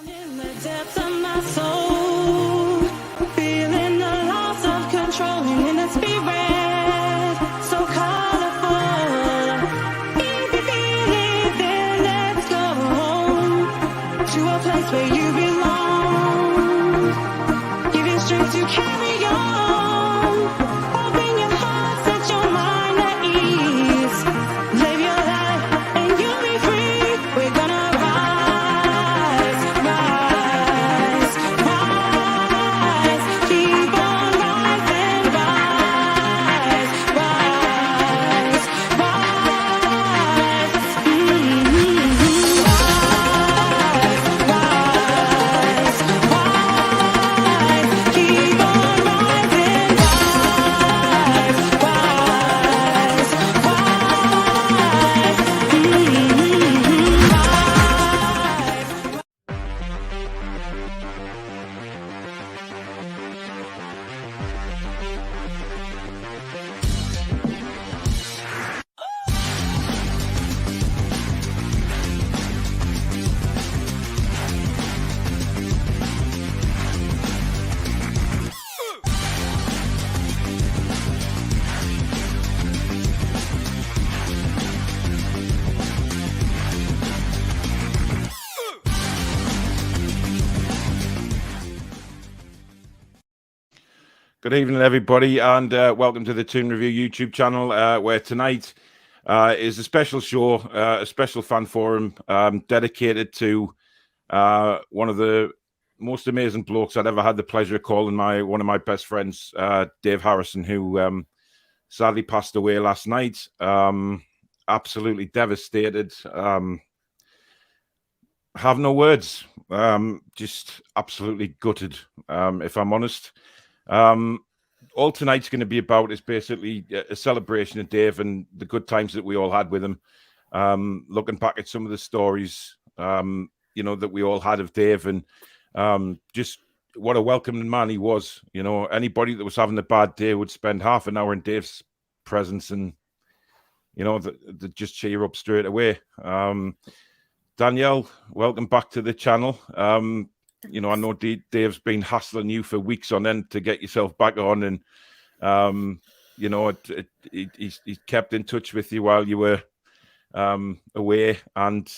In the depths of my soul, feeling the loss of control in the spirit, so colorful. If you feel it, then let's go to a place where you belong. Give you strength to carry on. Open your heart, set your mind at ease. Live your life and you'll be free. We're gonna rise, rise, rise. Keep on rising, rise, rise, rise. Rise, rise, rise. Keep on rising, rise, rise, rise. Good evening, everybody, and welcome to the Toon Review YouTube channel, where tonight is a special show, a special fan forum dedicated to one of the most amazing blokes I'd ever had the pleasure of calling one of my best friends, Dave Harrison, who sadly passed away last night. Absolutely devastated. Have no words. Just absolutely gutted, if I'm honest. All tonight's going to be about is basically a celebration of Dave and the good times that we all had with him. Looking back at some of the stories, that we all had of Dave, and just what a welcoming man he was. You know, anybody that was having a bad day would spend half an hour in Dave's presence, and they just cheer up straight away. Danielle, welcome back to the channel. I know Dave's been hassling you for weeks on end to get yourself back on, and he's kept in touch with you while you were away, and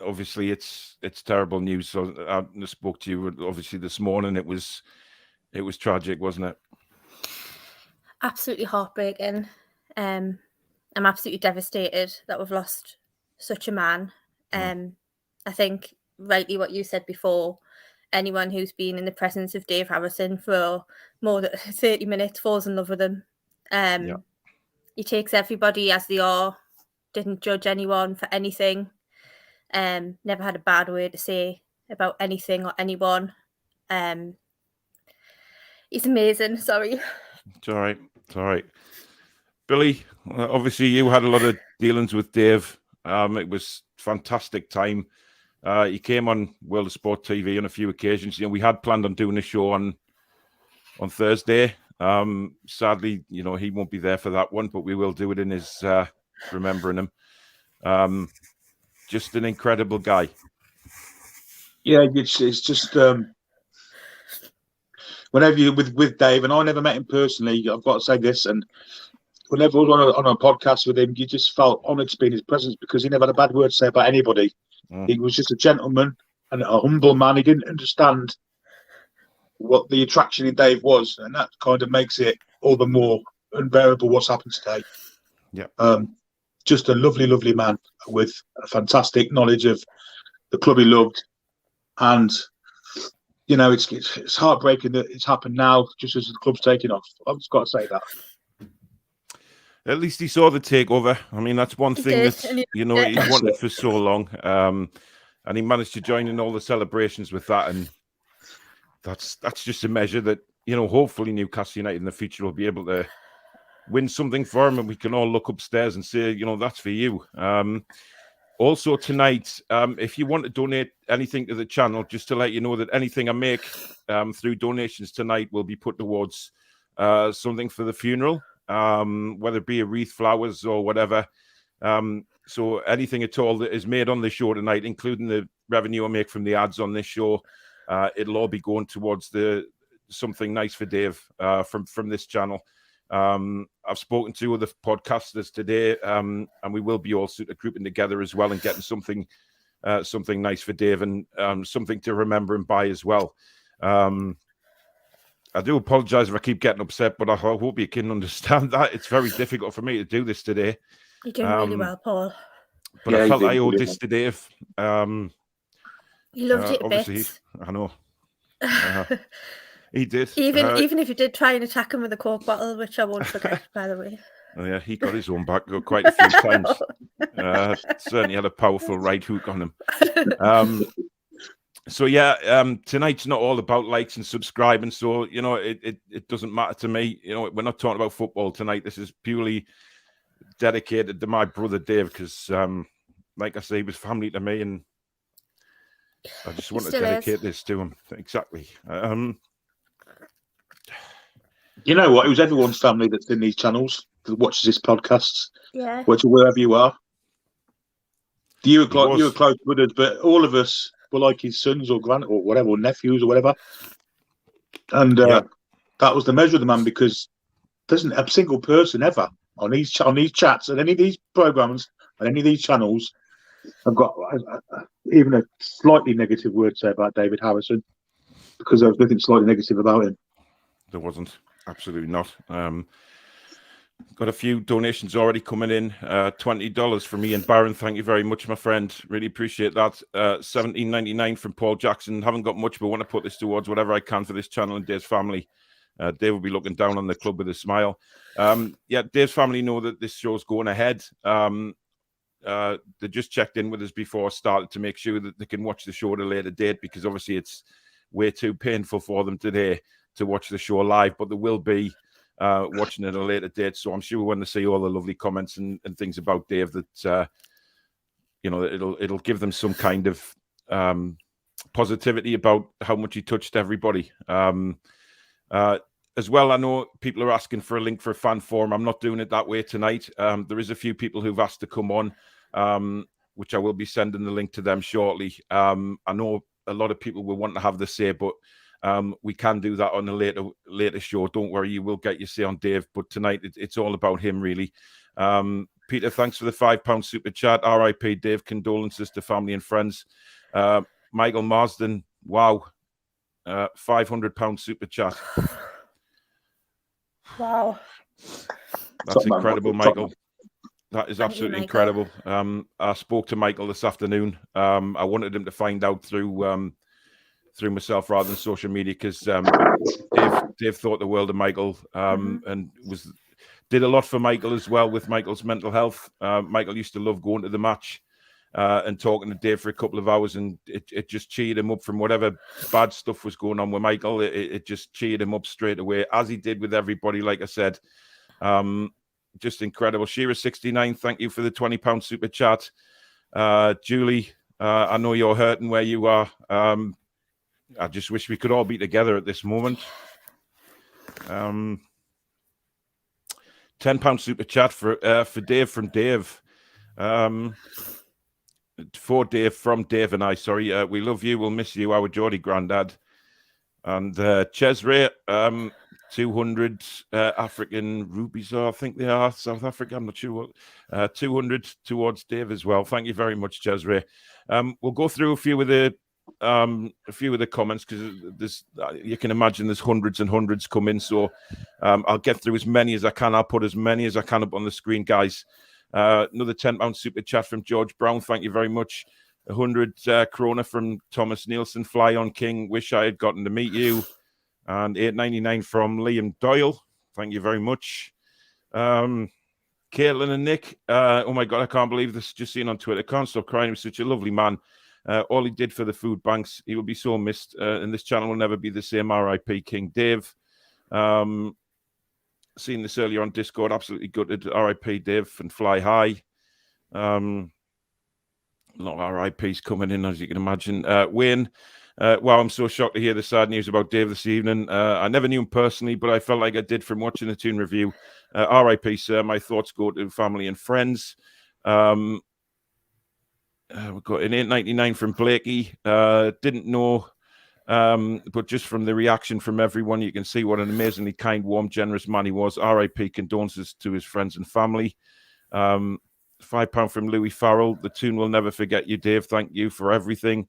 obviously it's terrible news. So I spoke to you obviously this morning. It was tragic, wasn't it? Absolutely heartbreaking. I'm absolutely devastated that we've lost such a man. I think rightly what you said before, anyone who's been in the presence of Dave Harrison for more than 30 minutes falls in love with him. He takes everybody as they are, didn't judge anyone for anything, never had a bad word to say about anything or anyone. He's amazing. Sorry. It's all right. It's all right. Billy, obviously you had a lot of dealings with Dave. It was fantastic time. He came on World of Sport TV on a few occasions. We had planned on doing a show on Thursday. Sadly, he won't be there for that one, but we will do it in his remembering him. Just an incredible guy. Yeah, it's just whenever you with Dave, and I never met him personally. I've got to say this, and whenever I was on a podcast with him, you just felt honoured to be in his presence because he never had a bad word to say about anybody. He was just a gentleman and a humble man. He didn't understand what the attraction in Dave was, and that kind of makes it all the more unbearable what's happened today. Yeah. Just a lovely, lovely man with a fantastic knowledge of the club he loved. And, it's heartbreaking that it's happened now, just as the club's taking off. I've just got to say that. At least he saw the takeover. I mean, that's one thing that he wanted for so long, and he managed to join in all the celebrations with that. And that's just a measure that hopefully Newcastle United in the future will be able to win something for him, and we can all look upstairs and say, that's for you. Also tonight, if you want to donate anything to the channel, just to let you know that anything I make through donations tonight will be put towards something for the funeral. Whether it be a wreath, flowers, or whatever. So anything at all that is made on the show tonight, including revenue I make from the ads on this show, it'll all be going towards something nice for Dave from this channel. I've spoken to other podcasters today, and we will be all sort of grouping together as well and getting something nice for Dave, and something to remember him by as well. I do apologize if I keep getting upset, but I hope you can understand that it's very difficult for me to do this today. You're doing really well, Paul. But Yeah, I felt he did I owed really this to Dave. He loved it a obviously, bit. I know. He did. Even if you did try and attack him with a Coke bottle, which I won't forget, by the way. Oh, yeah, he got his own back quite a few times. Certainly had a powerful right hook on him. So yeah, tonight's not all about likes and subscribing. So it doesn't matter to me. We're not talking about football tonight. This is purely dedicated to my brother Dave, because, like I say, he was family to me, and I just want to dedicate this to him. Exactly. You know what? It was everyone's family that's in these channels that watches this podcast. Yeah. Wherever you are. You were close brothers, but all of us were like his sons or or whatever, or nephews or whatever. And that was the measure of the man, because there isn't a single person ever on these chats and any of these programs and any of these channels have got even a slightly negative word to say about David Harrison, because there was nothing slightly negative about him. There wasn't. Absolutely not. Got a few donations already coming in. $20 from Ian Barron. Thank you very much, my friend. Really appreciate that. $17.99 from Paul Jackson. Haven't got much, but want to put this towards whatever I can for this channel and Dave's family. Dave will be looking down on the club with a smile. Dave's family know that this show's going ahead. They just checked in with us before I started to make sure that they can watch the show at a later date, because obviously it's way too painful for them today to watch the show live, but they will be watching it at a later date. So I'm sure when they see all the lovely comments and things about Dave, that it'll give them some kind of positivity about how much he touched everybody. As well, I know people are asking for a link for a fan forum. I'm not doing it that way tonight. There is a few people who've asked to come on, which I will be sending the link to them shortly. I know a lot of people will want to have the say, but we can do that on a later show. Don't worry, you will get your say on Dave. But tonight, it's all about him, really. Peter, thanks for the £5 super chat. R.I.P. Dave, condolences to family and friends. Michael Marsden, wow, £500 super chat. Wow. That's incredible, Michael. That is absolutely incredible. I spoke to Michael this afternoon. I wanted him to find out through myself rather than social media, because Dave thought the world of Michael, and did a lot for Michael as well with Michael's mental health. Michael used to love going to the match and talking to Dave for a couple of hours, and it just cheered him up from whatever bad stuff was going on with Michael. It just cheered him up straight away, as he did with everybody, like I said. Just incredible. Shira69, thank you for the £20 super chat. Julie, I know you're hurting where you are. I just wish we could all be together at this moment. £10 super chat for Dave from Dave. For Dave from Dave and I, sorry. We love you. We'll miss you, our Geordie granddad. And Cesare, 200 African rupees, I think they are, South Africa. I'm not sure what. 200 towards Dave as well. Thank you very much, Cesare. We'll go through a few of the comments, because there's, you can imagine there's hundreds and hundreds come in. So I'll get through as many as I can. I'll put as many as I can up on the screen, guys. Another £10 super chat from George Brown. Thank you very much. 100 krona from Thomas Nielsen. Fly on King. Wish I had gotten to meet you. And $8.99 from Liam Doyle. Thank you very much. Caitlin and Nick. Oh my God, I can't believe this. Just seen on Twitter. Can't stop crying. He was such a lovely man. All he did for the food banks. He will be so missed. And this channel will never be the same. R.I.P. King Dave. Seen this earlier on Discord. Absolutely gutted. R.I.P. Dave and Fly High. A lot of RIPs coming in, as you can imagine. Wayne, wow, I'm so shocked to hear the sad news about Dave this evening. I never knew him personally, but I felt like I did from watching the Toon review. RIP, sir. My thoughts go to family and friends. we've got an 8.99 from Blakey. Didn't know, but just from the reaction from everyone, you can see what an amazingly kind, warm, generous man he was. R.I.P. Condolences to his friends and family. £5 from Louis Farrell. The Toon will never forget you, Dave. Thank you for everything.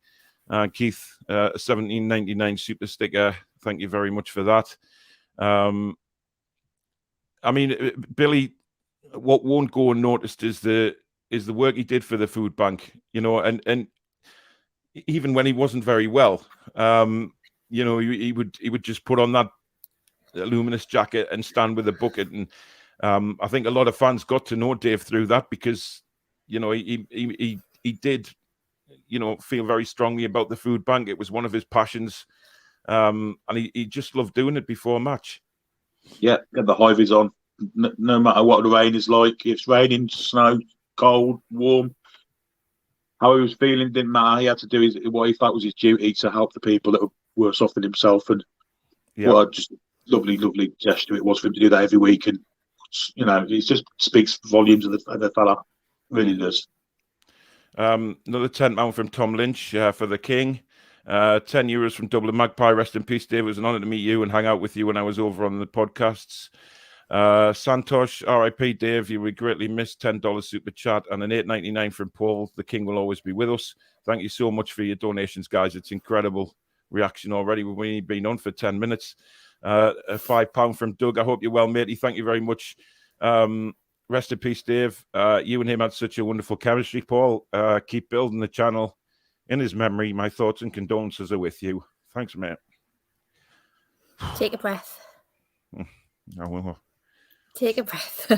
Keith, a 17.99 super sticker. Thank you very much for that. I mean, Billy, what won't go unnoticed is the work he did for the food bank, you know, and even when he wasn't very well, you know, he would just put on that luminous jacket and stand with a bucket. And I think a lot of fans got to know Dave through that because, you know, he did, you know, feel very strongly about the food bank. It was one of his passions. And he just loved doing it before a match. Yeah, get the high-vis on. No matter what the rain is like, if it's raining, snow, cold, warm, how he was feeling didn't matter. He had to do what he felt was his duty to help the people that were worse off than himself. And what a just lovely, lovely gesture it was for him to do that every week. And you know, it just speaks volumes of the fella. Really does. Another £10 from Tom Lynch for the King. €10 from Dublin Magpie. Rest in peace, Dave. It was an honour to meet you and hang out with you when I was over on the podcasts. Santosh, R.I.P. Dave, you were greatly missed. $10 super chat and an $8.99 from Paul. The King will always be with us. Thank you so much for your donations, guys. It's incredible reaction already. We've only been on for 10 minutes. A £5 from Doug. I hope you're well, matey. Thank you very much. Rest in peace, Dave. You and him had such a wonderful chemistry, Paul. Keep building the channel. In his memory, my thoughts and condolences are with you. Thanks, mate. Take a breath. I will. Take a breath.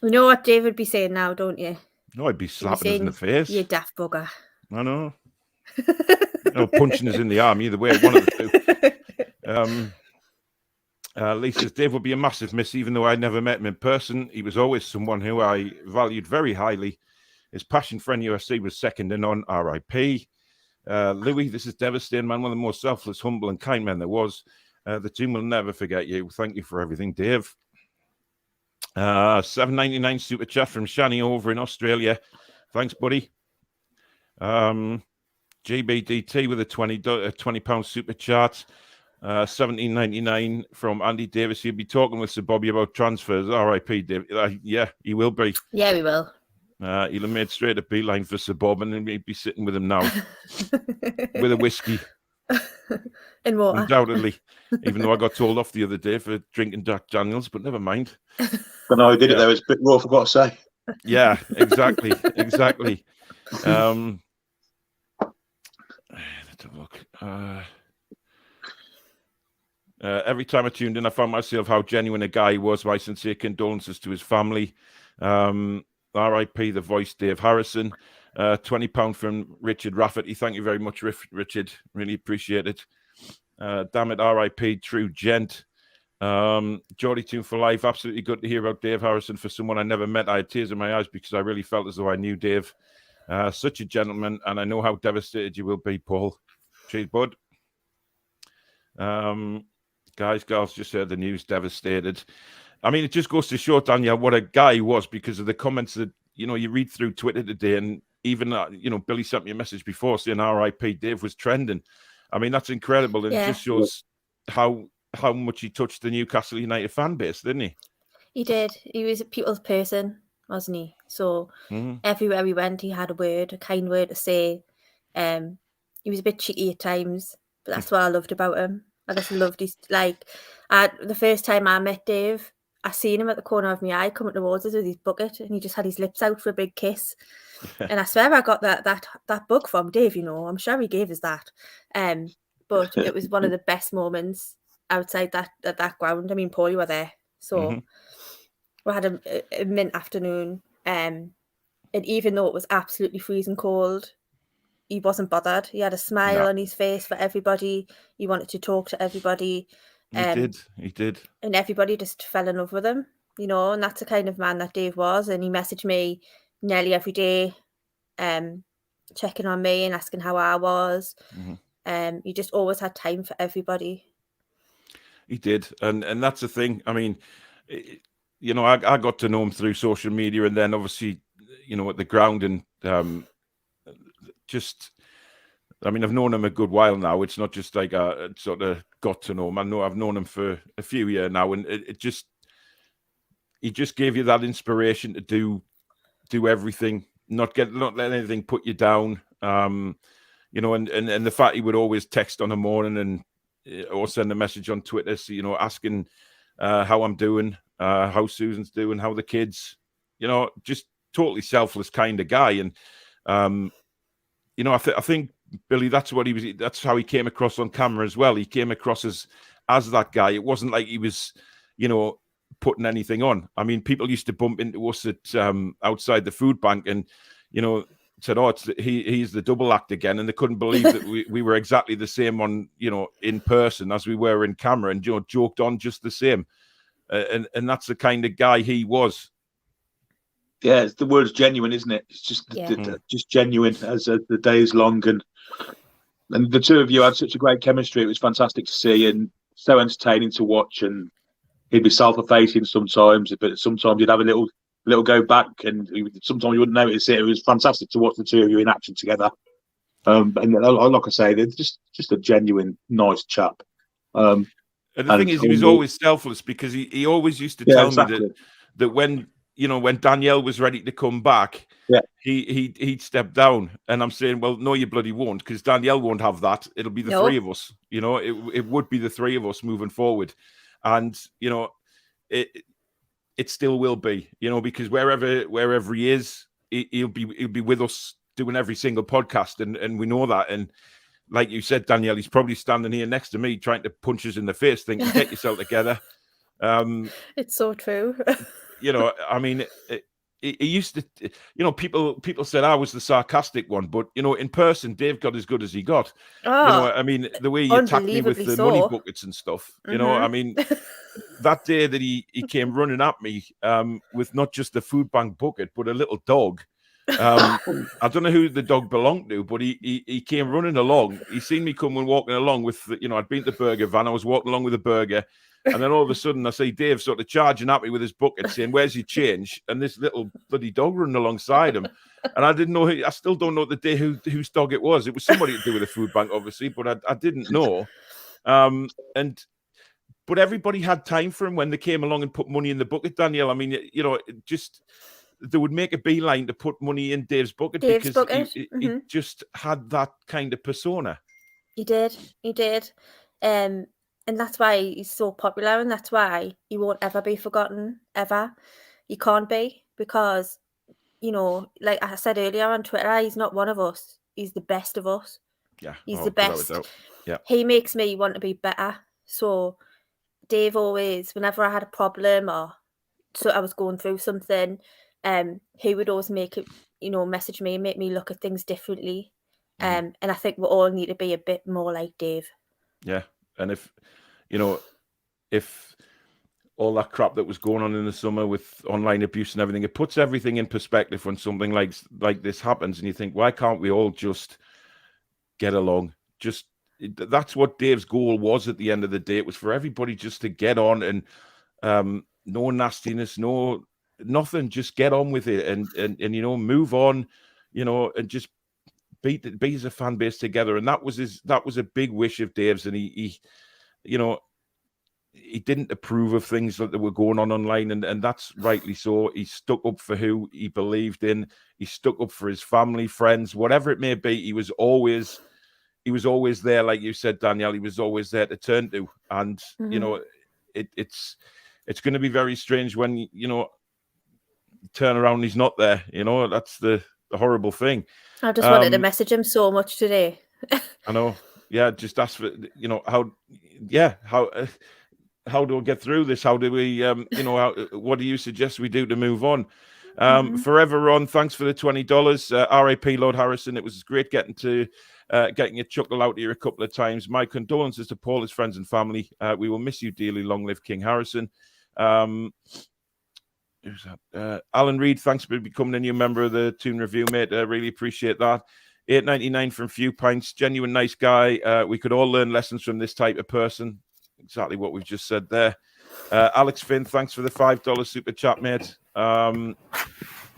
You know what Dave would be saying now, don't you? No, I'd be slapping us in the face. You daft bugger. I know. No, punching us in the arm, either way, one of the two. Lee says, Dave would be a massive miss, even though I never met him in person. He was always someone who I valued very highly. His passion for NUFC was second to none. R.I.P. Louis, this is devastating, man. One of the most selfless, humble, and kind men there was. The team will never forget you. Thank you for everything, Dave. $7.99 super chat from Shani over in Australia. Thanks, buddy. GBDT with a £20 super chat. $17.99 from Andy Davis. He'll be talking with Sir Bobby about transfers. R.I.P. Dave. Yeah, he will be. Yeah, we will. He'll have made straight a beeline for Sir Bob, and he'd be sitting with him now with a whiskey. In water. Undoubtedly. Even though I got told off the other day for drinking Jack Daniels, but never mind. But no, I did it there. It's a bit raw, I've got to say. Yeah, exactly. Let's have a look. Every time I tuned in, I found myself how genuine a guy he was. My sincere condolences to his family. R.I.P. the voice, Dave Harrison. £20 from Richard Rafferty. Thank you very much, Richard. Really appreciate it. Damn it, R.I.P. True gent. Geordie Toon for life. Absolutely good to hear about Dave Harrison. For someone I never met, I had tears in my eyes because I really felt as though I knew Dave. Such a gentleman, and I know how devastated you will be, Paul. Cheers, bud. Guys, girls, just heard the news. Devastated. I mean, it just goes to show, Daniel, what a guy he was, because of the comments that, you know, you read through Twitter today, and even, you know, Billy sent me a message before saying R.I.P. Dave was trending. I mean, that's incredible. And It just shows how much he touched the Newcastle United fan base, didn't he? He did. He was a people's person, wasn't he? So everywhere we went, he had a kind word to say. He was a bit cheeky at times, but that's what I loved about him. I just loved his, the first time I met Dave, I seen him at the corner of my eye coming towards us with his bucket, and he just had his lips out for a big kiss. And I swear I got that book from Dave, you know. I'm sure he gave us that. But it was one of the best moments outside that ground. I mean, Paul, you were there. So we had a mint afternoon. And even though it was absolutely freezing cold, he wasn't bothered. He had a smile on his face for everybody. He wanted to talk to everybody. He did. And everybody just fell in love with him, you know, and that's the kind of man that Dave was. And he messaged me nearly every day, checking on me and asking how I was. He just always had time for everybody. He did. And that's the thing. I mean, you know, I got to know him through social media, and then obviously at the ground, and just. I mean, I've known him a good while now. It's not just like a sort of got to know him. I know I've known him for a few years now, and he just gave you that inspiration to do everything, not let anything put you down. And the fact he would always text on the morning and or send a message on Twitter, so, asking how I'm doing, how Susan's doing, how the kids, just totally selfless kind of guy. And I think Billy, that's how he came across on camera as well. He came across as that guy. It wasn't like he was, putting anything on. I mean, people used to bump into us at outside the food bank and, said, "Oh, he's the double act again," and they couldn't believe that we were exactly the same on, in person as we were in camera, and joked on just the same. And that's the kind of guy he was. Yeah, the word's genuine, isn't it? It's just just genuine as the day's long, and the two of you had such a great chemistry. It was fantastic to see and so entertaining to watch. And he'd be self-effacing sometimes, but sometimes you'd have a little go back, and sometimes you wouldn't notice it. It was fantastic to watch the two of you in action together. And like I say, they're just a genuine, nice chap. And the thing is, he was always selfless, because he always used to tell me that when Danielle was ready to come back, he'd step down, and I'm saying, well, no, you bloody won't, because Danielle won't have that. It'll be the three of us. It would be the three of us moving forward, and it still will be, because wherever he is, he'll be with us doing every single podcast, and we know that. And like you said, Danielle, he's probably standing here next to me trying to punch us in the face, thinking, "Get yourself together." It's so true. I mean, he used to, people said I was the sarcastic one, but, in person, Dave got as good as he got. I mean, the way he attacked me with the money buckets and stuff, I mean, that day that he came running at me with not just the food bank bucket, but a little dog. I don't know who the dog belonged to, but he came running along. He seen me come and walking along with, I'd been to the burger van. I was walking along with a burger. And then all of a sudden, I see Dave sort of charging at me with his bucket, saying, "Where's your change?" And this little bloody dog running alongside him. And I didn't know. I still don't know the day whose dog it was. It was somebody to do with the food bank, obviously, but I didn't know. But everybody had time for him when they came along and put money in the bucket, Danielle. I mean, they would make a beeline to put money in Dave's bucket because he just had that kind of persona. He did. And that's why he's so popular, and that's why he won't ever be forgotten, ever. He can't be, because, like I said earlier on Twitter, he's not one of us. He's the best of us. Yeah. He's the best. Yeah. He makes me want to be better. So Dave always, whenever I had a problem or so I was going through something, he would always make it, message me and make me look at things differently. And I think we all need to be a bit more like Dave. Yeah. And if all that crap that was going on in the summer with online abuse and everything, it puts everything in perspective when something like this happens, and you think, why can't we all just get along? That's what Dave's goal was at the end of the day. It was for everybody just to get on, and no nastiness, no nothing, just get on with it and move on, and just be as a fan base together. And that was a big wish of Dave's, and he didn't approve of things that were going on online, and that's rightly so. He stuck up for who he believed in. He stuck up for his family, friends, whatever it may be. He was always there, like you said, Danielle. He was always there to turn to, and it's going to be very strange when turn around and he's not there. That's the horrible thing. I just wanted to message him so much today. I know. Yeah, just ask for how do I get through this? How do we what do you suggest we do to move on? Forever Ron, thanks for the $20. RAP Lord Harrison. It was great getting your chuckle out here a couple of times. My condolences to Paul, his friends and family. We will miss you dearly. Long live King Harrison. Who's that? Alan Reed, thanks for becoming a new member of the Toon Review, mate. Really appreciate that. $8.99 from Few Pints. Genuine nice guy. We could all learn lessons from this type of person. Exactly what we've just said there. Alex Finn, thanks for the $5 super chat, mate.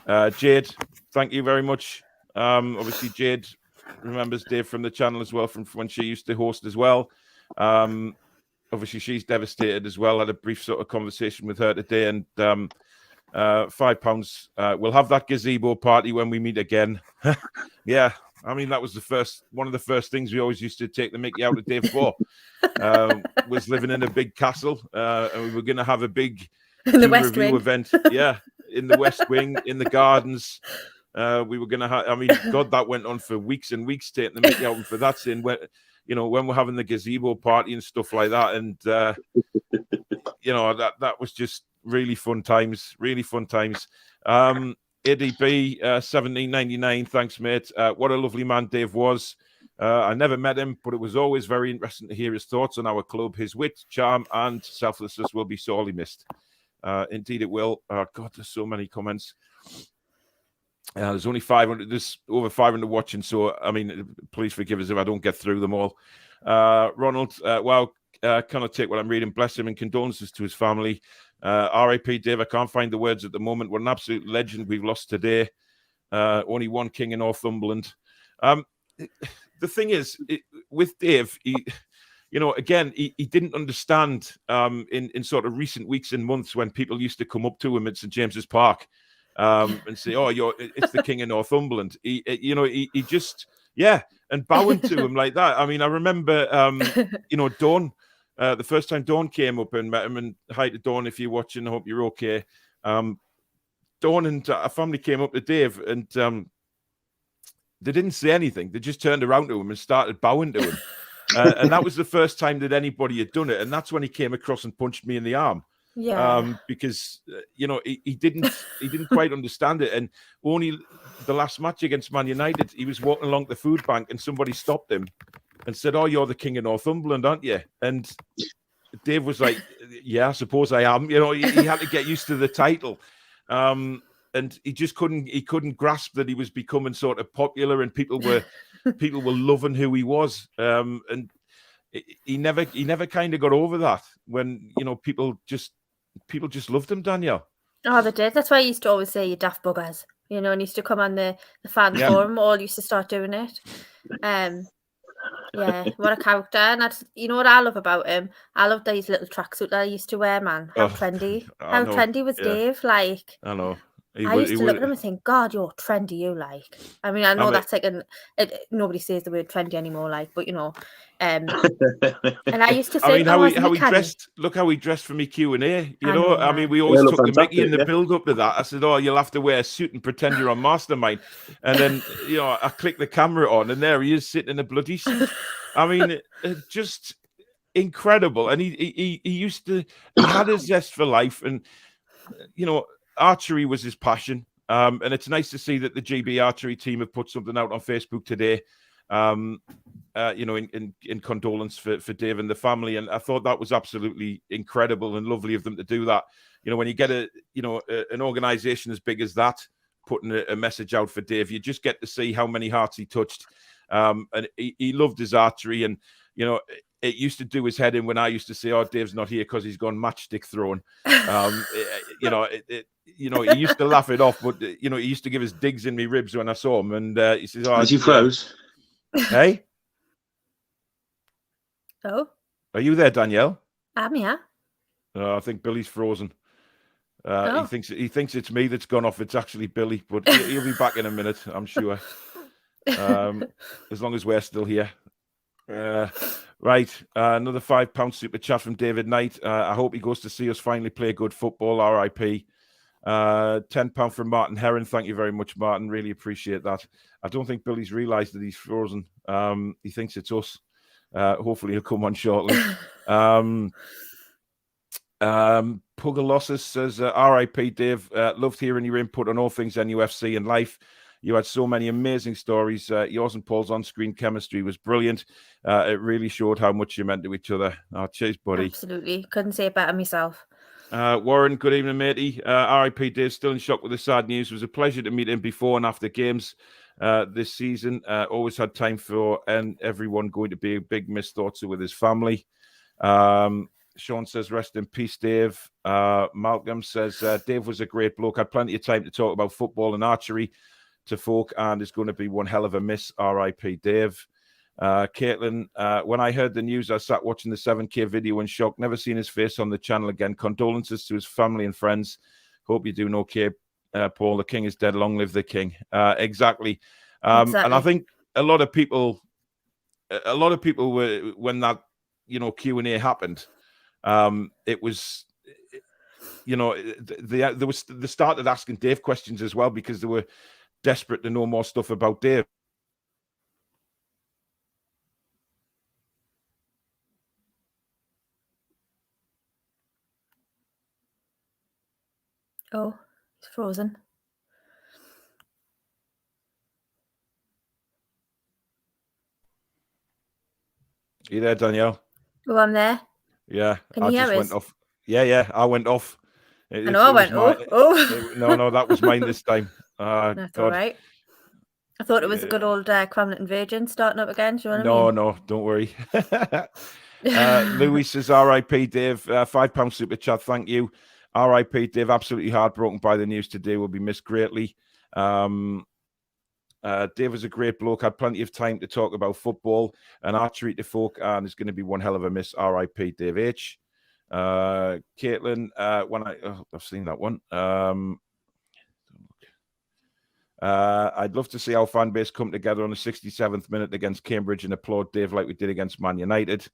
Jade, thank you very much. Obviously, Jade remembers Dave from the channel as well, from when she used to host as well. Obviously, she's devastated as well. I had a brief sort of conversation with her today, and £5. We'll have that gazebo party when we meet again. Yeah, I mean, that was one of the first things we always used to take the mickey out of Dave for. Was living in a big castle, and we were going to have a big In the Toon West review Wing. event. Yeah, in the West Wing, in the gardens. We were going to have. I mean, God, that went on for weeks and weeks, taking the mickey out, and for that sin, when we're having the gazebo party and stuff like that, and that was just really fun times. Really fun times. ADB 1799. Thanks, mate. What a lovely man Dave was. I never met him, but it was always very interesting to hear his thoughts on our club. His wit, charm, and selflessness will be sorely missed. Indeed, it will. God, there's so many comments. There's only 500. There's over 500 watching, so I mean, please forgive us if I don't get through them all. Ronald, can I take what I'm reading? Bless him and condolences to his family. R.I.P. Dave. I can't find the words at the moment. What an absolute legend we've lost today. Only one king in Northumberland. The thing is, with Dave, he didn't understand in sort of recent weeks and months when people used to come up to him at St James's Park and say, "Oh, it's the King of Northumberland." He just, and bowing to him like that. I mean, I remember, Dawn, the first time Dawn came up and met him, and hi to Dawn if you're watching. I hope you're okay. Dawn and our family came up to Dave, and they didn't say anything. They just turned around to him and started bowing to him. And that was the first time that anybody had done it. And that's when he came across and punched me in the arm. Yeah. Because he didn't quite understand it. And only the last match against Man United, he was walking along the food bank and somebody stopped him and said, "Oh, you're the King of Northumberland, aren't you?" And Dave was like, "Yeah, I suppose I am." He had to get used to the title. And he just couldn't grasp that he was becoming sort of popular and people were loving who he was. And he never kind of got over that when, people just loved him, Danielle. Oh, they did. That's why I used to always say, "You daft buggers," and used to come on the fan forum. All used to start doing it. Yeah, what a character. And what I love about him? I love these little tracksuit that I used to wear, man. How trendy. How trendy was Dave? Like, I know. I used to look at him and think, "God, you're trendy, you like." I mean, I know that's like nobody says the word trendy anymore, like, but and I used to think, how he dressed. Look how he dressed for me Q&A. I mean, we always took the mickey in the build up to that. I said, "Oh, you'll have to wear a suit and pretend you're on Mastermind." And then, I click the camera on, and there he is sitting in a bloody suit. I mean, just incredible. And he had a zest for life, and archery was his passion, and it's nice to see that the GB archery team have put something out on Facebook today, in condolence for Dave and the family, and I thought that was absolutely incredible and lovely of them to do that. When you get an organization as big as that putting a message out for Dave, you just get to see how many hearts he touched, and he loved his archery, and it used to do his head in when I used to say, "Oh, Dave's not here because he's gone matchstick throwing." He used to laugh it off, but he used to give us digs in me ribs when I saw him, and he says, "Oh, as he froze." Hey, oh, are you there, Danielle? I'm here. I think Billy's frozen. He thinks it's me that's gone off. It's actually Billy, but he'll be back in a minute, I'm sure. As long as we're still here. Right, another £5 super chat from David Knight. I hope he goes to see us finally play good football. R.I.P. £10 from Martin Heron. Thank you very much, Martin. Really appreciate that. I don't think Billy's realised that he's frozen. He thinks it's us. Hopefully he'll come on shortly. Pugalossus says, R.I.P. Dave. Loved hearing your input on all things NUFC and life. You had so many amazing stories. Yours and Paul's on-screen chemistry was brilliant. It really showed how much you meant to each other. Oh, cheers, buddy. Absolutely. Couldn't say it better myself. Warren, good evening, matey. R.I.P. Dave, still in shock with the sad news. It was a pleasure to meet him before and after games this season. Always had time for everyone. Going to be a big miss. Thoughts with his family. Sean says, rest in peace, Dave. Malcolm says, Dave was a great bloke. Had plenty of time to talk about football and archery to folk, and is going to be one hell of a miss. R.I.P. Dave. Caitlin, when I heard the news, I sat watching the 7K video in shock. Never seen his face on the channel again. Condolences to his family and friends. Hope you're doing okay, Paul. The king is dead. Long live the king. Exactly. And I think a lot of people were, when that, Q&A happened, it was, they started asking Dave questions as well, because they were desperate to know more stuff about Dave. Oh, it's frozen. You there, Danielle? Oh, I'm there. Yeah, Can you hear us? went off. Yeah, I went off. I know I went, No, that was mine this time. That's all right. I thought it was a good old Cromlech Invasion starting up again. Do you know what I mean? No, don't worry. Louis says, R.I.P. Dave, £5 super chat. Thank you. R.I.P. Dave, absolutely heartbroken by the news today. Will be missed greatly. Dave was a great bloke. Had plenty of time to talk about football and archery to folk, and is going to be one hell of a miss. R.I.P. Dave H. Caitlin, I've seen that one. I'd love to see our fan base come together on the 67th minute against Cambridge and applaud Dave like we did against Man United.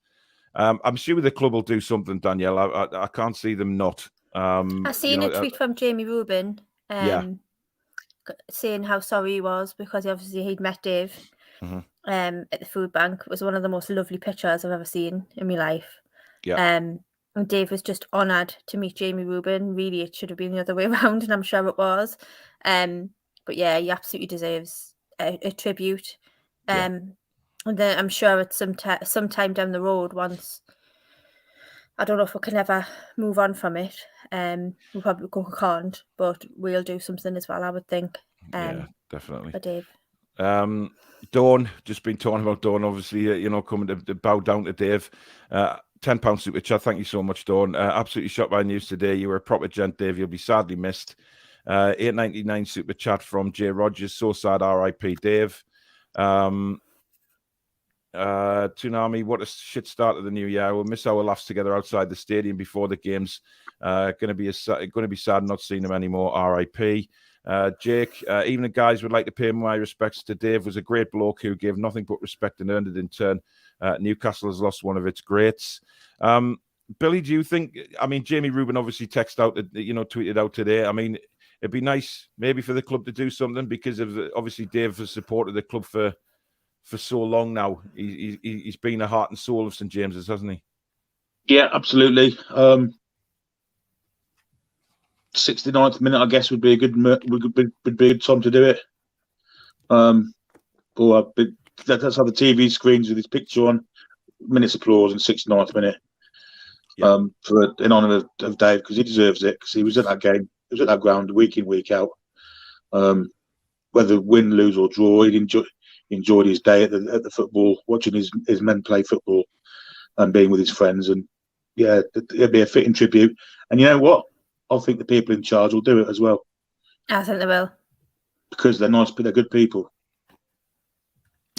I'm sure the club will do something, Danielle. I can't see them not. I seen a tweet from Jamie Rubin saying how sorry he was, because obviously he'd met Dave at the food bank. It was one of the most lovely pictures I've ever seen in my life. And Dave was just honoured to meet Jamie Rubin. Really, it should have been the other way around, and I'm sure it was. But yeah, he absolutely deserves a tribute. And then I'm sure it's sometime down the road, once, I don't know if we can ever move on from it. We probably can't, but we'll do something as well, I would think. Yeah, definitely. For Dave. Dawn, just been talking about Dawn, obviously, coming to bow down to Dave. £10 super chat. Thank you so much, Dawn. Absolutely shocked by news today. You were a proper gent, Dave. You'll be sadly missed. $8.99 super chat from Jay Rogers. So sad, R.I.P. Dave. Toonami, what a shit start of the new year. We'll miss our laughs together outside the stadium before the games. Going to be sad not seeing him anymore. R.I.P. Jake, even the guys would like to pay my respects to Dave. Was a great bloke who gave nothing but respect and earned it in turn. Newcastle has lost one of its greats. Billy, do you think? I mean, Jamie Rubin obviously tweeted out today. I mean, it'd be nice maybe for the club to do something, because of obviously Dave has supported the club for so long now. He's been the heart and soul of St James's, hasn't he? Yeah, absolutely. 69th minute, I guess, would be a good time to do it. That's how the TV screens with his picture on. Minutes applause in 69th minute. In honour of Dave, because he deserves it, because he was at that game, he was at that ground week in, week out. Whether win, lose or draw, he enjoyed his day at the football, watching his men play football and being with his friends. And yeah, it'd be a fitting tribute. And you know what? I think the people in charge will do it as well. I think they will. Because they're nice, but they're good people.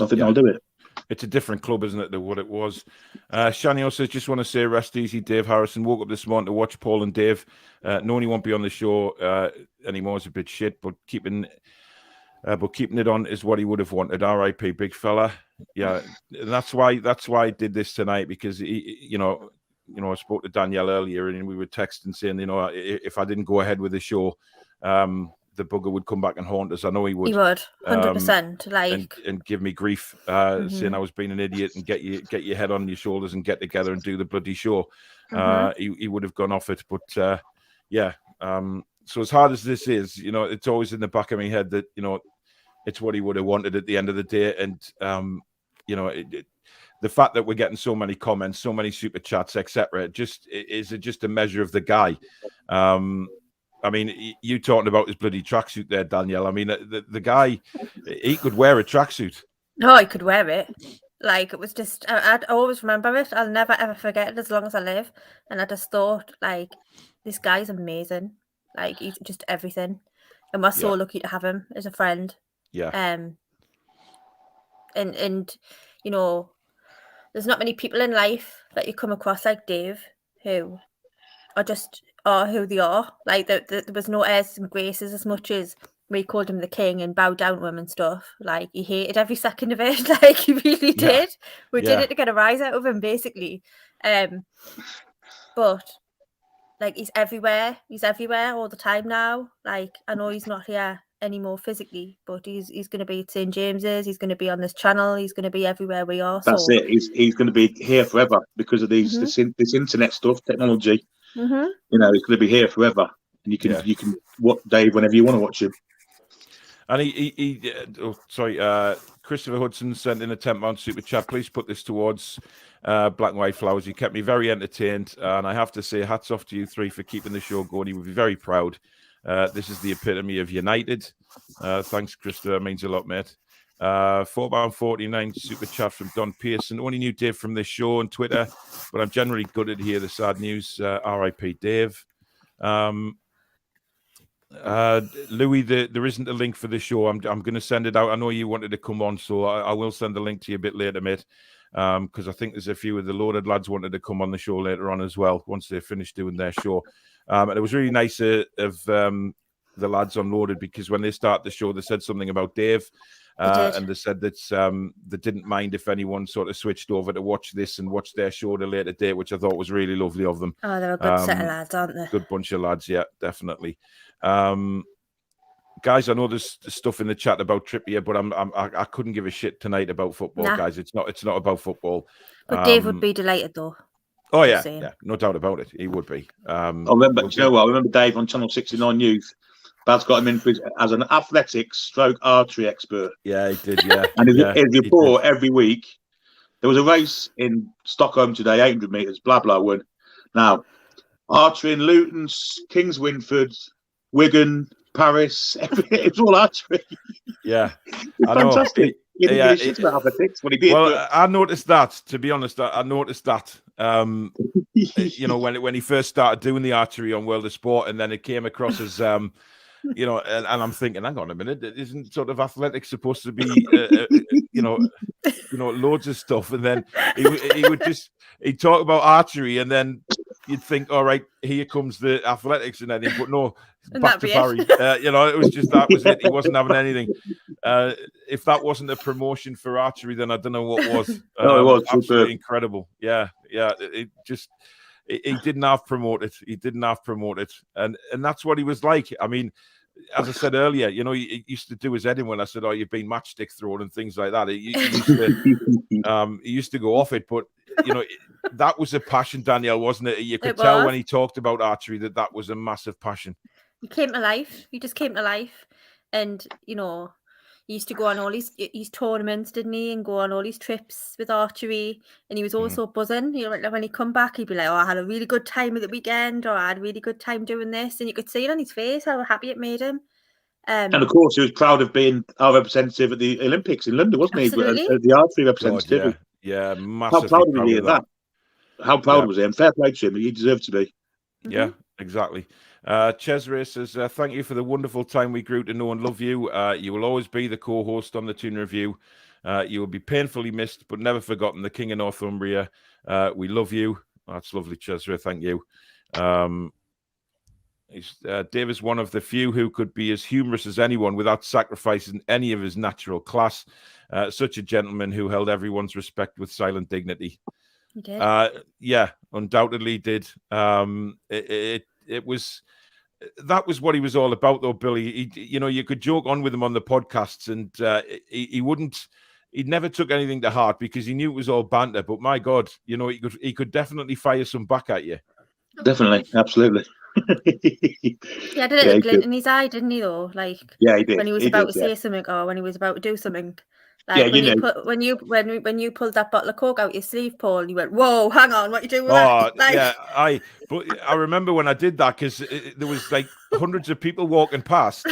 I think they'll do it. It's a different club, isn't it, than what it was. Shani says, just want to say, rest easy, Dave Harrison. Woke up this morning to watch Paul and Dave. Knowing he won't be on the show anymore is a bit shit, but keeping it on is what he would have wanted. R.I.P. big fella. Yeah, and that's why I did this tonight, because I spoke to Danielle earlier, and we were texting saying, if I didn't go ahead with the show, the bugger would come back and haunt us. I know he would. He would, 100%. And give me grief, saying I was being an idiot, and get your head on your shoulders and get together and do the bloody show. He would have gone off it, but so as hard as this is, it's always in the back of my head that it's what he would have wanted at the end of the day, and the fact that we're getting so many comments, so many super chats, etc., is just a measure of the guy. I mean, you talking about his bloody tracksuit there, Danielle. I mean, the guy, he could wear a tracksuit. Oh, he could wear it. Like, it was just, I'd always remember it. I'll never, ever forget it as long as I live. And I just thought, like, this guy's amazing. Like, he's just everything. And we're so Yeah. lucky to have him as a friend. Yeah. And you know, there's not many people in life that you come across like Dave who are who they are. Like, there was no airs and graces as much as we called him the king and bowed down to him and stuff. Like, he hated every second of it. Like, he really did. We did it to get a rise out of him, basically. But like, he's everywhere. He's everywhere all the time now. Like, I know he's not here anymore physically, but he's going to be at St. James's. He's going to be on this channel. He's going to be everywhere we are. That's it. He's going to be here forever because of this internet stuff, technology. You know, he's going to be here forever, and you can watch Dave whenever you want to watch him. And Christopher Hudson sent in a £10 super chat. Please put this towards Black and White Flowers. You kept me very entertained, and I have to say, hats off to you three for keeping the show going. You would be very proud. This is the epitome of United. Thanks, Christopher. Means a lot, mate. £4.49 super chat from Don Pearson. Only knew Dave from this show on Twitter, but I'm generally gutted to hear the sad news. R.I.P. Dave. Louis, there isn't a link for the show. I'm going to send it out. I know you wanted to come on, so I will send the link to you a bit later, mate. Because I think there's a few of the loaded lads wanted to come on the show later on as well once they finished doing their show. And it was really nice of the lads on Loaded, because when they started the show, they said something about Dave. And they said that they didn't mind if anyone sort of switched over to watch this and watch their show at a later date, which I thought was really lovely of them. Oh, they're a good set of lads, aren't they? Good bunch of lads, yeah, definitely. Guys, I know there's stuff in the chat about Trippier, but I couldn't give a shit tonight about football, guys. It's not about football. But Dave would be delighted, though. Oh yeah, no doubt about it. He would be. I remember. Do you know what? I remember Dave on Channel 69 Youth. Bad's got him in as an athletics/archery expert. Yeah, he did. Yeah, and his report every week. There was a race in Stockholm today, 800 meters. Blah blah won. Now, archery in Luton, Kings Winford, Wigan, Paris. It was all archery. Yeah, it's fantastic. He didn't give a shit about athletics when he did. Well, I noticed that. To be honest, I noticed that. You know, when he first started doing the archery on World of Sport, and then it came across as you know, and I'm thinking, hang on a minute, isn't sort of athletics supposed to be, you know, loads of stuff? And then he'd talk about archery, and then you'd think, all right, here comes the athletics and anything, but no, back to Barry. You know, it was just that was it. He wasn't having anything. If that wasn't a promotion for archery, then I don't know what was. No, it was absolutely incredible. Yeah. He didn't half promote it. He didn't half promote it, and that's what he was like. I mean, as I said earlier, you know, he used to do his head in when I said, "Oh, you've been matchstick thrown and things like that." He used to go off it, but you know, that was a passion, Danielle, wasn't it? You could tell when he talked about archery that was a massive passion. He came to life. He just came to life, and you know, he used to go on all his tournaments, didn't he? And go on all his trips with archery. And he was also buzzing. You know, when he'd come back, he'd be like, "Oh, I had a really good time at the weekend," or "I had a really good time doing this." And you could see it on his face how happy it made him. And of course, he was proud of being our representative at the Olympics in London, wasn't absolutely. He? The archery representative. God, yeah, massively. How proud was he of that? How proud was he? And fair play to him. He deserved to be. Yeah, exactly. Cesare says, thank you for the wonderful time we grew to know and love you. You will always be the co-host on the Toon Review. You will be painfully missed, but never forgotten. The King of Northumberland. We love you. That's lovely, Cesare. Thank you. Dave is one of the few who could be as humorous as anyone without sacrificing any of his natural class. Such a gentleman who held everyone's respect with silent dignity. He did. Yeah, undoubtedly did. It was that was what he was all about, though, Billy. You know, you could joke on with him on the podcasts, and he never took anything to heart because he knew it was all banter. But my God, you know, he could definitely fire some back at you. Definitely, absolutely. He had a little glint in his eye, didn't he? Though, like, yeah, he did. When he was about to say something, or when he was about to do something, Like Yeah, when you pulled that bottle of Coke out your sleeve, Paul, and you went, "Whoa, hang on, what you doing with Oh, that?" Like, yeah, but I remember when I did that because there was like hundreds of people walking past,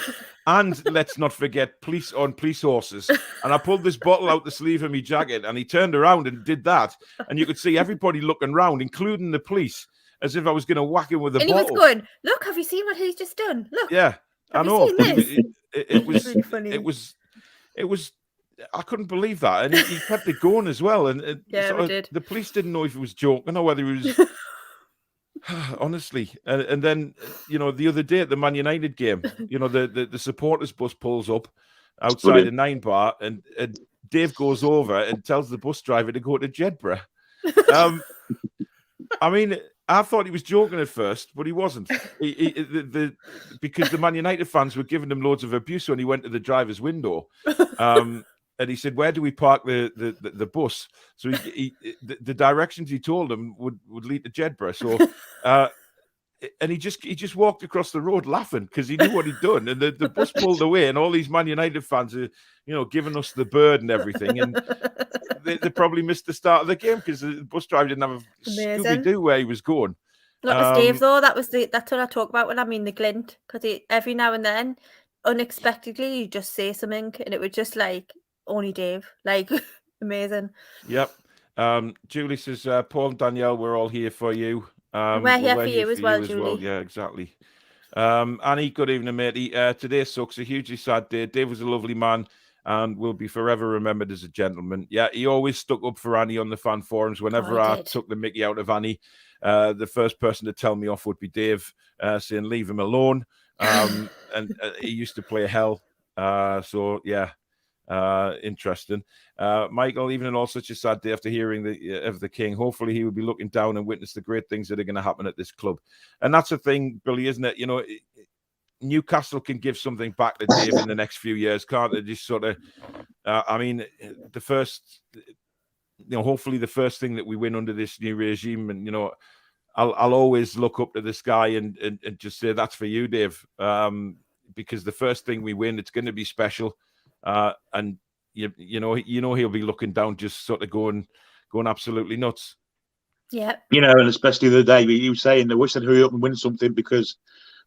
and let's not forget police horses. And I pulled this bottle out the sleeve of my jacket, and he turned around and did that, and you could see everybody looking round, including the police, as if I was going to whack him with a and bottle. he was going, "Look, have you seen what he's just done? Look, Yeah, have I you know, seen but this?" it was really funny. it was. I couldn't believe that, and he kept it going as well. And Yeah, we did. The police didn't know if he was joking or whether he was. Honestly, and then the other day at the Man United game, the supporters bus pulls up outside a 9 bar, and Dave goes over and tells the bus driver to go to Jedburgh. I mean, I thought he was joking at first, but he wasn't. Because the Man United fans were giving him loads of abuse when he went to the driver's window. And he said, "Where do we park the bus?" So the directions he told him would lead to Jedburgh. So, and he just walked across the road laughing because he knew what he'd done. And the bus pulled away, and all these Man United fans are, giving us the bird and everything. And they probably missed the start of the game because the bus driver didn't have a Scooby-Doo where he was going. That was Dave, though. That's what I talk about when I mean the glint, because every now and then, unexpectedly, you just say something, and it would just like only Dave, like amazing. Yep. Julie says, "Paul and Danielle, we're all here for you. We're here for you as well, Julie." Yeah, exactly. Annie, good evening, matey. Today sucks. A hugely sad day. Dave was a lovely man and will be forever remembered as a gentleman. Yeah, he always stuck up for Annie on the fan forums. Whenever I took the mickey out of Annie, the first person to tell me off would be Dave, saying leave him alone. And he used to play hell. So yeah. Interesting. Michael, even in all such a sad day after hearing of the King, hopefully he will be looking down and witness the great things that are going to happen at this club. And that's the thing, Billy, isn't it? Newcastle can give something back to Dave in the next few years, can't they? Just sort of, I mean, the first, hopefully the first thing that we win under this new regime, and I'll always look up to the sky and just say that's for you, Dave, because the first thing we win, it's going to be special. And he'll be looking down, just sort of going absolutely nuts. Yeah. And especially the day he was saying, "I wish I'd hurry up and win something because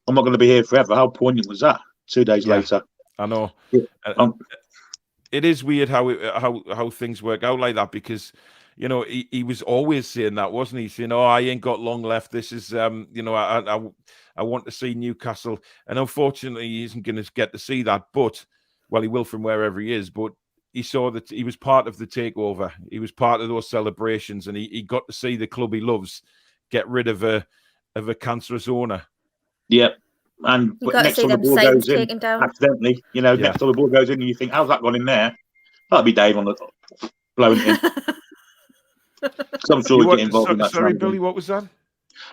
I'm not going to be here forever." How poignant was that? 2 days later. I know. Yeah. It is weird how things work out like that, because he was always saying that, wasn't he? Saying, "Oh, I ain't got long left. This is I want to see Newcastle," and unfortunately, he isn't going to get to see that. But he will from wherever he is. But he saw that he was part of the takeover. He was part of those celebrations, and he got to see the club he loves get rid of a cancerous owner. Yeah. And next time the ball goes in, accidentally, next time the ball goes in, and you think, "How's that gone in there?" That'll be Dave on the blowing it in. I'm sure we get involved in that. Sorry, Billy, what was that?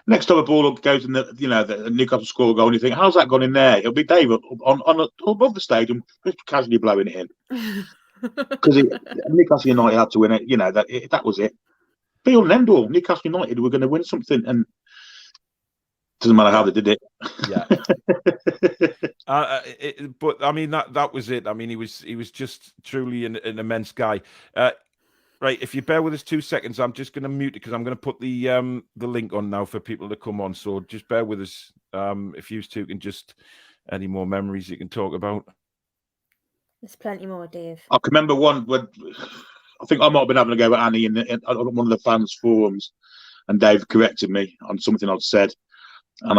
Next time a ball goes in the Newcastle score goal, and you think, "How's that gone in there?" It'll be Dave on above the stadium, just casually blowing it in. Because Newcastle United had to win it. That was it. Be all and end all. Newcastle United were going to win something, and doesn't matter how they did it. Yeah. But I mean that was it. I mean, he was just truly an immense guy. Right, if you bear with us 2 seconds, I'm just going to mute it because I'm going to put the link on now for people to come on. So just bear with us. If you two can just any more memories you can talk about. There's plenty more, Dave. I can remember one when I think I might have been having a go at Annie on one of the fans' forums, and Dave corrected me on something I'd said, and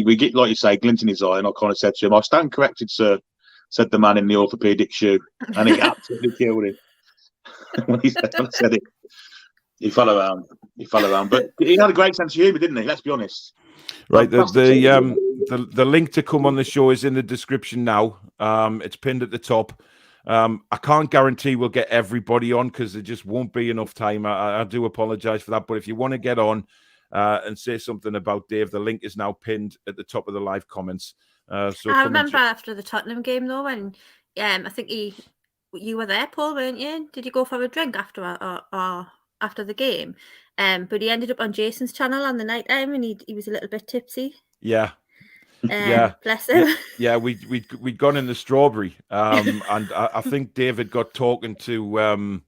we get, like you say, glint in his eye, and I kind of said to him, "I stand corrected, sir," said the man in the orthopedic shoe, and he absolutely killed him. when I said it, he fell around. But he had a great sense of humour, didn't he? Let's be honest. Right, the link to come on the show is in the description now. It's pinned at the top. I can't guarantee we'll get everybody on because there just won't be enough time. I do apologise for that. But if you want to get on and say something about Dave, the link is now pinned at the top of the live comments. So I remember after the Tottenham game, though, when I think you were there, Paul, weren't you? Did you go for a drink after the game? But he ended up on Jason's channel on the night time, and he was a little bit tipsy. Yeah. Bless him. We'd gone in the strawberry, and I think David got talking to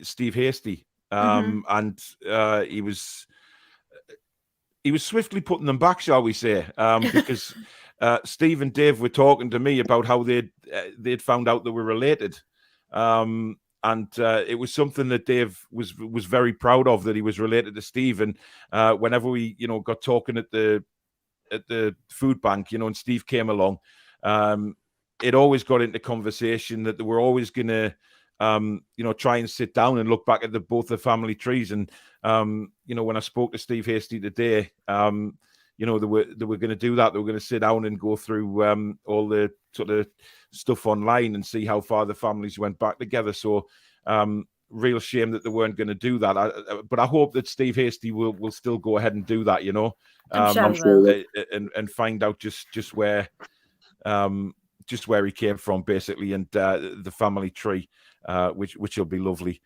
Steve Hasty, and he was swiftly putting them back, shall we say, because Steve and Dave were talking to me about how they'd found out they were related. And it was something that Dave was very proud of, that he was related to Steve. And whenever we, got talking at the food bank, and Steve came along, it always got into conversation that they were always going to, try and sit down and look back at both the family trees. And when I spoke to Steve Hasty today, they were going to do that. They were going to sit down and go through all the sort of stuff online and see how far the families went back together. So real shame that they weren't going to do that. But I hope that Steve Hasty will still go ahead and do that, I'm sure and find out just where he came from, basically, and the family tree, which will be lovely.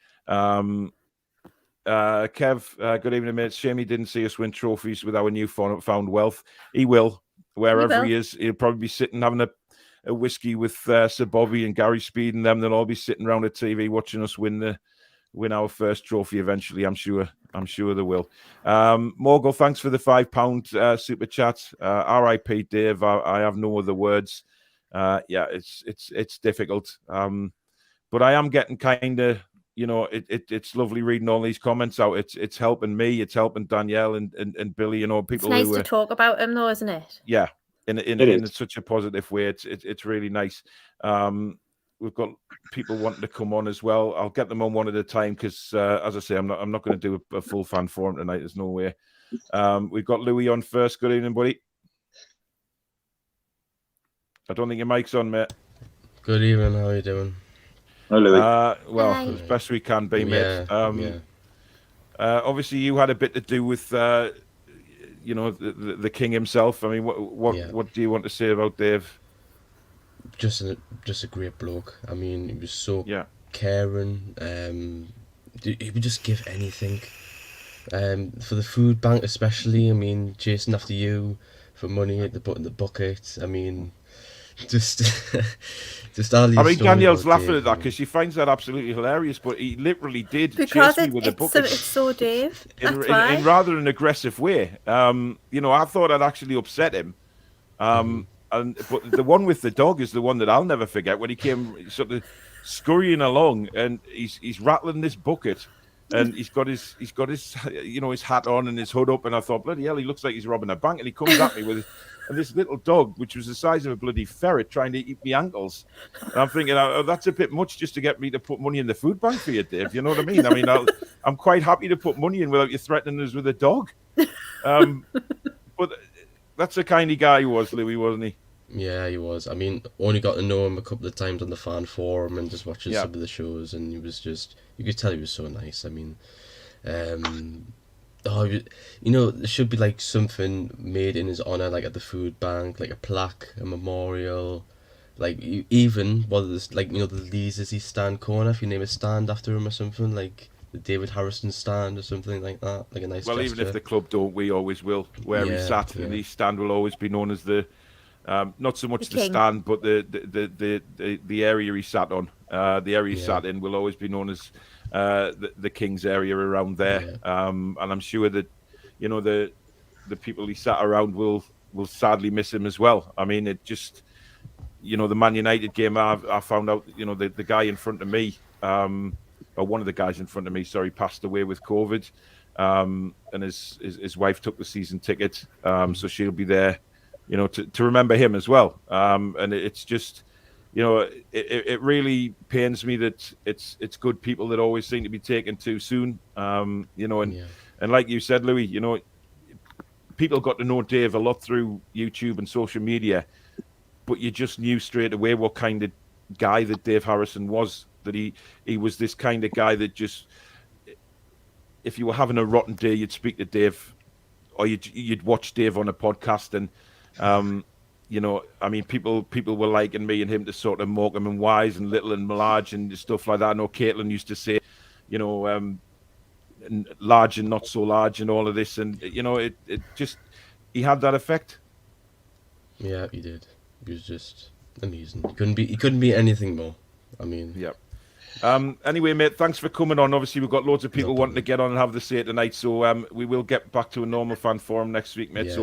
Kev, good evening, mate. Shame he didn't see us win trophies with our new found wealth. He will, wherever he is. He'll probably be sitting having a whiskey with Sir Bobby and Gary Speed and them. They'll all be sitting around the TV watching us win our first trophy eventually. I'm sure they will. Morgul, thanks for the £5 super chat. R.I.P. Dave. I have no other words. It's difficult. But I am getting kind of, it's lovely reading all these comments out. It's helping me. It's helping Danielle and Billy. People. It's nice to talk about him, though, isn't it? Yeah, in such a positive way. It's really nice. We've got people wanting to come on as well. I'll get them on one at a time because, as I say, I'm not going to do a full fan forum tonight. There's no way. We've got Louis on first. Good evening, buddy. I don't think your mic's on, mate. Good evening. How are you doing? Hello. As best we can be, mate. Obviously, you had a bit to do with, the king himself. I mean, what do you want to say about Dave? Just a great bloke. I mean, he was so caring. He would just give anything. For the food bank, especially. I mean, chasing after you for money at the bucket. I mean. Just all these. I mean, Danielle's laughing at that because she finds that absolutely hilarious. But he literally did chase me with a bucket. It's so Dave. in rather an aggressive way. I thought I'd actually upset him. But the one with the dog is the one that I'll never forget. When he came sort of scurrying along and he's rattling this bucket. And he's got his his hat on and his hood up, and I thought, bloody hell, he looks like he's robbing a bank. And he comes at me with this little dog, which was the size of a bloody ferret, trying to eat me ankles. And I'm thinking, that's a bit much just to get me to put money in the food bank for you, Dave. You know what I mean? I mean, I'm quite happy to put money in without you threatening us with a dog. But that's the kind of guy he was, Louis, wasn't he? Yeah, he was. I mean, only got to know him a couple of times on the fan forum and just watching some of the shows, and he was just, you could tell he was so nice. I mean, there should be like something made in his honour, like at the food bank, like a plaque, a memorial, like even whether there's like, the Lees' stand corner, if you name a stand after him or something, like the David Harrison stand or something like that, like a nice gesture. Even if the club don't, we always will. Where he sat, and his stand will always be known as the. Not so much the stand, but the area he sat on. The area he sat in will always be known as the King's area around there. And I'm sure that the people he sat around will sadly miss him as well. I mean, it just the Man United game. I found out the guy in front of me, or one of the guys in front of me, passed away with COVID, and his wife took the season ticket, so she'll be there. To remember him as well. And it's just, it really pains me that it's good people that always seem to be taken too soon. And like you said, Louis, people got to know Dave a lot through YouTube and social media, but you just knew straight away what kind of guy that Dave Harrison was, that he was this kind of guy that just, if you were having a rotten day, you'd speak to Dave, or you'd watch Dave on a podcast, and I mean, people were liking me and him to sort of mock him and wise and little and large and stuff like that. I know Caitlin used to say, large and not so large and all of this. And, it just, he had that effect. Yeah, he did. He was just amazing. He couldn't be anything more. I mean, yeah. Anyway, mate, thanks for coming on. Obviously, we've got loads of people wanting to get on and have the say tonight, so we will get back to a normal fan forum next week, mate.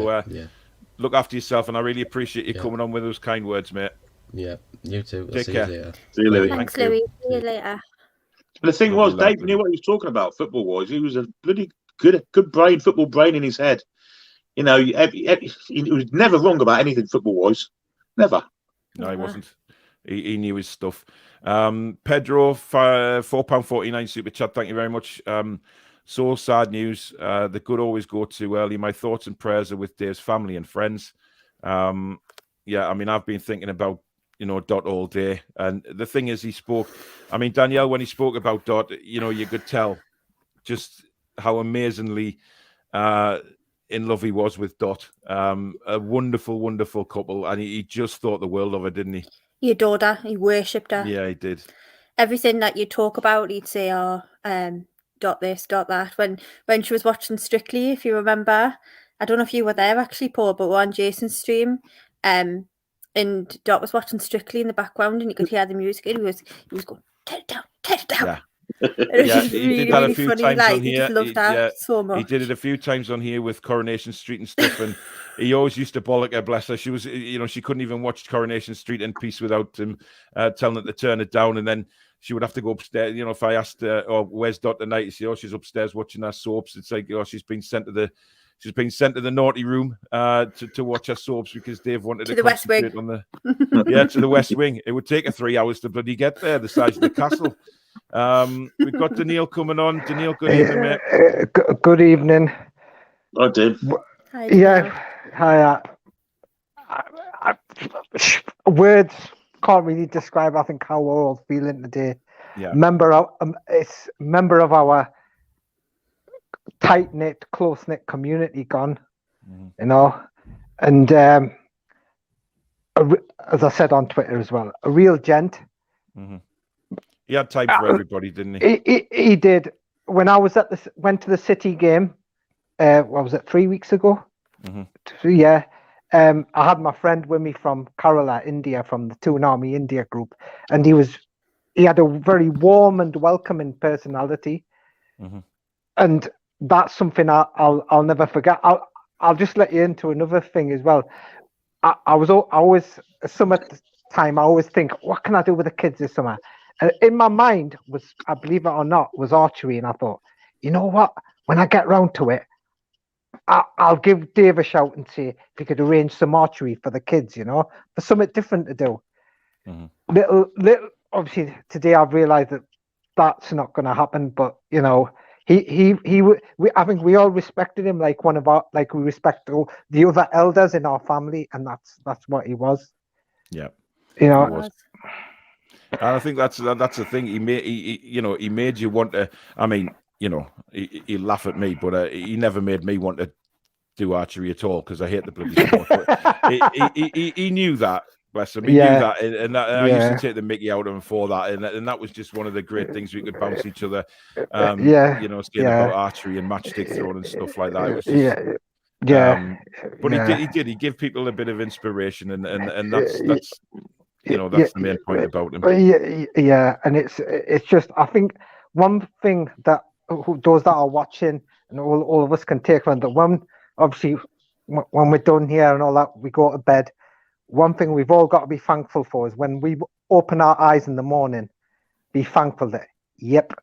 Look after yourself, and I really appreciate you coming on with those kind words, mate. Yeah, you too. Take care. See you later. Thanks, Louis. See you later. But the thing was, Dave knew what he was talking about football-wise. He was a bloody good brain, football brain in his head. You know, he was never wrong about anything football-wise. Never. No, he wasn't. He knew his stuff. Pedro, £4.49 super chat. Thank you very much. So sad news. The good always go too early. My thoughts and prayers are with Dave's family and friends. Yeah, I mean, I've been thinking about, Dot all day. And the thing is, he spoke. I mean, Danielle, when he spoke about Dot, you could tell just how amazingly in love he was with Dot. A wonderful, wonderful couple. And he just thought the world of her, didn't he? He adored her. He worshipped her. Yeah, he did. Everything that you talk about, he'd say, Dot this, Dot that. When she was watching Strictly, if you remember, I don't know if you were there actually, Paul, but we're on Jason's stream. And Dot was watching Strictly in the background, and you could hear the music, and he was going, "Take it down, take it down." Yeah. Yeah, he did that a few times on here. He just loved that so much. He did it a few times on here with Coronation Street and stuff, and he always used to bollock her. Bless her. She was, she couldn't even watch Coronation Street in peace without him telling her to turn it down, and then she would have to go upstairs. If I asked her, "Oh, where's Dot tonight?" You say, "Oh, she's upstairs watching her soaps." It's like, "Oh, she's been sent to the naughty room to watch her soaps because Dave wanted to the West Wing. On the to the West Wing. It would take her 3 hours to bloody get there, the size of the castle. We've got Daniil coming on. Daniil, good evening, mate. Good evening. I did. Yeah. Hi. Words can't really describe, I think, how we're all feeling today. Yeah. It's a member of our tight-knit, close-knit community gone, and as I said on Twitter as well, a real gent. Mm-hmm. He had time for everybody, didn't he? He did. When I was went to the City game, what was it, 3 weeks ago? Mm-hmm. Yeah. I had my friend with me from Kerala, India, from the Toon Army India group, and he had a very warm and welcoming personality, and that's something I'll never forget. I'll just let you into another thing as well. I always summertime. I always think, what can I do with the kids this summer? And in my mind was, I believe it or not, was archery. And I thought, you know what? When I get round to it, I'll give Dave a shout and say if he could arrange some archery for the kids, for something different to do. Little. Obviously, today I've realised that that's not going to happen. But I think we all respected him like we respect all the other elders in our family, and that's what he was. Yeah, he was. And I think that's the thing. He made you want to. I mean, he laugh at me, but he never made me want to do archery at all because I hate the bloody sport. But he knew that. Bless him. He knew that, and I used to take the mickey out of him for that, and that was just one of the great things we could bounce each other. Saying about archery and matchstick throwing and stuff like that. It was just, but he did. He gave people a bit of inspiration, and that's that's the main point about him. And it's just, I think one thing that those that are watching and all of us can take from that one. Obviously, when we're done here and all that, we go to bed. One thing we've all got to be thankful for is when we open our eyes in the morning, be thankful that, yep,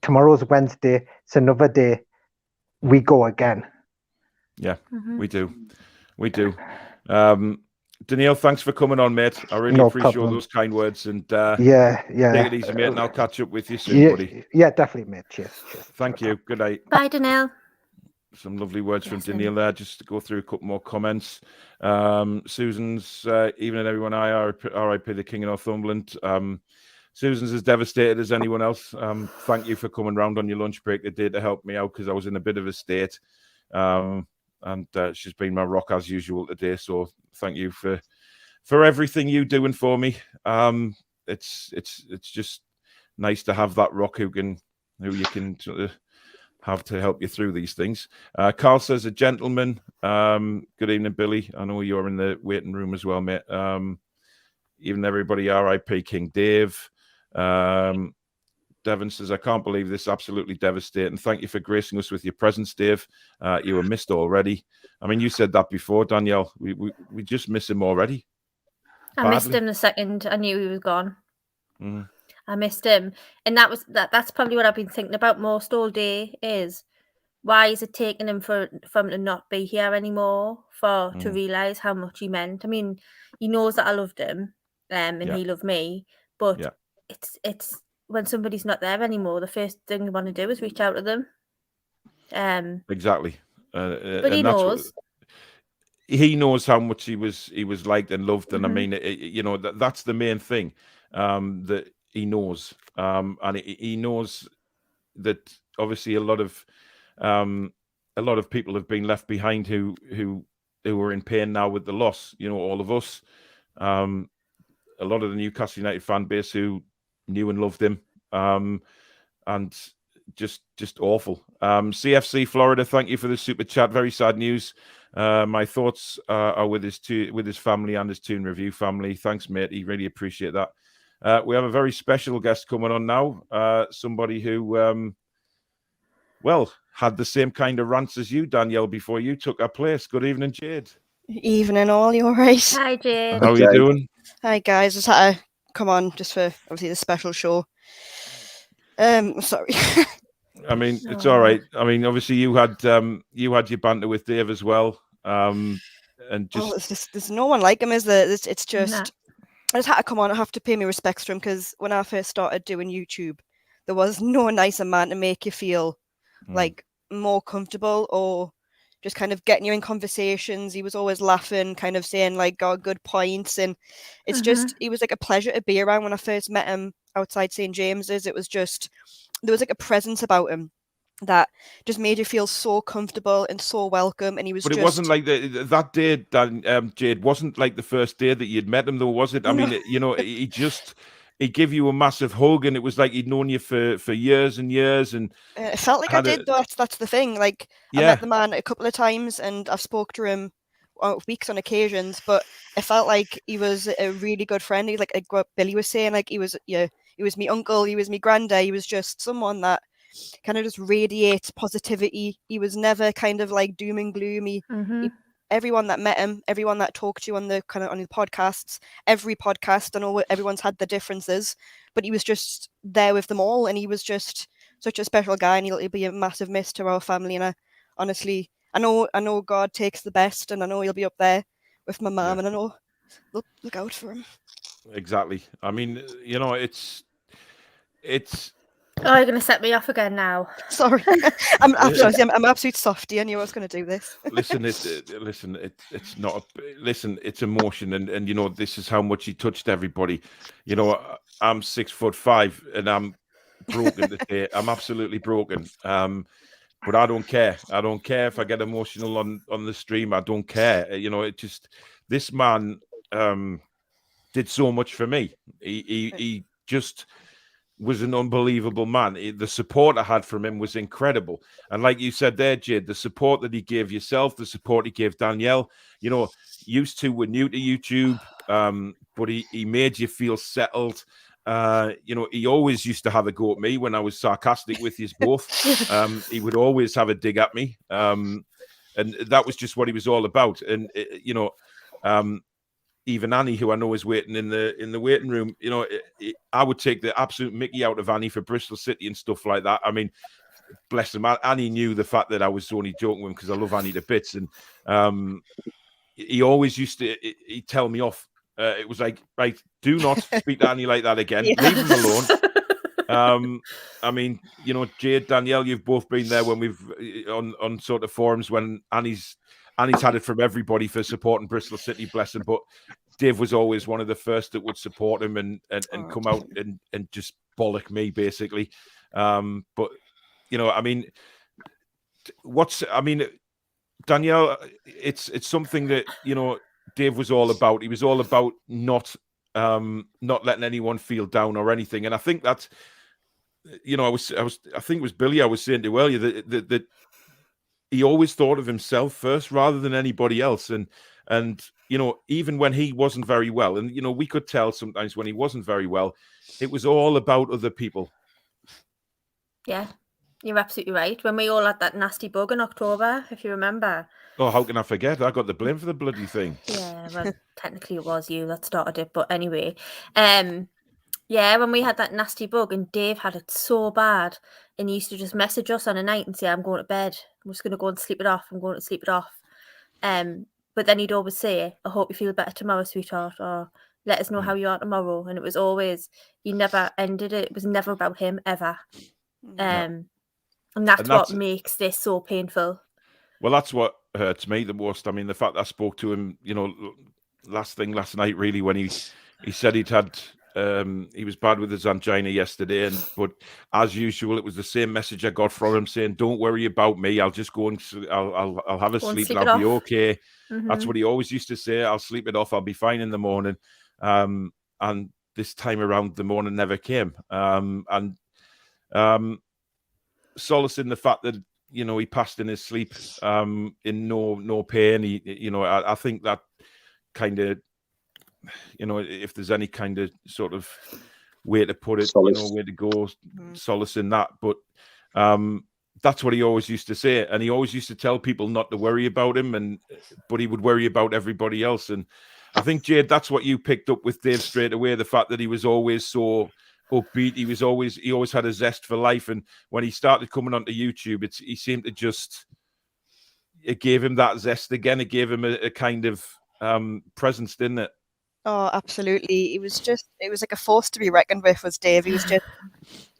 tomorrow's Wednesday, it's another day, we go again. Yeah, we do. Daniil, thanks for coming on, mate. I really appreciate all those kind words. And take it easy, mate, and I'll catch up with you soon, buddy. Yeah, definitely, mate. Cheers. Thank you. Good night. Bye, Daniil. Some lovely words from Daniil there. Just to go through a couple more comments. Susan's evening, everyone. RIP the King of Northumberland. Susan's as devastated as anyone else. Thank you for coming round on your lunch break today to help me out because I was in a bit of a state. And she's been my rock as usual today. So thank you for everything you doing for me. It's just nice to have that rock who you can sort of have to help you through these things. Carl says, a gentleman. Good evening, Billy. I know you're in the waiting room as well, mate. Even everybody, R.I.P. King Dave. Devon says, I can't believe this. Absolutely devastating. Thank you for gracing us with your presence, Dave. You were missed already. I mean, you said that before, Danielle. We just miss him already. I missed him the second I knew he was gone. Mm-hmm. I missed him. And that's probably what I've been thinking about most all day is why is it taking him for him to not be here anymore to realise how much he meant. I mean, he knows that I loved him and he loved me, but it's when somebody's not there anymore, the first thing you want to do is reach out to them. Exactly. But he knows. He knows how much he was liked and loved, and I mean, that's the main thing that he knows, and he knows that obviously a lot of people have been left behind who are in pain now with the loss. All of us, a lot of the Newcastle United fan base who knew and loved him, and just awful. CFC Florida, thank you for the super chat. Very sad news. My thoughts are with his family and his Toon Review family. Thanks, mate. He really appreciate that. We have a very special guest coming on now. Somebody who, had the same kind of rants as you, Danielle, before you took our place. Good evening, Jade. Evening, all. You all right? Hi, Jade. How are you doing? Hi, guys. Just had to come on just for obviously the special show. Sorry. I mean, it's all right. I mean, obviously you had your banter with Dave as well, and just there's no one like him, is there? It's just I just had to come on. I have to pay my respects to him because when I first started doing YouTube, there was no nicer man to make you feel like more comfortable or just kind of getting you in conversations. He was always laughing, kind of saying like got good points, and it's just he was like a pleasure to be around. When I first met him outside St. James's, it was just there was like a presence about him that just made you feel so comfortable and so welcome. And he was. But it wasn't like that day, Jade. Wasn't like the first day that you'd met him, though, was it? I mean, he gave you a massive hug, and it was like he'd known you for years and years. And it felt like I did. That's the thing. Like I met the man a couple of times, and I've spoke to him weeks on occasions. But it felt like he was a really good friend. He like what Billy was saying. Like he was me uncle. He was me granddad. He was just someone that kind of just radiates positivity. He was never kind of like doom and gloomy. Everyone that met him, everyone that talked to you on the podcasts, every podcast, I know everyone's had the differences, but he was just there with them all, and he was just such a special guy, and he'll be a massive miss to our family. And I know God takes the best, and I know he'll be up there with my mum, and I know look out for him. Exactly. I mean, it's. Oh, you're going to set me off again now. Sorry. I'm absolute softy. I knew I was going to do this. Listen, it's not. Listen, it's emotion, and this is how much he touched everybody. I'm 6'5", and I'm broken today. I'm absolutely broken. But I don't care. I don't care if I get emotional on the stream. I don't care. This man did so much for me. He just was an unbelievable man. The support I had from him was incredible. And like you said there, Jade, the support that he gave yourself, the support he gave Danielle, used to were new to YouTube, but he made you feel settled. He always used to have a go at me when I was sarcastic with you both. He would always have a dig at me. And that was just what he was all about. And, even Annie, who I know is waiting in the waiting room, I would take the absolute mickey out of Annie for Bristol City and stuff like that. I mean, bless him. Annie knew the fact that I was only joking with him because I love Annie to bits. And he always used to he'd tell me off. It was like, right, do not speak to Annie like that again. Leave him alone. I mean, Jade, Danielle, you've both been there when we've on sort of forums when Annie's had it from everybody for supporting Bristol City, bless him. But Dave was always one of the first that would support him and come out and just bollock me, basically. But, I mean, Danielle, it's something that, Dave was all about. He was all about not letting anyone feel down or anything. And I think I think it was Billy I was saying to earlier that he always thought of himself first rather than anybody else. And even when he wasn't very well, and we could tell sometimes when he wasn't very well, it was all about other people. Yeah, you're absolutely right. When we all had that nasty bug in October, if you remember. Oh, how can I forget? I got the blame for the bloody thing. Yeah, well, technically it was you that started it, but anyway. Yeah, when we had that nasty bug and Dave had it so bad, and he used to just message us on a night and say, I'm going to bed. I'm just going to go and sleep it off. I'm going to sleep it off. But then he'd always say, I hope you feel better tomorrow, sweetheart, or let us know how you are tomorrow. And it was always, he never ended it. It was never about him, ever. And that's what makes this so painful. Well, that's what hurts me the most. I mean, the fact that I spoke to him, last night, really, when he said he was bad with his angina yesterday, but as usual, it was the same message I got from him saying, "Don't worry about me. I'll just go and I'll have a sleep and I'll be okay." Mm-hmm. That's what he always used to say. I'll sleep it off. I'll be fine in the morning. And this time around, the morning never came. Solace in the fact that he passed in his sleep, in no pain. I think that kind of, if there's any kind of sort of way to put it, way to go, solace in that. But that's what he always used to say, and he always used to tell people not to worry about him, but he would worry about everybody else. And I think, Jade, that's what you picked up with Dave straight away, the fact that he was always so upbeat. He always had a zest for life, and when he started coming onto YouTube, he seemed to just, it gave him that zest again. It gave him a kind of presence, didn't it? Oh, absolutely. It was like a force to be reckoned with, was Dave. He was just,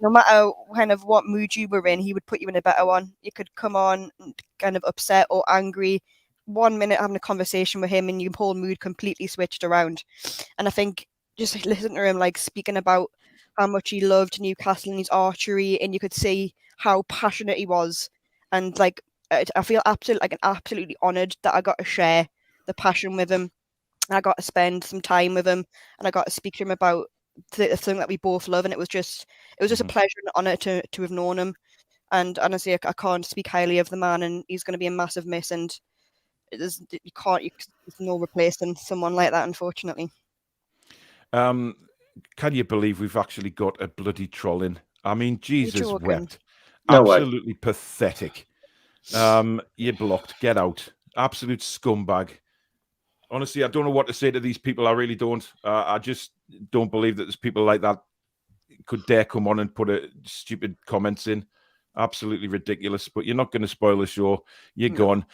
no matter kind of what mood you were in, he would put you in a better one. You could come on kind of upset or angry, 1 minute having a conversation with him and your whole mood completely switched around. And I think just listen to him speaking about how much he loved Newcastle and his archery, and you could see how passionate he was. And I feel absolutely honoured that I got to share the passion with him. I got to spend some time with him, and I got to speak to him about the thing that we both love. And it was just a pleasure and honour to have known him. And honestly, I can't speak highly of the man, and he's going to be a massive miss. And there's no replacing someone like that, unfortunately. Can you believe we've actually got a bloody troll in? I mean, Jesus wept. No Absolutely way. Pathetic. You're blocked. Get out. Absolute scumbag. Honestly, I don't know what to say to these people. I really don't. I just don't believe that there's people like that could dare come on and put stupid comments in. Absolutely ridiculous. But you're not going to spoil the show. You're gone.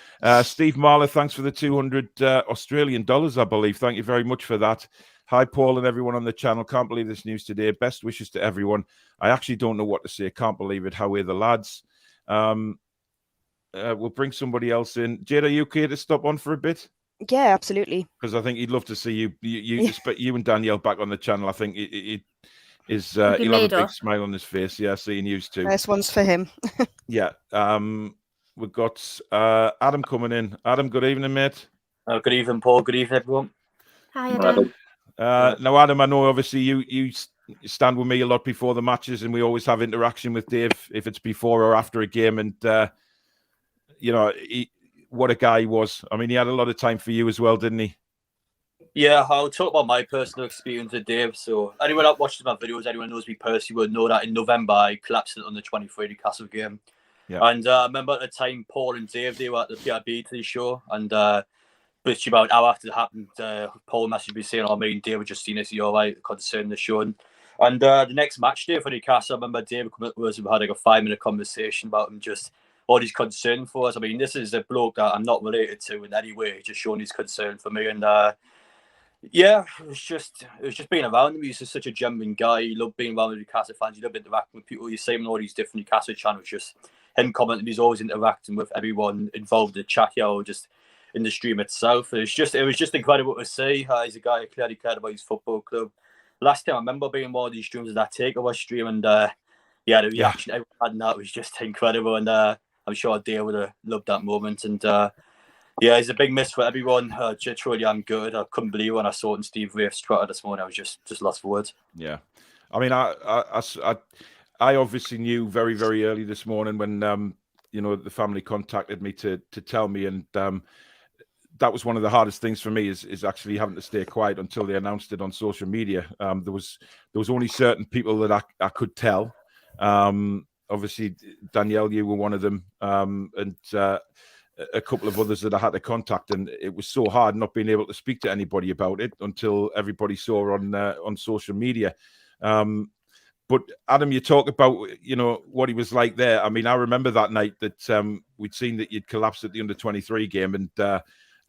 Steve Marler, thanks for the 200 Australian dollars, I believe. Thank you very much for that. Hi, Paul and everyone on the channel. Can't believe this news today. Best wishes to everyone. I actually don't know what to say. Can't believe it. How are the lads? We'll bring somebody else in. Jade, are you okay to stop on for a bit? Yeah, absolutely. Because I think he'd love to see you and Danielle back on the channel. I think he'll have a big smile on his face. Yeah, seeing you too. Nice ones for him. Yeah. We've got Adam coming in. Adam, good evening, mate. Good evening, Paul. Good evening, everyone. Hi, Adam. Now, Adam, I know obviously you stand with me a lot before the matches, and we always have interaction with Dave if it's before or after a game. And what a guy he was. I mean, he had a lot of time for you as well, didn't he? Yeah, I'll talk about my personal experience with Dave. So anyone that watches my videos, anyone knows me personally will know that in November I collapsed on the 23 Newcastle game. Yeah. And I remember at the time, Paul and Dave, they were at the PRB to the show, and literally about an hour after it happened, Paul messaged me saying, "Oh, me and Dave were just seeing this, you're right, concerning the show." And the next match day for Newcastle, I remember Dave coming up with us and we had a 5-minute conversation about him, just all his concern for us. I mean, this is a bloke that I'm not related to in any way, just showing his concern for me. And yeah, it was just being around him. He's just such a genuine guy. He loved being around with Newcastle fans. He loved interacting with people. You see him on all these different Newcastle channels, just him commenting. He's always interacting with everyone involved in the chat here or just in the stream itself. It was just incredible to see. He's a guy who clearly cared about his football club. Last time I remember being one of these streams of that takeover stream, and the reaction everyone had in that was just incredible. And I'm sure Dale would have loved that moment. And he's a big miss for everyone. Truly, I'm good. I couldn't believe when I saw it in Steve Wraith's Twitter this morning. I was just lost for words. Yeah, I mean, I obviously knew very, very early this morning when the family contacted me to tell me, and that was one of the hardest things for me is actually having to stay quiet until they announced it on social media. There was only certain people that I could tell. Obviously, Danielle, you were one of them, and a couple of others that I had to contact, and it was so hard not being able to speak to anybody about it until everybody saw on social media. But Adam, you talk about what he was like there. I mean, I remember that night that we'd seen that you'd collapsed at the under-23 game, and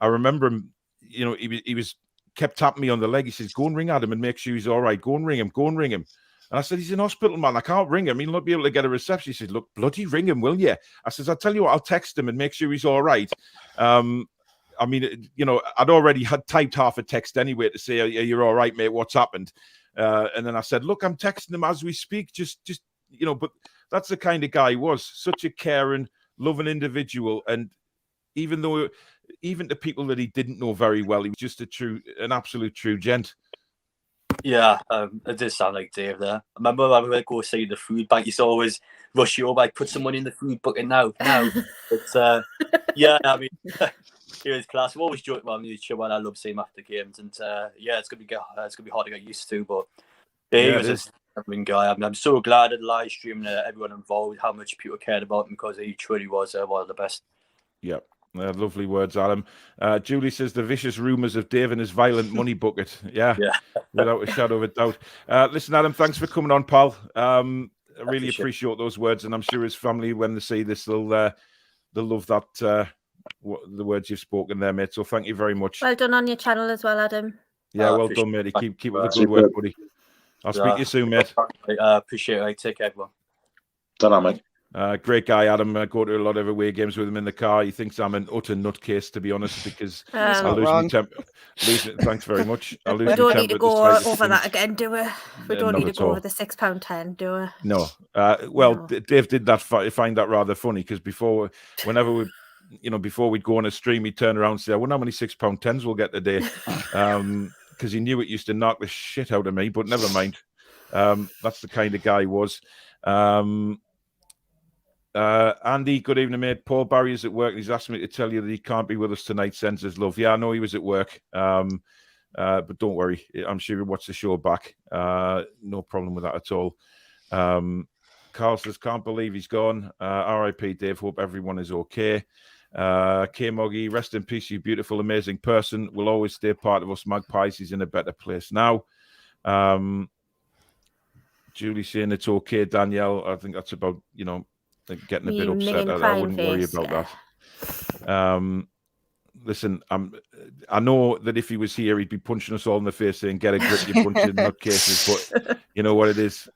I remember him. He was kept tapping me on the leg. He says, "Go and ring Adam and make sure he's all right. Go and ring him. Go and ring him." And I said, "He's in hospital, man. I can't ring him. He'll not be able to get a reception." He said, "Look, bloody ring him, will you?" I says, "I'll tell you what. I'll text him and make sure he's all right." I mean, I'd already had typed half a text anyway to say, "You're all right, mate. What's happened?" And then I said, "Look, I'm texting him as we speak. Just but that's the kind of guy he was. Such a caring, loving individual. And even to people that he didn't know very well, he was just an absolute true gent." Yeah, it does sound like Dave there. I remember when we would go see the food bank, he used to always rush you over, like, put some money in the food bucket now. But yeah, I mean, he was class. We always joke about each other, and I love seeing him after games. And yeah, it's gonna be hard to get used to, but he was a stunning guy. I mean, I'm so glad at the live stream that everyone involved, how much people cared about him, because he truly was one of the best. Yeah. Lovely words, Adam. Julie says the vicious rumours of Dave and his violent money bucket. Yeah, without a shadow of a doubt. Listen, Adam, thanks for coming on, pal. I really appreciate those words, and I'm sure his family, when they see this, they'll love that the words you've spoken there, mate. So thank you very much. Well done on your channel as well, Adam. Yeah, well done, mate. Keep with the good work, buddy. I'll speak to you soon, mate. Appreciate it. Take care, everyone. Done, mate. Great guy, Adam. I go to a lot of away games with him in the car. He thinks I'm an utter nutcase, to be honest, because I lose my temper. Thanks very much. We don't need to go over that again, do we? We don't need to go over the £6.10, do we? No. Dave did that. Find that rather funny, because before we'd go on a stream, he'd turn around and say, "I wonder how many £6.10s we'll get today," because he knew it used to knock the shit out of me. But never mind. That's the kind of guy he was. Andy, good evening, mate. Paul Barry is at work, and he's asked me to tell you that he can't be with us tonight. Sends his love. Yeah, I know he was at work, but don't worry. I'm sure he'll watch the show back. No problem with that at all. Carl says, "Can't believe he's gone. R.I.P. Dave. Hope everyone is okay." K Moggy, rest in peace, you beautiful, amazing person. Will always stay part of us Magpies. He's in a better place now. Julie saying it's okay, Danielle. I think that's about getting a bit upset. I wouldn't worry about that. Listen, I know that if he was here, he'd be punching us all in the face saying, "Get a grip, you bunch of nutcases." But you know what it is?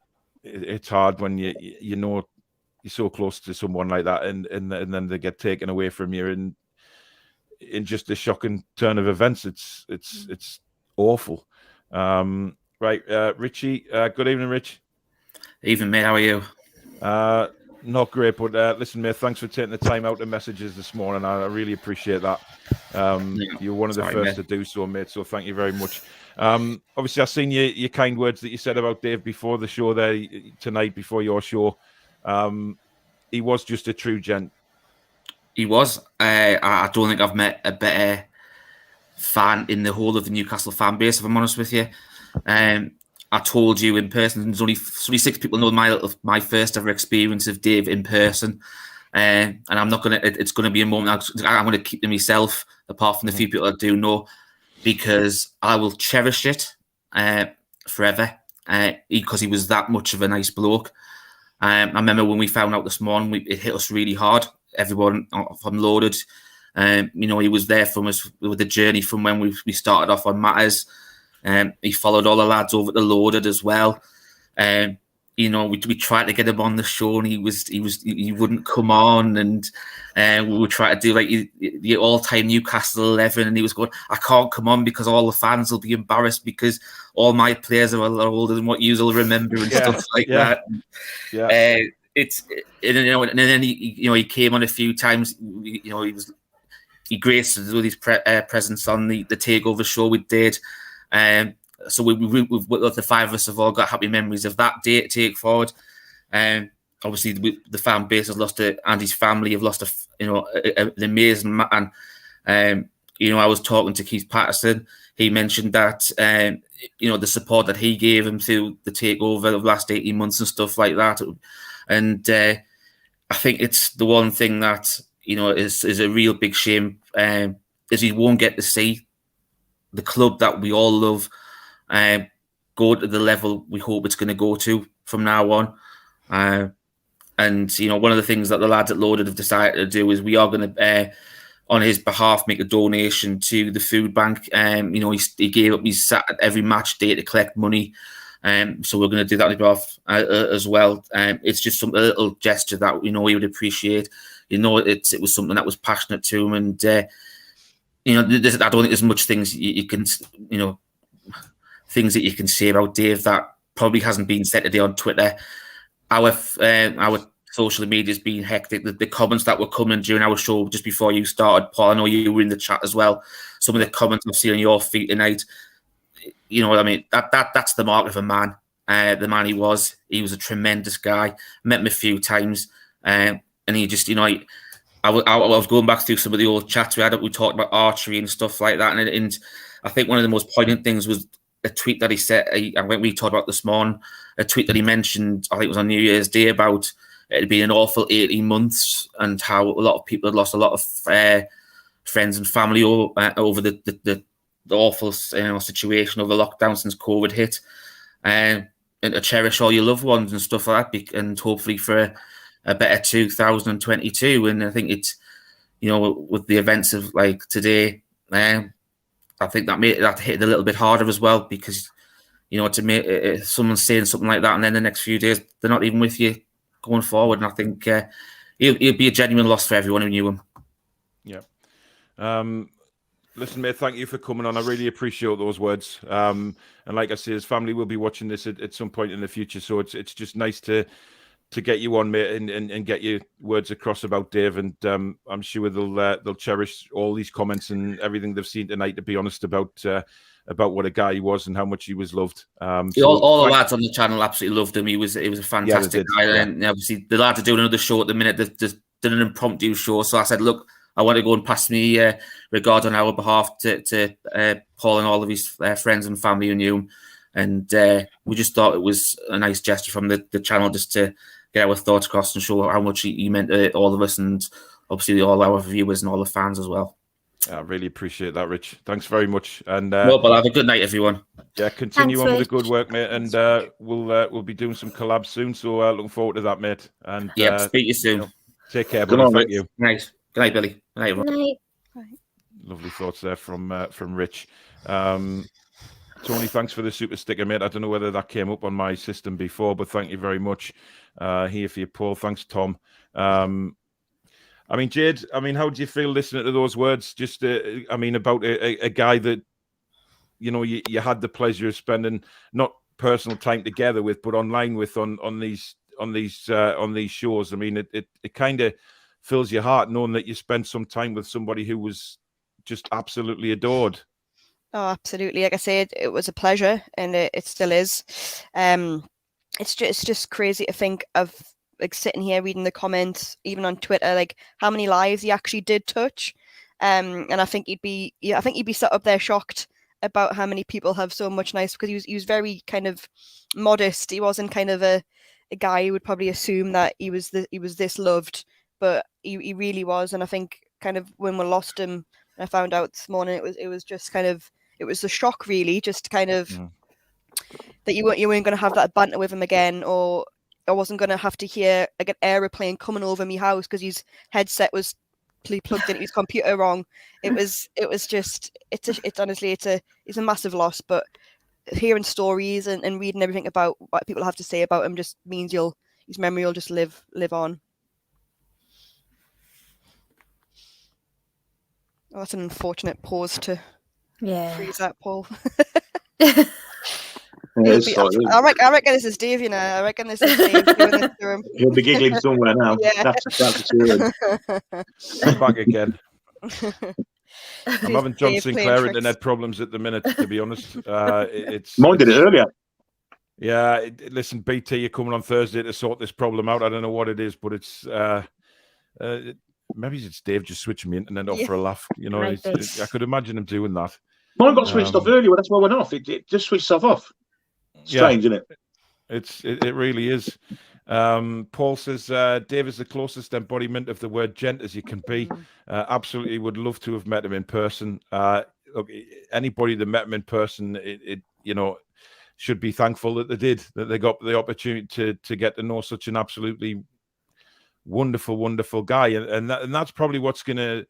It's hard when you know you're so close to someone like that, and then they get taken away from you, and in just a shocking turn of events, it's awful. Right, Richie. Good evening, Rich. Evening, mate. How are you? Not great, but listen, mate, thanks for taking the time out to messages this morning. I really appreciate that. You're one of the first to do so, mate, so thank you very much. Obviously, I've seen your kind words that you said about Dave before the show there tonight, before your show. He was just a true gent. He was. I don't think I've met a better fan in the whole of the Newcastle fan base, if I'm honest with you. I told you in person, there's only 6 people know my first ever experience of Dave in person. And I'm not going to, it's going to be a moment I'm going to keep to myself, apart from the few people I do know, because I will cherish it forever, because he was that much of a nice bloke. I remember when we found out this morning, it hit us really hard. Everyone unloaded. He was there from us with the journey from when we started off on Matters. He followed all the lads over to Loaded as well. We tried to get him on the show, and he wouldn't come on, and we would try to do like the all-time Newcastle 11, and he was going, "I can't come on because all the fans will be embarrassed because all my players are a lot older than what you'll remember," and stuff like that. Yeah. And then he came on a few times. He graced us with his presence on the takeover show we did. So we the 5 of us have all got happy memories of that day to take forward. Obviously, the fan base has lost Andy's family have lost an amazing man. I was talking to Keith Patterson. He mentioned that the support that he gave him through the takeover of the last 18 months and stuff like that. And I think it's the one thing that is a real big shame is he won't get to see the club that we all love go to the level we hope it's going to go to from now on. And one of the things that the lads at Loaded have decided to do is we are going to, on his behalf, make a donation to the food bank. He gave up his every match day to collect money. So we're going to do that on his behalf as well. It's just a little gesture that he would appreciate. It was something that was passionate to him, and I don't think there's much things you can, things that you can say about Dave that probably hasn't been said today on Twitter. Our social media has been hectic. The comments that were coming during our show just before you started, Paul, I know you were in the chat as well. Some of the comments I've seen on your feed tonight, you know what I mean? That's the mark of a man. The man he was a tremendous guy. Met him a few times, and he just, I was going back through some of the old chats we had. We talked about archery and stuff like that, and I think one of the most poignant things was a tweet that he said. We talked about this morning. A tweet that he mentioned, I think it was on New Year's Day, about it had been an awful 18 months and how a lot of people had lost a lot of friends and family over the awful situation of the lockdown since COVID hit, and to cherish all your loved ones and stuff like that, and hopefully for a better 2022. And I think it's, with the events of like today, I think that hit a little bit harder as well, because to make someone saying something like that and then the next few days they're not even with you going forward. And I think he'll be a genuine loss for everyone who knew him. Yeah. Listen, mate, thank you for coming on. I really appreciate those words. And like I say, his family will be watching this at some point in the future. So it's just nice to get you on, mate, and get your words across about Dave. And I'm sure they'll cherish all these comments and everything they've seen tonight, to be honest, about what a guy he was and how much he was loved. All the lads on the channel absolutely loved him. He was a fantastic guy. Yeah. And obviously the lads are doing another show at the minute. They've done an impromptu show. So I said, look, I want to go and pass me regard on our behalf to Paul and all of his friends and family who knew him. And we just thought it was a nice gesture from the channel just to get our thoughts across and show how much he meant to all of us, and obviously all our viewers and all the fans as well. I really appreciate that, Rich. Thanks very much. And well, have a good night, everyone. Yeah, continue on with the good work, mate. And we'll be doing some collabs soon. So looking forward to that, mate. And speak to you soon. Take care, buddy. Thank you. Nice. Good night, Billy. Good night, everyone. Good night. Lovely thoughts there from Rich. Tony, thanks for the super sticker, mate. I don't know whether that came up on my system before, but thank you very much. Here for you, Paul. Thanks, Tom. Jade, how do you feel listening to those words? Just, about a guy that, you had the pleasure of spending not personal time together with, but online with on these shows. It kind of fills your heart knowing that you spent some time with somebody who was just absolutely adored. Oh, absolutely. Like I said, it was a pleasure, and it still is. It's just crazy to think of, like, sitting here reading the comments, even on Twitter, like how many lives he actually did touch. And I think he'd be sat up there shocked about how many people have so much nice, because he was very kind of modest. He wasn't kind of a guy who would probably assume that he was this loved, but he really was. And I think kind of when we lost him, I found out this morning, it was just kind of, it was a shock, really, just kind of that you weren't going to have that banter with him again, or I wasn't going to have to hear like an aeroplane coming over my house because his headset was plugged into his computer wrong. It's honestly it's a massive loss, but hearing stories and reading everything about what people have to say about him just means his memory will just live on. Oh, that's an unfortunate pause to freeze that, Paul. I reckon this is Dave, I reckon this is Dave doing this to him. He'll be giggling somewhere now. Yeah. That's I'm back again. I'm having John Sinclair internet problems at the minute, to be honest. Mine did it earlier. Yeah, listen, BT, you're coming on Thursday to sort this problem out. I don't know what it is, but it's maybe it's Dave just switching me internet off for a laugh. You know, I could imagine him doing that. Mine got switched off earlier. That's why I went off. It just switched off. Strange, isn't it? It really is. Paul says Dave is the closest embodiment of the word gent as you can be. Absolutely would love to have met him in person. Look, anybody that met him in person, it should be thankful that they got the opportunity to get to know such an absolutely wonderful guy. And that's probably what's going to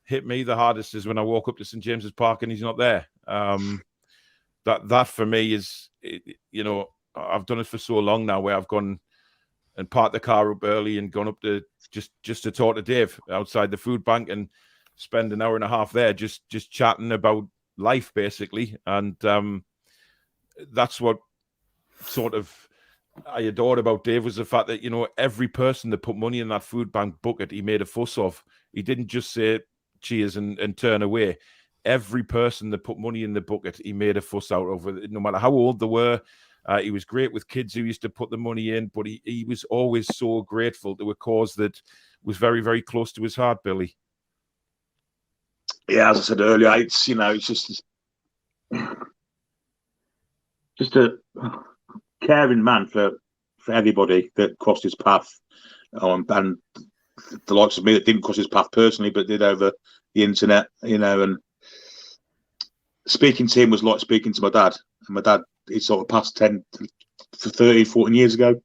hit me the hardest is when I walk up to St. James's Park and he's not there. That for me is, I've done it for so long now where I've gone and parked the car up early and gone up to just to talk to Dave outside the food bank and spend an hour and a half there just chatting about life basically. And that's what sort of I adored about Dave was the fact that, every person that put money in that food bank bucket, he made a fuss of. He didn't just say cheers and turn away. Every person that put money in the bucket, he made a fuss out of it, no matter how old they were. He was great with kids who used to put the money in, but he was always so grateful to a cause that was very, very close to his heart, Billy. Yeah, as I said earlier, it's just a caring man for everybody that crossed his path, and the likes of me that didn't cross his path personally, but did over the internet, and speaking to him was like speaking to my dad. And my dad, he sort of passed 30, 14 years ago,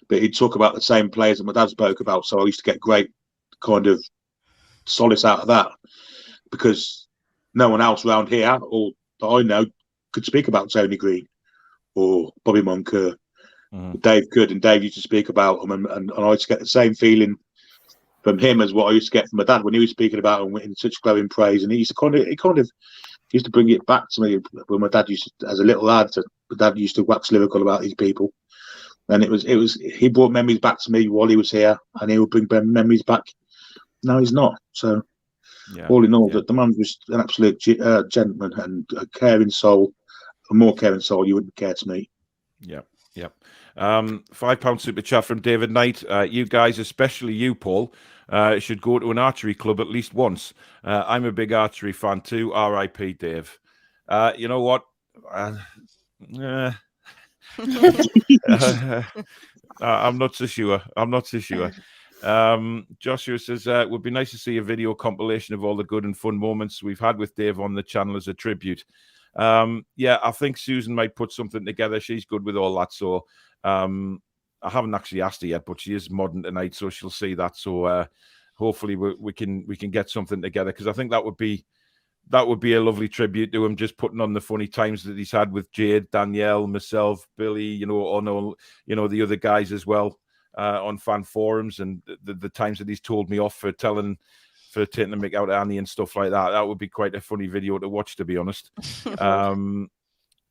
but he'd talk about the same players that my dad spoke about. So I used to get great kind of solace out of that, because no one else around here, or that I know, could speak about Tony Green or Bobby Moncur. Dave could, and Dave used to speak about him, and I used to get the same feeling from him as what I used to get from my dad when he was speaking about him in such glowing praise. And he used to bring it back to me when my dad used to, as a little lad, my dad used to wax lyrical about these people, and he brought memories back to me while he was here, and he would bring memories back. No, he's not. So all in all, the man was an absolute gentleman and a caring soul, a more caring soul you wouldn't care to meet. Yeah. £5 super chat from David Knight. You guys, especially you, Paul, should go to an archery club at least once. I'm a big archery fan too. R.I.P. Dave. You know what? I'm not so sure. Joshua says it would be nice to see a video compilation of all the good and fun moments we've had with Dave on the channel as a tribute. I think Susan might put something together. She's good with all that, so I haven't actually asked her yet, but she is modding tonight, so she'll see that. So hopefully we can get something together, because I think that would be a lovely tribute to him, just putting on the funny times that he's had with Jade, Danielle, myself, Billy, the other guys as well on fan forums, and the times that he's told me off for taking the mick out of Annie and stuff like that. That would be quite a funny video to watch, to be honest.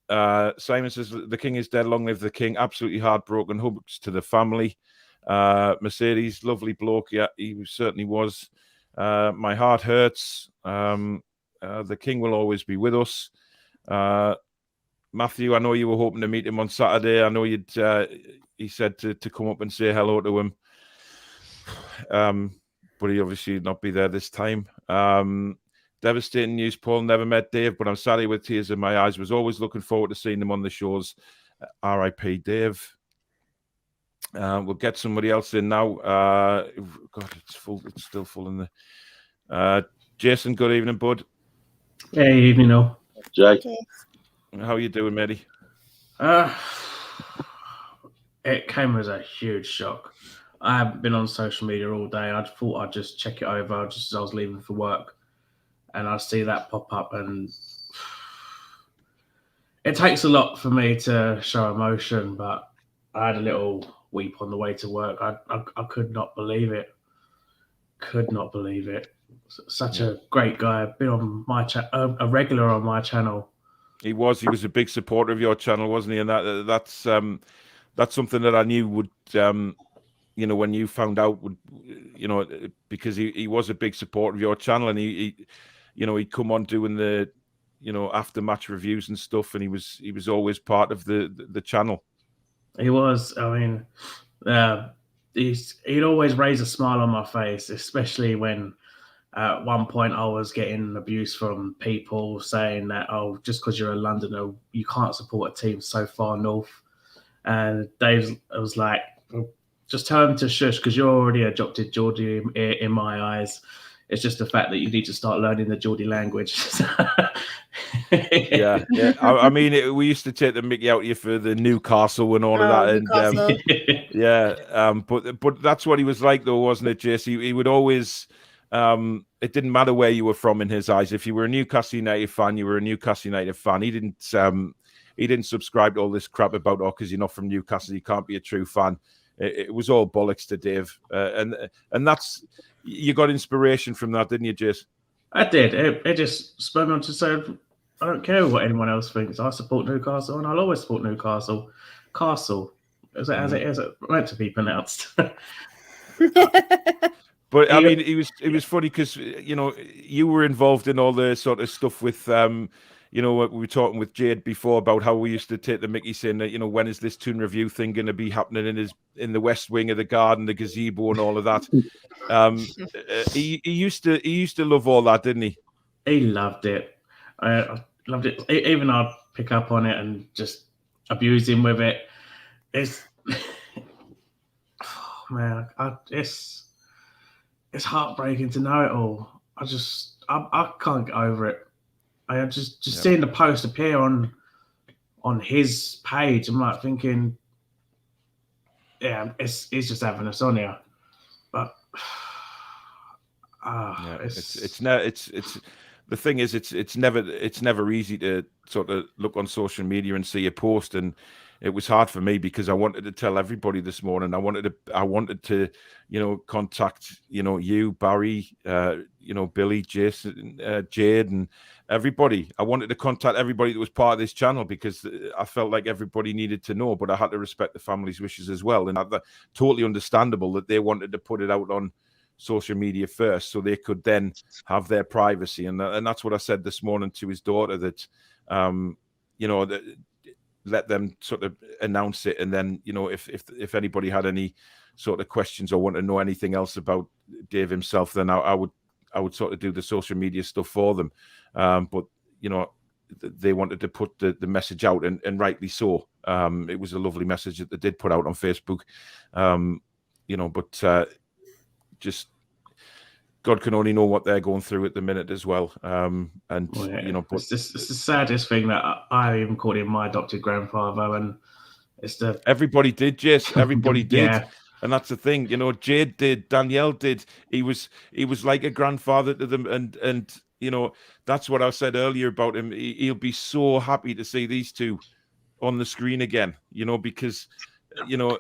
Simon says the king is dead. Long live the king. Absolutely heartbroken. Hugs to the family. Mercedes, lovely bloke. Yeah, he certainly was. My heart hurts. The king will always be with us. Matthew, I know you were hoping to meet him on Saturday. I know he said to come up and say hello to him. But he obviously would not be there this time. Devastating news, Paul. Never met Dave, but I'm sadly with tears in my eyes. Was always looking forward to seeing him on the shows. R.I.P. Dave. We'll get somebody else in now. God, it's full. It's still full in there. Jason, good evening, bud. Hey, evening, all. Jay. How are you doing, matey? It came as a huge shock. I haven't been on social media all day. I thought I'd just check it over just as I was leaving for work, and I see that pop up, and it takes a lot for me to show emotion, but I had a little weep on the way to work. I could not believe it. Such a great guy. Been on my a regular on my channel. He was a big supporter of your channel, wasn't he? And that's something that I knew would when you found out, because he was a big supporter of your channel, and he'd come on doing the after match reviews and stuff, and he was always part of the channel. He was. I mean, he'd always raise a smile on my face, especially when at one point I was getting abuse from people saying that, oh, just because you're a Londoner, you can't support a team so far north. And Dave was like, just tell him to shush because you're already a adopted Geordie in my eyes. It's just the fact that you need to start learning the Geordie language. yeah. I mean, we used to take the mickey out of you for the Newcastle and all of that, and but that's what he was like, though, wasn't it, Jace? He would always. It didn't matter where you were from in his eyes. If you were a Newcastle United fan, you were a Newcastle United fan. He didn't subscribe to all this crap about, because you're not from Newcastle, you can't be a true fan. It was all bollocks to Dave, and that's, you got inspiration from that, didn't you, Jace? I did. It just spurred me on to say, I don't care what anyone else thinks. I support Newcastle, and I'll always support Newcastle. Castle, as it is meant to be pronounced. But I mean, it was funny because, you know, you were involved in all the sort of stuff with, you know, we were talking with Jade before about how we used to take the mickey saying that, you know, when is this Toon review thing going to be happening in the west wing of the garden, the gazebo, and all of that. He used to love all that, didn't he? He loved it. I loved it. Even I'd pick up on it and just abuse him with it. It's oh, man, it's heartbreaking to know it all. I can't get over it. I just seeing the post appear on his page, I'm like thinking, yeah, he's just having us on here. But it's the thing is, it's never easy to sort of look on social media and see a post, and it was hard for me because I wanted to tell everybody this morning. I wanted to, you know, contact, you know, you, Barry, you know, Billy, Jason, Jade, and everybody. I wanted to contact everybody that was part of this channel because I felt like everybody needed to know, but I had to respect the family's wishes as well. And that's totally understandable that they wanted to put it out on social media first so they could then have their privacy. And that's what I said this morning to his daughter, that, you know, that, let them sort of announce it, and then, you know, if anybody had any sort of questions or want to know anything else about Dave himself, then I would sort of do the social media stuff for them. But you know, they wanted to put the message out, and rightly so. It was a lovely message that they did put out on Facebook. You know, but just God can only know what they're going through at the minute as well. You know, but it's the saddest thing that I even called him my adopted grandfather, and it's everybody did, Jess. Everybody did. Yeah. And that's the thing, you know, Jade did, Danielle did. He was like a grandfather to them, and you know, that's what I said earlier about him. He'll be so happy to see these two on the screen again, you know, because, you know,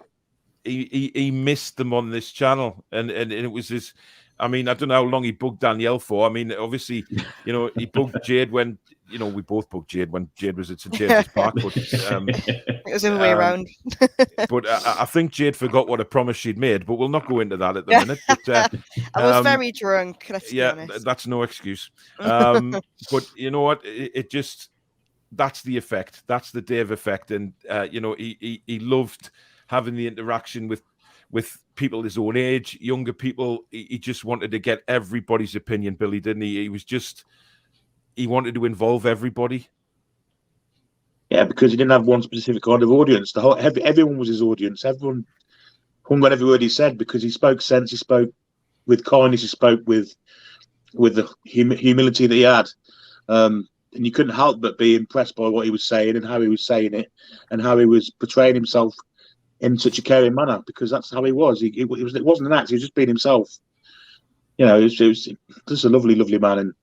he missed them on this channel, and it was his. I mean, I don't know how long he bugged Danielle for. I mean, obviously, you know, he bugged Jade when, you know, we both bugged Jade when Jade was at St. James's Park. But it was the other way around. But I think Jade forgot what a promise she'd made, but we'll not go into that at the minute. But, I was very drunk. Let's be honest. That's no excuse. But you know what? It just, that's the effect. That's the Dave effect. And, you know, he loved having the interaction with people his own age, younger people. He just wanted to get everybody's opinion, Billy, didn't he? He wanted to involve everybody. Yeah, because he didn't have one specific kind of audience. Everyone was his audience. Everyone hung on every word he said because he spoke sense. He spoke with kindness. He spoke with the humility that he had. And you couldn't help but be impressed by what he was saying and how he was saying it and how he was portraying himself in such a caring manner, because that's how he was. It wasn't an act. He was just being himself. You know, it was just a lovely, lovely man. And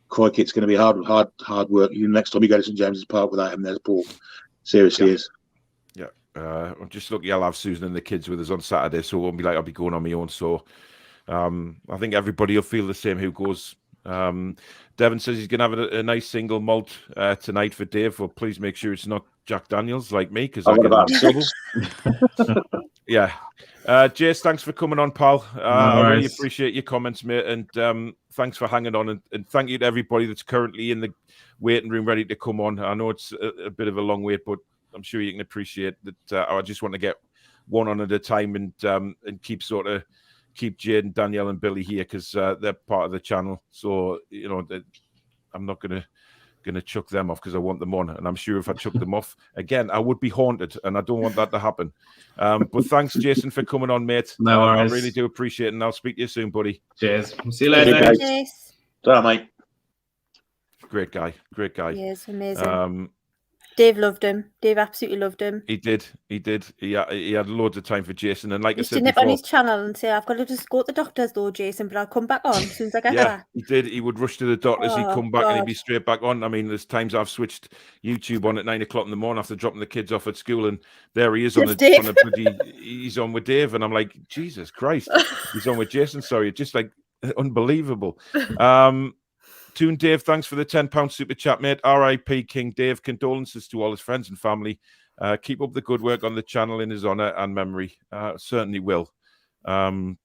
crikey, it's going to be hard work. Next time you go to St. James's Park without him, there's Paul. Seriously is. Yeah. I'm just lucky I'll have Susan and the kids with us on Saturday, so it won't be like I'll be going on my own. So I think everybody will feel the same who goes. Devon says he's going to have a nice single malt tonight for Dave. Well, please make sure it's not Jack Daniels like me, because I get in trouble. Yeah. Jace, thanks for coming on, pal. I really appreciate your comments, mate, and thanks for hanging on, and thank you to everybody that's currently in the waiting room ready to come on. I know it's a bit of a long wait, but I'm sure you can appreciate that. I just want to get one on at a time and keep Jade and Danielle and Billy here because they're part of the channel. So I'm not gonna chuck them off because I want them on, and I'm sure if I chuck them off again, I would be haunted, and I don't want that to happen. But thanks, Jason, for coming on, mate. No worries. I really do appreciate it, and I'll speak to you soon, buddy. Cheers. See you later. Cheers. Bye, mate. Great guy. He is amazing. Dave loved him. Dave absolutely loved him. He did. He had loads of time for Jason, and like I said to nip before, on his channel and say, "I've got to just go to the doctor's though, Jason, but I'll come back on as soon as I get back." He did. He would rush to the doctors. He'd come back and he'd be straight back on. I mean, there's times I've switched YouTube on at 9 o'clock in the morning after dropping the kids off at school, and there he is on a bloody. He's on with Dave, and I'm like, Jesus Christ, he's on with Jason. Sorry, just like unbelievable. Toon Dave, thanks for the £10 super chat, mate. R.I.P. King Dave. Condolences to all his friends and family. Keep up the good work on the channel in his honour and memory. Certainly will. Lloyd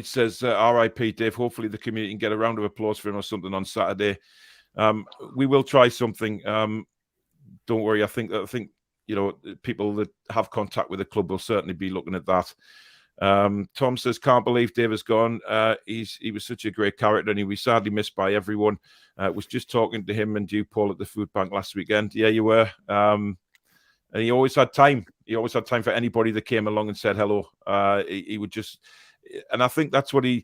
says, R.I.P. Dave. Hopefully the community can get a round of applause for him or something on Saturday. We will try something. Don't worry. I think people that have contact with the club will certainly be looking at that. Tom says, can't believe Dave is gone. He was such a great character and he was sadly missed by everyone. Was just talking to him and you, Paul, at the food bank last weekend. Yeah, you were. And he always had time. He always had time for anybody that came along and said hello. He would just, and I think that's what he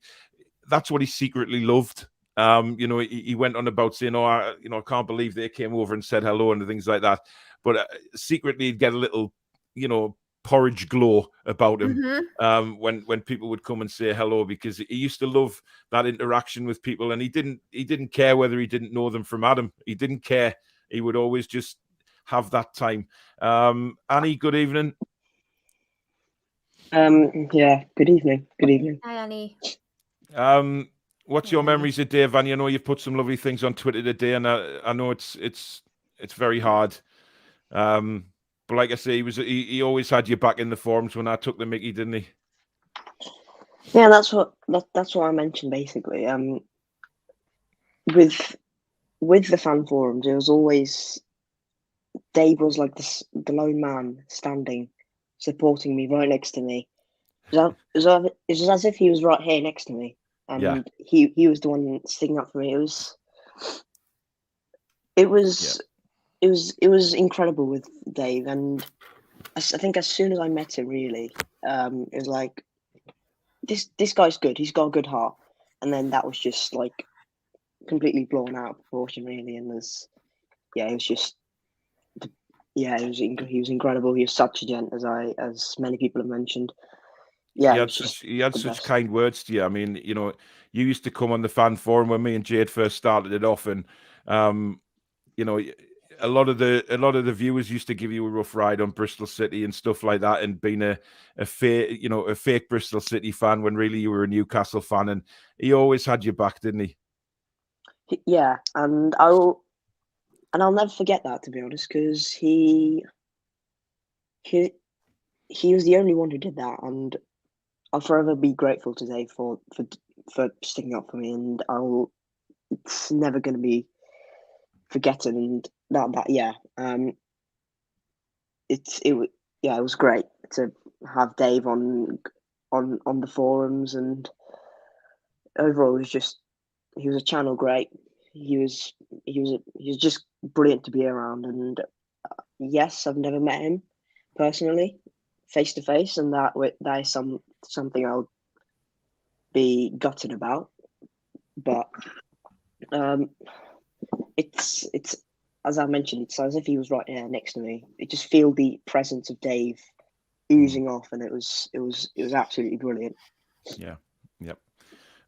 secretly loved. He went on about saying, I can't believe they came over and said hello and things like that. But secretly he'd get a little, porridge glow about him when people would come and say hello, because he used to love that interaction with people, and he didn't care whether he didn't know them from Adam. He didn't care. He would always just have that time. Annie, good evening. Yeah, good evening. Hi, Annie. What's your memories of Dave? And I know you've put some lovely things on Twitter today, and I know it's very hard. But like I say, he always had you back in the forums when I took the mickey, didn't he? Yeah, that's what I mentioned basically. With the fan forums, it was always Dave was like the lone man standing, supporting me right next to me. It was as if he was right here next to me, and he was the one sticking up for me. It was incredible with Dave, and I think as soon as I met him, really, it was like this guy's good. He's got a good heart, and then that was just like completely blown out of proportion, really. And he was incredible. He was such a gent, as many people have mentioned. Yeah, he had such kind words to you. I mean, you used to come on the fan forum when me and Jade first started it off, and a lot of the viewers used to give you a rough ride on Bristol City and stuff like that, and being a fake Bristol City fan when really you were a Newcastle fan, and he always had your back, didn't he? Yeah, and I'll never forget that, to be honest, because he was the only one who did that, and I'll forever be grateful to Dave for sticking up for me, and it's never going to be forgotten. And it was great to have Dave on the forums, and overall he was a channel great. He was just brilliant to be around, and yes, I've never met him personally face to face, and that is something I'll be gutted about, but it's as I mentioned, it's as if he was right there next to me. You just feel the presence of Dave oozing off, and it was absolutely brilliant. Yeah, yep.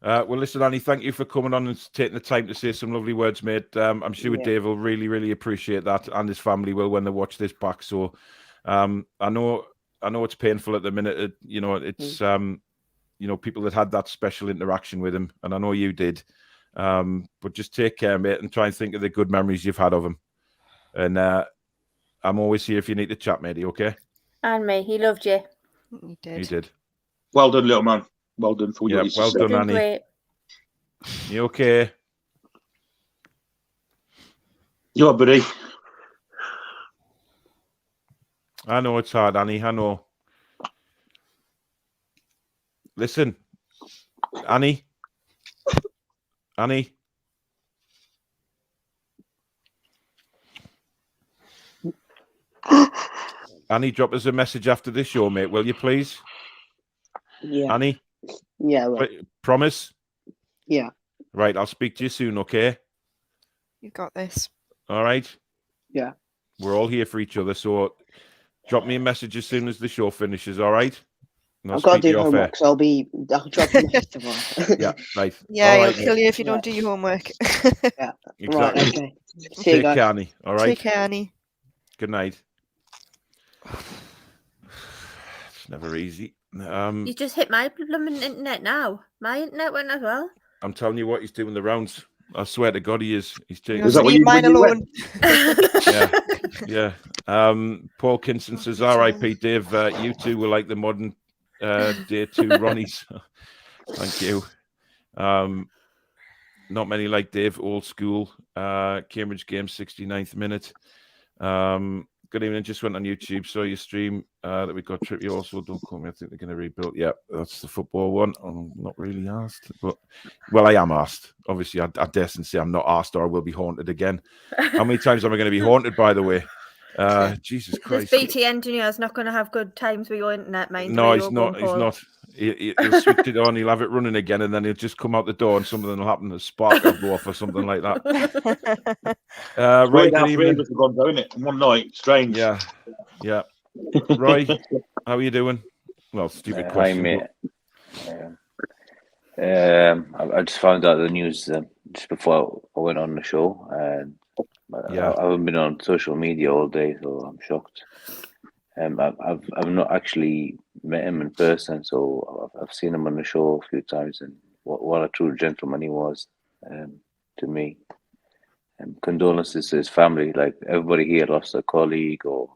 Well, listen, Annie, thank you for coming on and taking the time to say some lovely words, mate. I'm sure Dave will really, really appreciate that, and his family will when they watch this back. So, I know it's painful at the minute. It's people that had that special interaction with him, and I know you did. But just take care, mate, and try and think of the good memories you've had of him. And I'm always here if you need to chat, matey, okay? And me. He loved you. He did. Well done, little man. Well done for you. Well done, Annie. Great. You okay? You are, buddy. I know it's hard, Annie. I know. Listen, Annie. Annie. Annie, drop us a message after this show, mate. Will you please? Yeah. Annie? Yeah. Well. Promise? Yeah. Right, I'll speak to you soon, okay? You got this. All right? Yeah. We're all here for each other, so drop me a message as soon as the show finishes, all right? I've got to do homework, so I'll drop you a message tomorrow. Yeah, right. Yeah, all he'll kill you if you don't do your homework. Yeah. Exactly. Right, okay. See Take you guys. care, Annie, all right? Take care, Annie. Good night. It's never easy. You just hit my blooming internet now. My internet went as well. I'm telling you what, he's doing the rounds. I swear to God, he is. He's taking. Is that leave mine alone? Yeah. Paul Kinson says, "R.I.P. Dave. You two were like the modern day two Ronnies." Thank you. Not many like Dave. Old school. Cambridge game, 69th minute. Good evening. Just went on YouTube. Saw your stream that we got trippy. Also, don't call me. I think they're going to rebuild. Yeah, that's the football one. I'm not really asked, but I am asked. Obviously, I dare say I'm not asked, or I will be haunted again. How many times am I going to be haunted? By the way, Jesus Christ! This BT engineer's not going to have good times with your internet, mind. No, he's not. He's not. He'll switch it on. He'll have it running again, and then he'll just come out the door, and something will happen. A spark will go off, or something like that. Roy, good evening. One night, strange. Yeah. Roy, how are you doing? Well, stupid question. Hi, mate. I just found out the news just before I went on the show, and I haven't been on social media all day, so I'm shocked. I've not actually met him in person, so I've seen him on the show a few times, and what a true gentleman he was to me. Condolences to his family. Like, everybody here lost a colleague or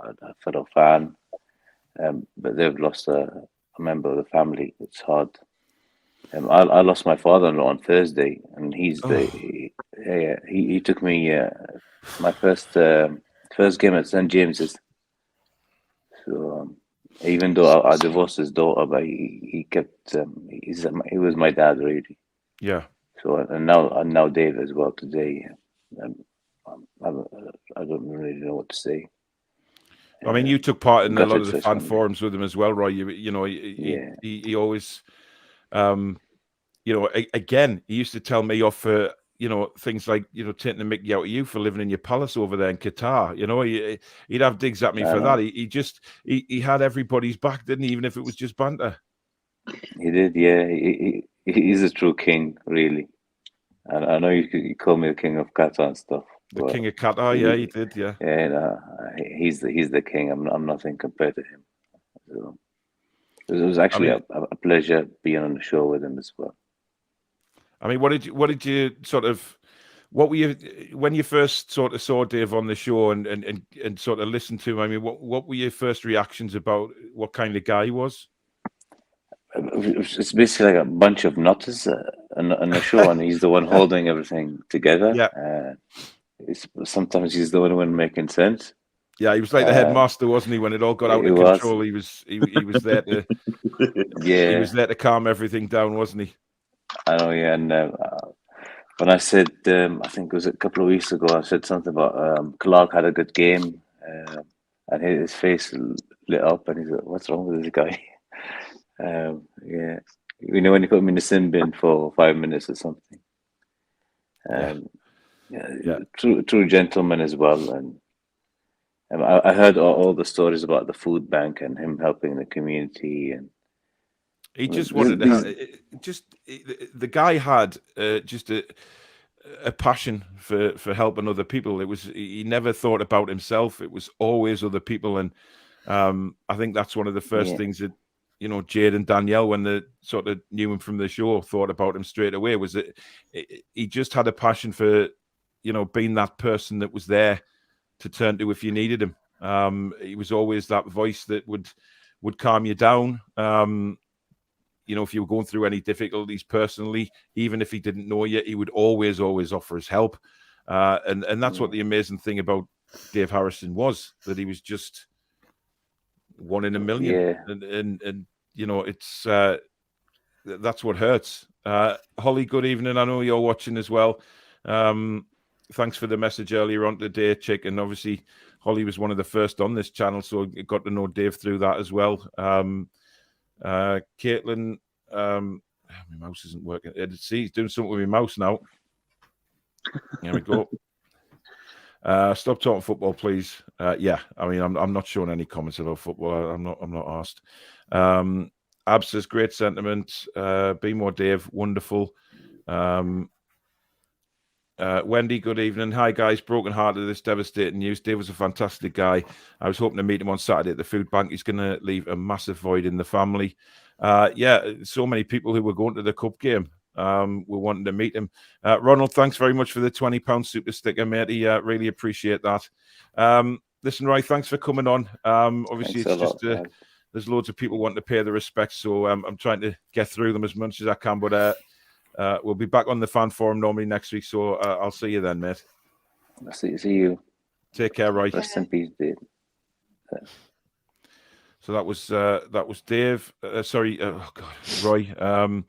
a fellow fan, but they've lost a member of the family. It's hard. I lost my father-in-law on Thursday, and he took me my first game at St. James's. So even though I divorced his daughter, but he kept he was my dad, really. Yeah. So and now Dave as well today. I don't really know what to say. I mean, you took part in a lot of the fan forums with him as well, Roy. You know, he always, again, he used to tell me off for, things like, taking the mickey out of you for living in your palace over there in Qatar. He'd have digs at me for that. He had everybody's back, didn't he? Even if it was just banter. He did, yeah. He's a true king, really. And I know you call me the king of Qatar and stuff. The king of Qatar, yeah, he did, yeah. Yeah, he's the king. I'm nothing compared to him. So it was actually a pleasure being on the show with him as well. I mean, what did you sort of, what were you, when you first sort of saw Dave on the show and sort of listened to him? I mean, what were your first reactions about what kind of guy he was? It's basically like a bunch of nutters on the show, and he's the one holding everything together. Yeah. Sometimes he's the one making sense. Yeah, he was like the headmaster, wasn't he? When it all got out of control, he was there to he was there to calm everything down, wasn't he? I know, yeah. And when I said, I think it was a couple of weeks ago, I said something about Clark had a good game, and his face lit up, and he's like, "What's wrong with this guy?" Yeah, when you put him in the sin bin for 5 minutes or something. True gentleman as well. And I heard all the stories about the food bank and him helping the community, and he just wanted to the guy had just a passion for helping other people. He never thought about himself. It was always other people, and I think that's one of the first things that Jade and Danielle, when they sort of knew him from the show, thought about him straight away. Was that he just had a passion for being that person that was there to turn to if you needed him. He was always that voice that would calm you down. If you were going through any difficulties personally, even if he didn't know you, he would always offer his help. And that's what the amazing thing about Dave Harrison was, that he was just 1 in a million. Yeah. And you know, it's that's what hurts. Holly, good evening. I know you're watching as well. Thanks for the message earlier on today, Chick. And obviously, Holly was one of the first on this channel, so I got to know Dave through that as well. Caitlin, my mouse isn't working. See, he's doing something with my mouse now. There we go. Stop talking football, please. Yeah, I mean, I'm not showing any comments about football. I'm not asked. Ab says great sentiment. Be more Dave, wonderful. Wendy, good evening. Hi guys, broken hearted this devastating news. Dave was a fantastic guy. I was hoping to meet him on Saturday at the food bank. He's going to leave a massive void in the family. Yeah, so many people who were going to the cup game were wanting to meet him. Ronald, thanks very much for the £20 super sticker, matey. Really appreciate that. Listen, Roy, thanks for coming on. Obviously, Thanks it's just there's loads of people wanting to pay the respects, so I'm trying to get through them as much as I can. But we'll be back on the fan forum normally next week, so I'll see you then, mate. I'll see you. Take care, Roy. Rest in peace, Dave. So that was Dave. Sorry, oh God, Roy.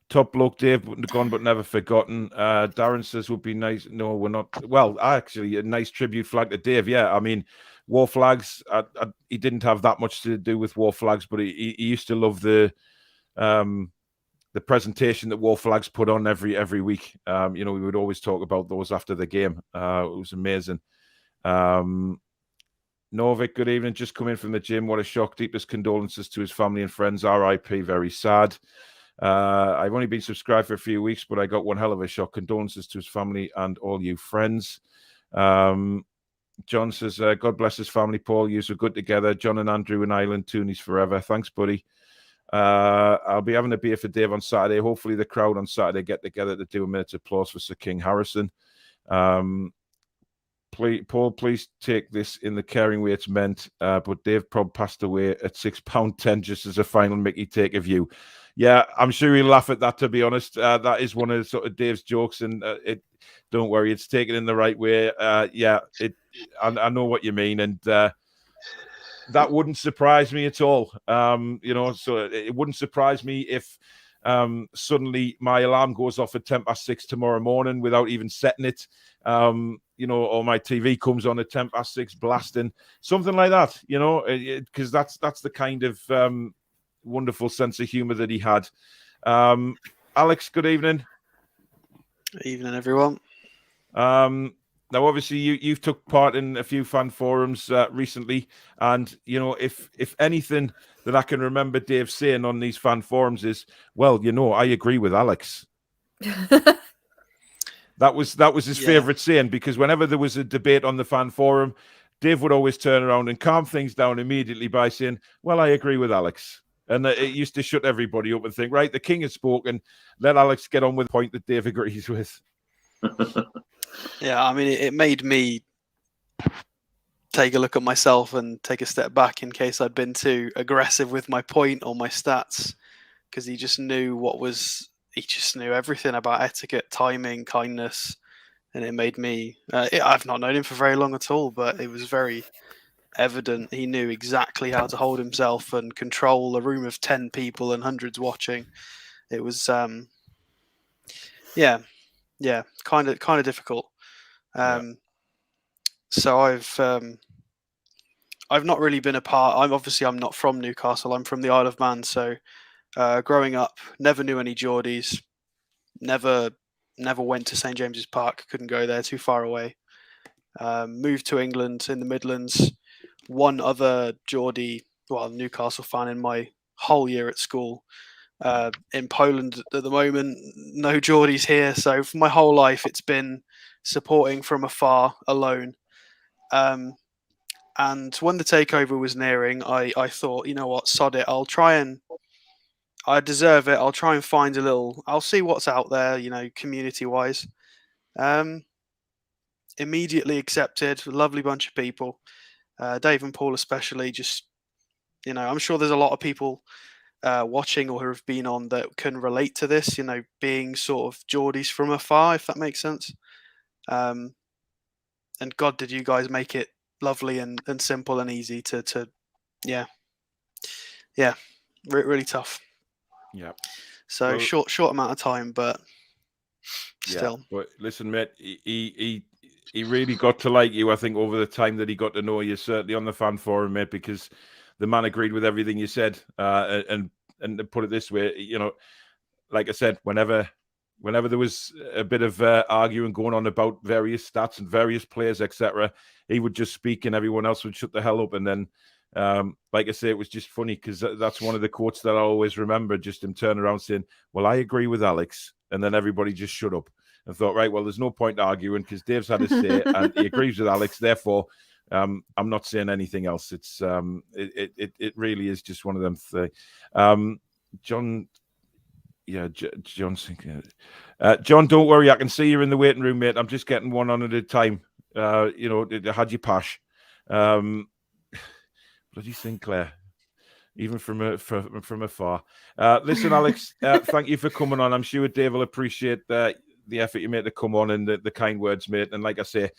Top bloke, Dave, gone but never forgotten. Darren says would be nice. No, we're not. Well, actually, a nice tribute flag to Dave. Yeah, I mean, war flags. He didn't have that much to do with war flags, but he used to love the presentation that war flags put on every week. You know, we would always talk about those after the game. It was amazing. Novik, good evening. Just come in from the gym. What a shock. Deepest condolences to his family and friends. RIP. Very sad. I've only been subscribed for a few weeks, but I got one hell of a shock. Condolences to his family and all you friends. John says, God bless his family, Paul. You were good together. John and Andrew in Ireland. Toonies forever. Thanks, buddy. I'll be having a beer for Dave on Saturday. Hopefully the crowd on Saturday get together to do a minute's applause for Sir King Harrison. Paul, please take this in the caring way it's meant. But Dave Prob passed away at £6.10 just as a final Mickey take of you. Yeah, I'm sure he'll laugh at that, to be honest. That is one of sort of Dave's jokes, and don't worry, it's taken in the right way. Yeah, I know what you mean, and that wouldn't surprise me at all. You know, so it wouldn't surprise me if suddenly my alarm goes off at 6:10 tomorrow morning without even setting it. You know, or my TV comes on at 6:10 blasting, something like that. You know, because that's the kind of wonderful sense of humor that he had. Alex, good evening. Evening, everyone. Now, obviously, you've took part in a few fan forums recently, and you know, if anything that I can remember Dave saying on these fan forums is, well, you know, I agree with Alex. That was his favorite saying, because whenever there was a debate on the fan forum, Dave would always turn around and calm things down immediately by saying, well, I agree with Alex. And it used to shut everybody up and think, right, the king has spoken, let Alex get on with the point that Dave agrees with. Yeah, I mean, it made me take a look at myself and take a step back in case I'd been too aggressive with my point or my stats, because he just knew everything about etiquette, timing, kindness, and it made me, I've not known him for very long at all, but it was very evident he knew exactly how to hold himself and control a room of 10 people and hundreds watching. It was kind of difficult. So I've not really been a part. I'm not from Newcastle. I'm from the Isle of Man. So growing up, never knew any Geordies. Never went to St James's Park. Couldn't go there, too far away. Moved to England in the Midlands. One other Geordie, Newcastle fan in my whole year at school. In Poland at the moment, no Geordies here. So for my whole life, it's been supporting from afar, alone. And when the takeover was nearing, I thought, you know what, sod it. I deserve it. I'll try and find I'll see what's out there, you know, community-wise. Immediately accepted, a lovely bunch of people. Dave and Paul especially, just, you know, I'm sure there's a lot of people watching or who have been on that can relate to this, you know, being sort of Geordies from afar, if that makes sense. And God, did you guys make it lovely and simple and easy to yeah, really tough. Yeah. So Well, short amount of time, but still. Yeah, but listen, mate, he really got to like you, I think, over the time that he got to know you, certainly on the fan forum, mate, because the man agreed with everything you said. And to put it this way, you know, like I said, whenever there was a bit of arguing going on about various stats and various players, etc., he would just speak and everyone else would shut the hell up. And then, like I say, it was just funny because that's one of the quotes that I always remember, just him turning around saying, well, I agree with Alex. And then everybody just shut up and thought, right, well, there's no point arguing because Dave's had his say and he agrees with Alex. Therefore, I'm not saying anything else. It's it really is just one of them things. John... Yeah, John. John, don't worry. I can see you're in the waiting room, mate. I'm just getting one on at a time. You know, had you pash. Bloody Sinclair, even from afar. Listen, Alex, thank you for coming on. I'm sure Dave will appreciate the effort you made to come on and the kind words, mate. And like I say,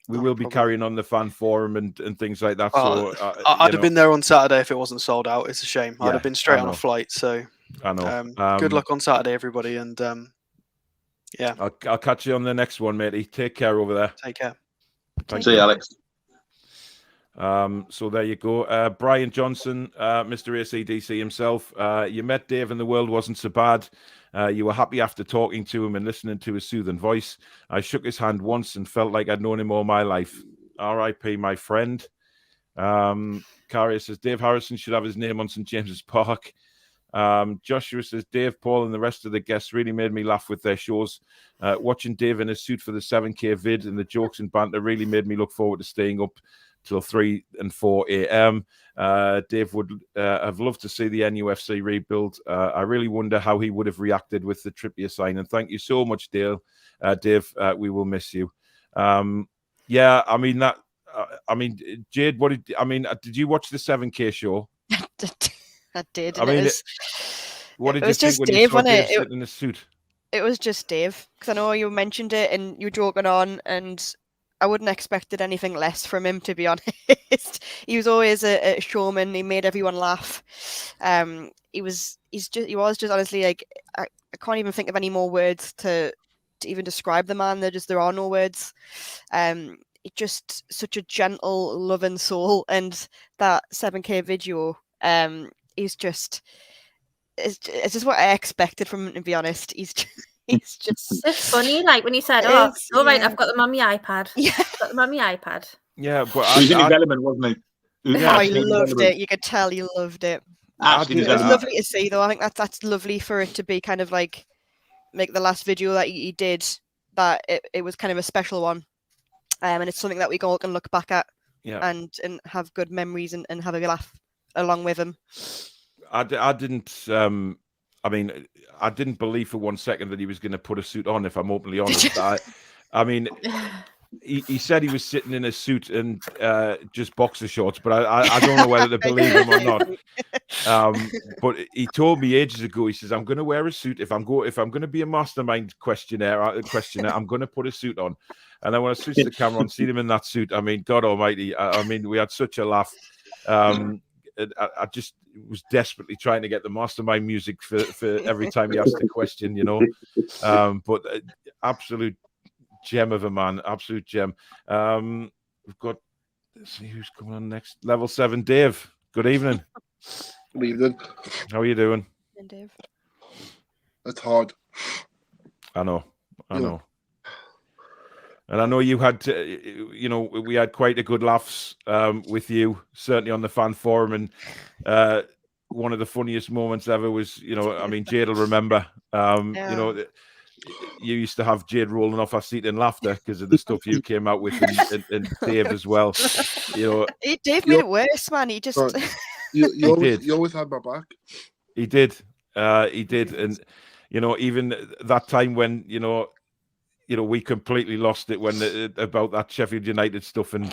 we will be carrying on the fan forum and things like that. So I'd have been there on Saturday if it wasn't sold out. It's a shame. I'd have been straight on a flight. So I know. Good luck on Saturday, everybody, and yeah. I'll catch you on the next one, matey. Take care over there. Take care. See you, Alex. So there you go. Brian Johnson, Mr. ACDC himself. You met Dave and the world wasn't so bad. You were happy after talking to him and listening to his soothing voice. I shook his hand once and felt like I'd known him all my life. R.I.P. my friend. Carrier says Dave Harrison should have his name on St. James's Park. Joshua says Dave, Paul and the rest of the guests really made me laugh with their shows. Watching Dave in his suit for the 7K vid and the jokes and banter really made me look forward to staying up till 3 and 4 a.m. Dave would have loved to see the NUFC rebuild. I really wonder how he would have reacted with the Trippier sign. And thank you so much, Dave. We will miss you. Yeah, I mean that. I mean, Jade, did you watch the 7K show? I did. I mean, what did you think when you saw Dave sitting in a suit? It was just Dave, because I know you mentioned it and you were joking on, and I wouldn't have expected anything less from him, to be honest. He was always a showman. He made everyone laugh. He was just honestly like I can't even think of any more words to even describe the man. There are no words. Just such a gentle, loving soul, and that 7K video. It's just what I expected from him, to be honest. He's just it's funny, like when he said, "Oh, all right, I've got them on my iPad." Yeah, I've got them on my iPad. Yeah, but he was in his element, wasn't he? I loved it. You could tell he loved it. It was lovely to see, though. I think that's lovely for it to be kind of like the last video that he did. That it was kind of a special one, and it's something that we all can look back at, and have good memories and have a laugh along with him. I didn't. I mean, I didn't believe for 1 second that he was going to put a suit on. If I'm openly honest, I mean, he said he was sitting in a suit and just boxer shorts, but I don't know whether to believe him or not. But he told me ages ago. He says, "I'm going to wear a suit if I'm going to be a mastermind questionnaire. I'm going to put a suit on." And then when I switched the camera on, seen him in that suit, I mean, God Almighty! I mean, we had such a laugh. I just was desperately trying to get the mastermind music for every time he asked a question, you know. But absolute gem of a man, absolute gem. We've got, let's see who's coming on next. Level 7, Dave. Good evening. Good evening. How are you doing? Dave. It's hard. I know. And I know you had, we had quite a good laughs with you, certainly on the fan forum. And one of the funniest moments ever was, I mean, Jade will remember, you used to have Jade rolling off her seat in laughter because of the stuff you came out with, and Dave as well. Dave made it worse, man. He just... You always had my back. He did. And, even that time when, we completely lost it when about that Sheffield United stuff and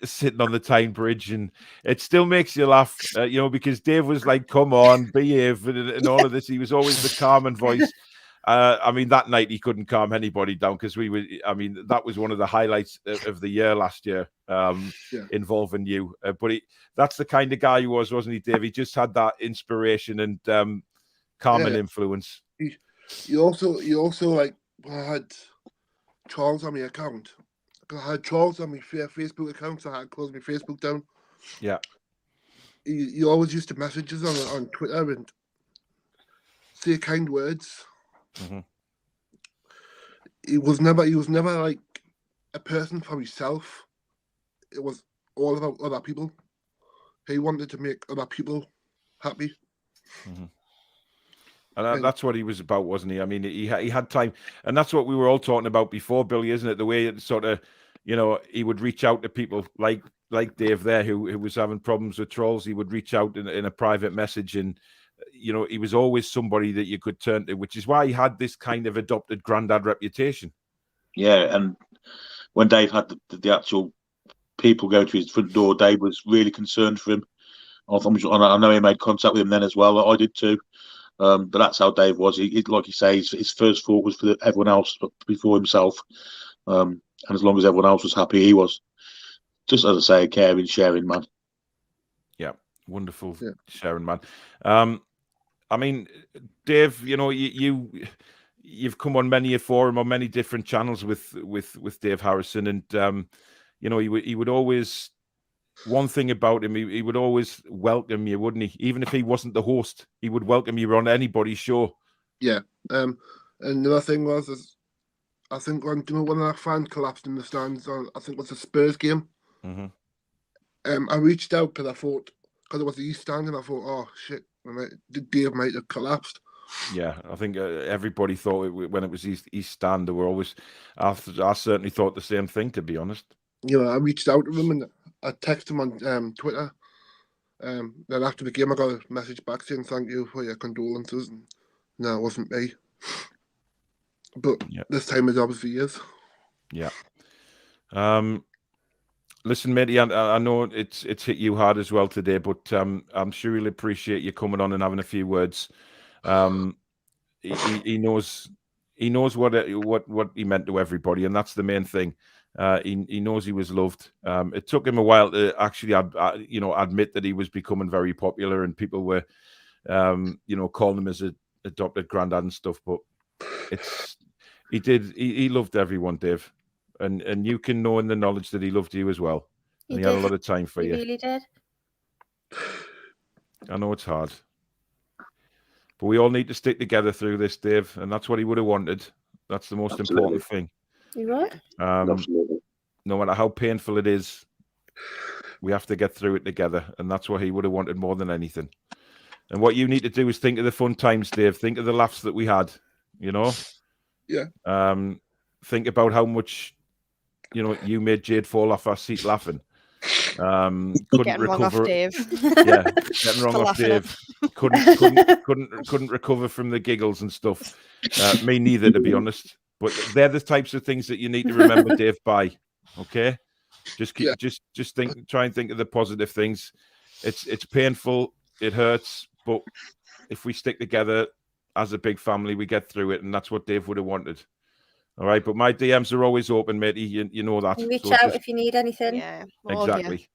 sitting on the Tyne Bridge, and it still makes you laugh, because Dave was like, "Come on, behave," and all of this. He was always the calming voice, I mean, that night he couldn't calm anybody down because I mean, that was one of the highlights of the year last year, involving you. But that's the kind of guy he was, wasn't he, Dave? He just had that inspiration and calming influence. You also like, I had trolls on my account. I had trolls on my Facebook account, so I had to close my Facebook down. Yeah. You always used to message us on Twitter and say kind words. Mm-hmm. He was never like a person for himself. It was all about other people. He wanted to make other people happy. Mm-hmm. And that's what he was about, wasn't he? I mean, he had time, and that's what we were all talking about before, Billy, isn't it? The way it sort of, you know, he would reach out to people like Dave there, who was having problems with trolls. He would reach out in a private message, and you know, he was always somebody that you could turn to, which is why he had this kind of adopted granddad reputation. Yeah, and when Dave had the actual people go to his front door, Dave was really concerned for him. I know he made contact with him then as well. I did too. But that's how Dave was. He like you say, his first thought was for everyone else before himself. And as long as everyone else was happy, he was. Just as I say, a caring, sharing man. Yeah, wonderful sharing man. I mean, Dave, you know, you've come on many a forum on many different channels with Dave Harrison, and you know, he would always. One thing about him, he would always welcome you, wouldn't he? Even if he wasn't the host, he would welcome you on anybody's show. Yeah. And the other thing was, I think when our fan collapsed in the stands, I think it was the Spurs game. Mm-hmm. I reached out because I thought, because it was the East Stand, and I thought, oh shit, Dave might have collapsed. Yeah, I think everybody thought when it was East Stand, they were always. I certainly thought the same thing, to be honest. You know, I reached out to him and I texted him on Twitter. Then after the game, I got a message back saying thank you for your condolences. And no, it wasn't me. But this time it obviously is. Yeah. Listen, matey, I know it's hit you hard as well today, but I'm sure he'll appreciate you coming on and having a few words. He knows what he meant to everybody, and that's the main thing. He knows he was loved. It took him a while to actually, admit that he was becoming very popular, and people were, calling him his adopted granddad and stuff. But he loved everyone, Dave, and you can know in the knowledge that he loved you as well. And he had a lot of time for you. He really did. I know it's hard, but we all need to stick together through this, Dave, and that's what he would have wanted. That's the most important thing. You what? No matter how painful it is, we have to get through it together, and that's what he would have wanted more than anything. And what you need to do is think of the fun times, Dave. Think of the laughs that we had, you know? Yeah. Think about how much, you made Jade fall off her seat laughing. Couldn't getting recover. Wrong off Dave. Yeah, getting wrong off Dave. Couldn't recover from the giggles and stuff. Me neither, to be honest. But they're the types of things that you need to remember, Dave. By okay, just try and think of the positive things. It's painful, it hurts, but if we stick together as a big family, we get through it, and that's what Dave would have wanted. All right, but my DMs are always open, matey. You know that. Reach out if you need anything. Yeah, exactly.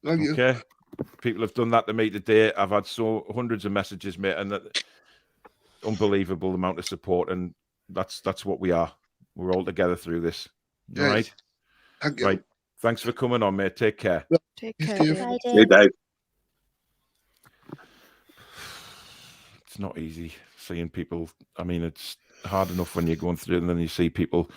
Thank you. Okay, people have done that to me today. I've had hundreds of messages, mate, and that unbelievable amount of support, and that's what we are. We're all together through this. All right. Thank you. Right. Thanks for coming on, mate. Take care. Take care. Bye, Hey, Dave. It's not easy seeing people. I mean, it's hard enough when you're going through it, and then you see people.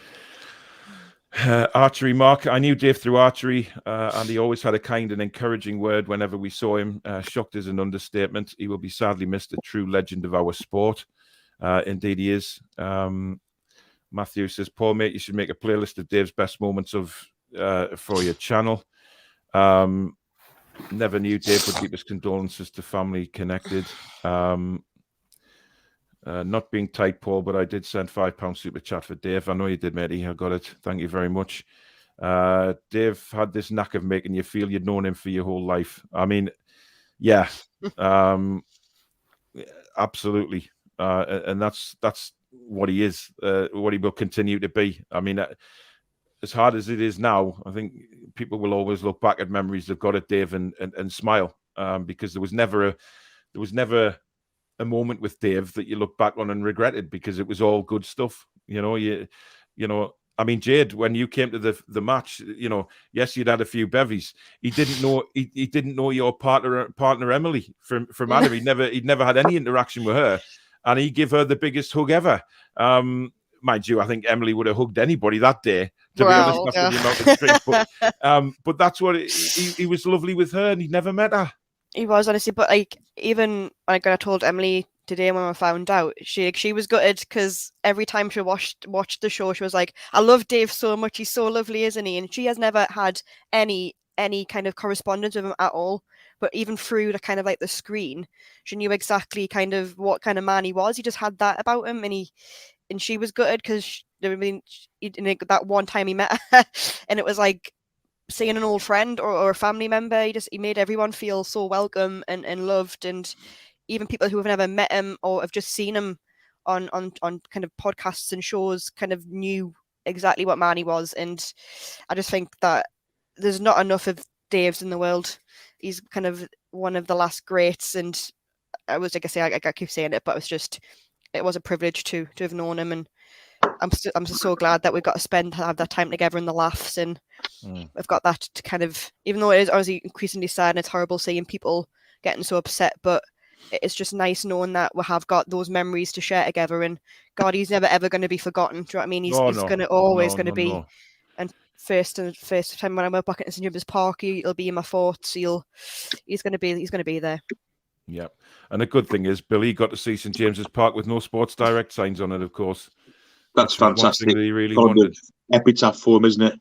Archery, Mark. I knew Dave through archery, and he always had a kind and encouraging word whenever we saw him. Shocked is an understatement. He will be sadly missed, a true legend of our sport. Indeed, he is. Matthew says, Paul, mate, you should make a playlist of Dave's best moments for your channel. Never knew Dave would keep his condolences to family connected. Not being tight, Paul, but I did send £5 super chat for Dave. I know you did, matey. I got it. Thank you very much. Dave had this knack of making you feel you'd known him for your whole life. I mean, yeah, absolutely. And that's what he is, what he will continue to be. I mean, as hard as it is now, I think people will always look back at memories they've got at Dave and smile, because there was never a moment with Dave that you look back on and regretted, because it was all good stuff. You know, I mean, Jade, when you came to the match, yes, you'd had a few bevies. He didn't know your partner Emily from Adam. He'd never had any interaction with her, and he gave her the biggest hug ever. Mind you, I think Emily would have hugged anybody that day, to be honest, after the amount of drink. But that's what he was lovely with her, and he'd never met her. He was, honestly, but even I told Emily today when I found out, she was gutted, because every time she watched the show, she was like, "I love Dave so much. He's so lovely, isn't he?" And she has never had any kind of correspondence with him at all. But even through the the screen, she knew exactly kind of what kind of man he was. He just had that about him, and she was gutted, because that one time he met her, and it was like seeing an old friend or a family member. He made everyone feel so welcome and loved, and even people who have never met him or have just seen him on kind of podcasts and shows kind of knew exactly what man he was. And I just think that there's not enough of Daves in the world. He's kind of one of the last greats, and I keep saying it, but it was a privilege to have known him, and I'm just so glad that we got to have that time together in the laughs, and we've got that to kind of, even though it is obviously increasingly sad and it's horrible seeing people getting so upset, but it's just nice knowing that we have got those memories to share together. And God, he's never ever going to be forgotten. Do you know what I mean? He's going to always going to be. No. And first time when I'm up back at St James's Park, he'll be in my thoughts. He's going to be there. Yeah, and the good thing is Billy got to see St James's Park with no Sports Direct signs on it, of course. That's fantastic. That he really wanted. Epitaph for him, isn't it?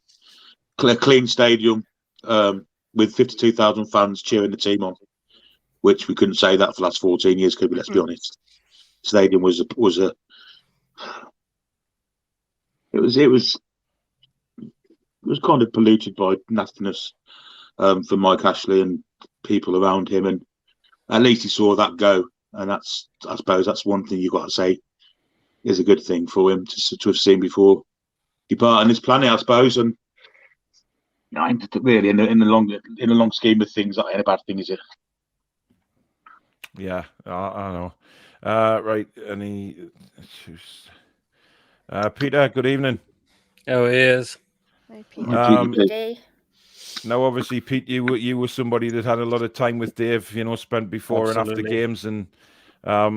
A clean stadium with 52,000 fans cheering the team on, which we couldn't say that for the last 14 years, could we? Let's be honest. Stadium was kind of polluted by nastiness for Mike Ashley and people around him, and at least he saw that go, and I suppose that's one thing you've got to say is a good thing for him to have seen before departing this planet, I suppose. And really, in the long scheme of things, that ain't a bad thing, is it? Yeah, I know. Right, Peter, good evening. Oh, he is. Hi, Peter. Now, obviously, Pete, you were somebody that had a lot of time with Dave, spent before and after games, and I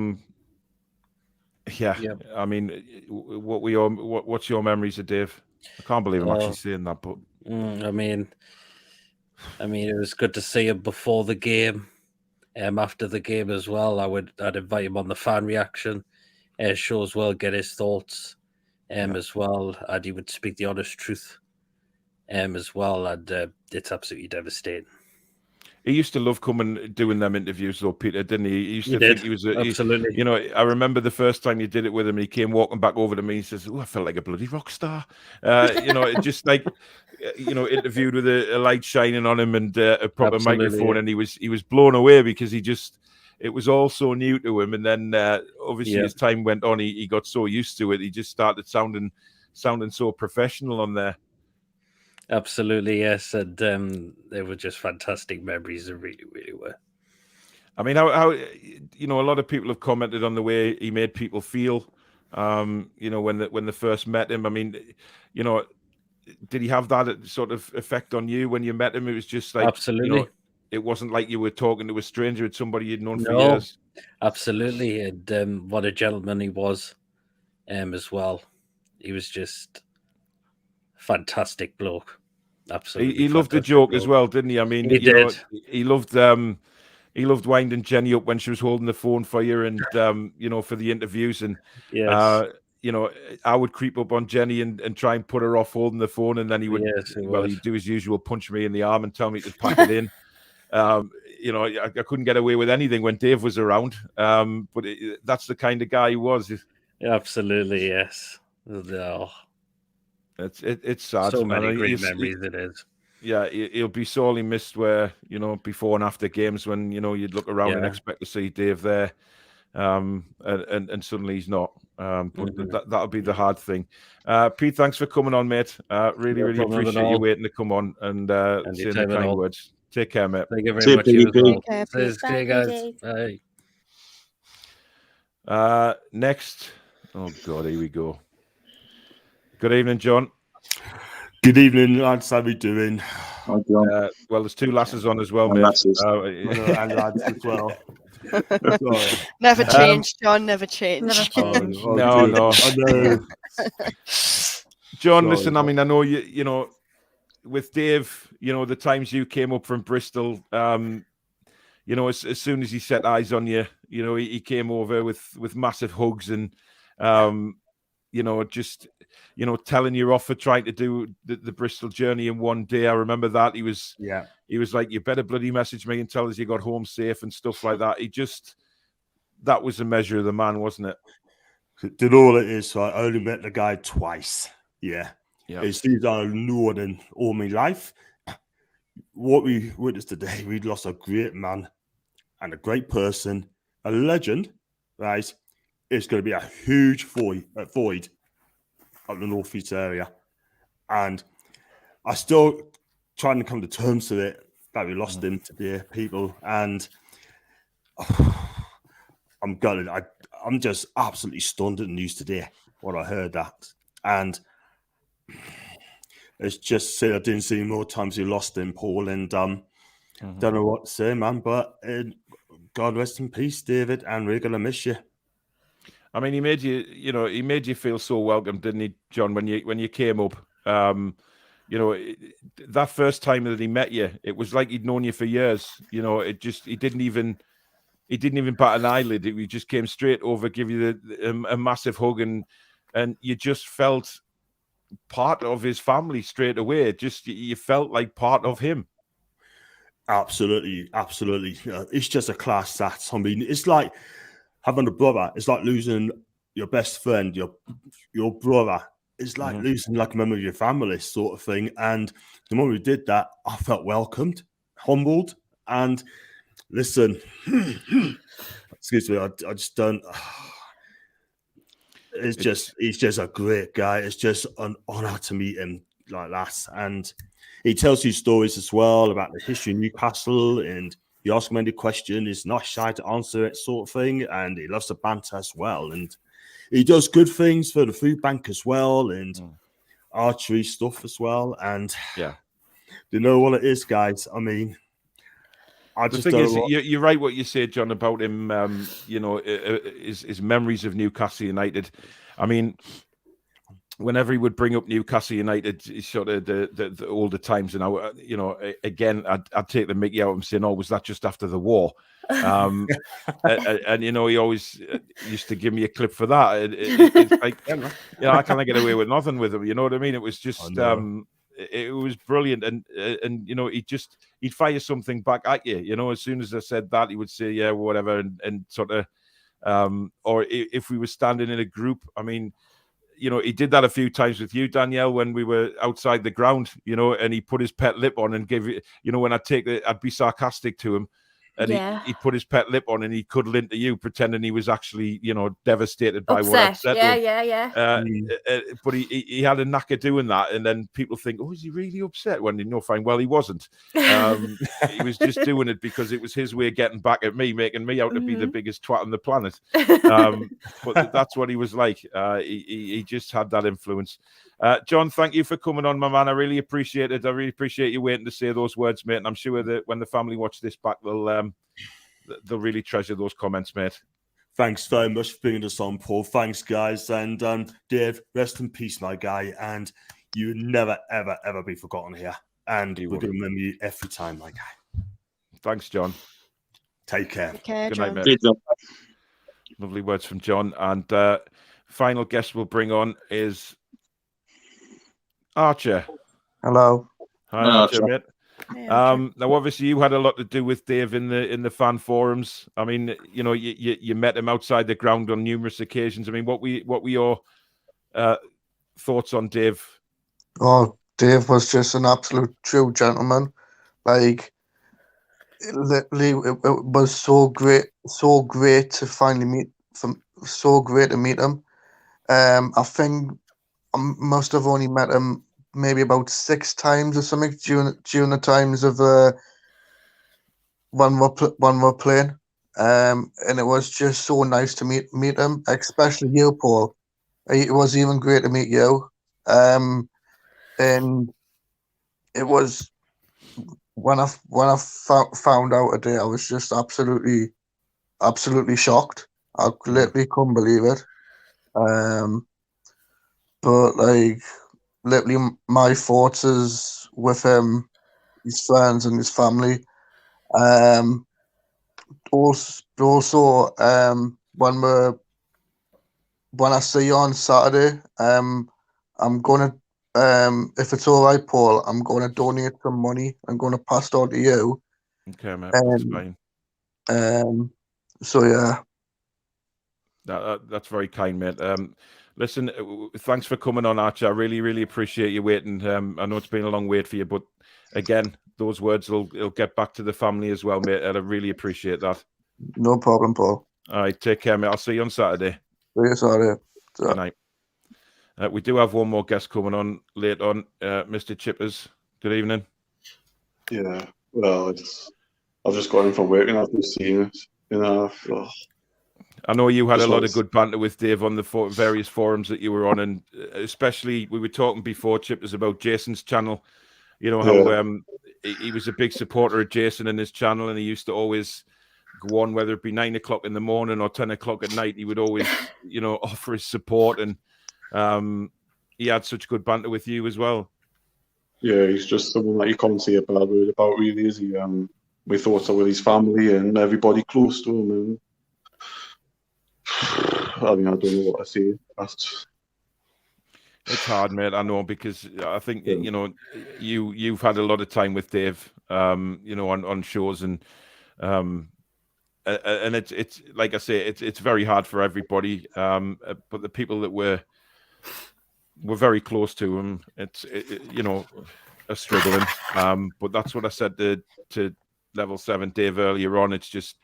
mean, what's your memories of Dave? I can't believe I'm actually saying that, but I mean, it was good to see him before the game. After the game as well, I'd invite him on the fan reaction show as well, get his thoughts as well, and he would speak the honest truth as well, and it's absolutely devastating. He used to love coming doing them interviews, though, Peter, didn't he? He used to think he was absolutely. I remember the first time you did it with him. He came walking back over to me. He says, "Oh, I felt like a bloody rock star." Just like interviewed with a light shining on him and a proper microphone, and he was blown away because it was all so new to him. And then obviously as time went on, he got so used to it. He just started sounding so professional on there. Absolutely, yes, and they were just fantastic memories. They really, really were. I mean, how a lot of people have commented on the way he made people feel. When they first met him. I mean, did he have that sort of effect on you when you met him? It was just like absolutely. It wasn't like you were talking to a stranger, it's somebody you'd known for years. Absolutely, and what a gentleman he was, as well. He was just fantastic bloke. Absolutely, he loved a joke as well, didn't he? I mean, he did. He loved winding Jenny up when she was holding the phone for you, and for the interviews. And yes. I would creep up on Jenny and try and put her off holding the phone, and then he would he'd do his usual, punch me in the arm and tell me to pack it in. I couldn't get away with anything when Dave was around. But that's the kind of guy he was. Absolutely, yes. Oh. It's sad. So many great memories it is. Yeah, he'll be sorely missed where, before and after games when, you'd look around and expect to see Dave there. And suddenly he's not. But that'll be the hard thing. Pete, thanks for coming on, mate. Really appreciate you waiting to come on and saying the kind words. Take care, mate. Thank you very much. You as well. See you guys. Bye. Next. Oh God, here we go. Good evening, John. Good evening, lads. How we doing? Hi, John. Well, there's two lasses on as well, And mate. And lads as well. Never change, John. Never change. No. John, listen. I mean, I know you know, with Dave, you know, the times you came up from Bristol, you know, as soon as he set eyes on you, you know, he came over with massive hugs and, you know, just, you know, telling you off for trying to do the Bristol journey in one day. I remember that. He was like, you better bloody message me and tell us you got home safe and stuff like that. That was a measure of the man, wasn't it? Do you know what it is? So I only met the guy twice. Yeah. It's things I've known in all my life. What we witnessed today, we lost a great man and a great person, a legend, right? It's going to be a huge void up the North East area. And I still trying to come to terms with it that we lost him today, people. And I'm gutted. I'm just absolutely stunned at the news today when I heard that. And it's just said I didn't see more times we lost him, Paul. And don't know what to say, man. But God rest in peace, David. And we're going to miss you. I mean, he made you feel so welcome, didn't he, John? When you came up, you know, that first time that he met you, it was like he'd known you for years. You know, he didn't even bat an eyelid. He just came straight over, give you a massive hug, and you just felt part of his family straight away. Just you felt like part of him. Absolutely. It's just a class act. I mean, it's like having a brother. It's like losing your best friend, your brother. It's like losing like a member of your family, sort of thing. And the moment we did that, I felt welcomed, humbled, and listen. Excuse me, I just don't. He's just a great guy. It's just an honor to meet him like that. And he tells you stories as well about the history of Newcastle, and you ask him any question, he's not shy to answer it, sort of thing. And he loves to banter as well. And he does good things for the food bank as well, and archery stuff as well. And you know what it is, guys? I mean, the thing is, you're right what you said, John, about him. You know, his memories of Newcastle United. I mean, whenever he would bring up Newcastle United, sort of the older times, and you know, again, I'd take the mickey out of him saying, "Oh, was that just after the war?" And you know, he always used to give me a clip for that. It's like, you know, I can't get away with nothing with him. You know what I mean? It was just, it was brilliant, and you know, he'd fire something back at you. You know, as soon as I said that, he would say, "Yeah, whatever," and sort of, or if we were standing in a group, I mean. You know, he did that a few times with you, Danielle, when we were outside the ground, you know, and he put his pet lip on and gave it, you know, when I'd be sarcastic to him and he'd put his pet lip on and he'd cuddle into you, pretending he was actually, you know, devastated by what I'd said. But he had a knack of doing that. And then people think, oh, is he really upset? When you know, fine. Well, he wasn't. He was just doing it because it was his way of getting back at me, making me out to be the biggest twat on the planet. But that's what he was like. He just had that influence. John, thank you for coming on, my man. I really appreciate it. I really appreciate you waiting to say those words, mate. And I'm sure that when the family watch this back, they'll really treasure those comments, mate. Thanks very much for bringing us on, Paul. Thanks, guys. And Dave, rest in peace, my guy. And you never, ever, ever be forgotten here. And we're going to remember you every time, my guy. Thanks, John. Take care. Good night, mate. Lovely words from John. And final guest we'll bring on is Archer. Hello. Hi, Archer, mate. Now, obviously, you had a lot to do with Dave in the fan forums. I mean, you know, you met him outside the ground on numerous occasions. I mean, what were your thoughts on Dave? Oh, Dave was just an absolute true gentleman. Like, literally, it was so great to finally meet him. I think I must have only met him maybe about 6 times or something during the times of when we're playing. And it was just so nice to meet him, especially you, Paul. It was even great to meet you. And it was when I found out today, I was just absolutely shocked. I literally couldn't believe it. But like, literally, my thoughts is with him, his friends, and his family. Also, when I see you on Saturday, I'm gonna, if it's all right, Paul, I'm gonna donate some money. I'm gonna pass it on to you. Okay, mate, that's fine. So yeah. That's very kind, mate. Listen, thanks for coming on, Archie. I really, really appreciate you waiting. I know it's been a long wait for you, but again, those words will get back to the family as well, mate. And I really appreciate that. No problem, Paul. All right, take care, mate. I'll see you on Saturday. See you Saturday. Good night. We do have one more guest coming on later on, Mr. Chippers. Good evening. Yeah, well, I've just got in from work and I've just seen it. You know, I know you had a lot of good banter with Dave on the various forums that you were on, and especially we were talking before, Chippers, about Jason's channel. You know how he was a big supporter of Jason and his channel, and he used to always go on, whether it be 9 o'clock in the morning or 10 o'clock at night. He would always, offer his support, and he had such good banter with you as well. Yeah, he's just someone that you can't say a bad word about, really, is he? My thoughts are with his family and everybody close to him. And I mean, I don't know what to say. It's hard, mate. I know, because I think you've had a lot of time with Dave, on shows, and it's like I say, it's very hard for everybody. But the people that were very close to him, are struggling. But that's what I said to Level 7 Dave earlier on. It's just,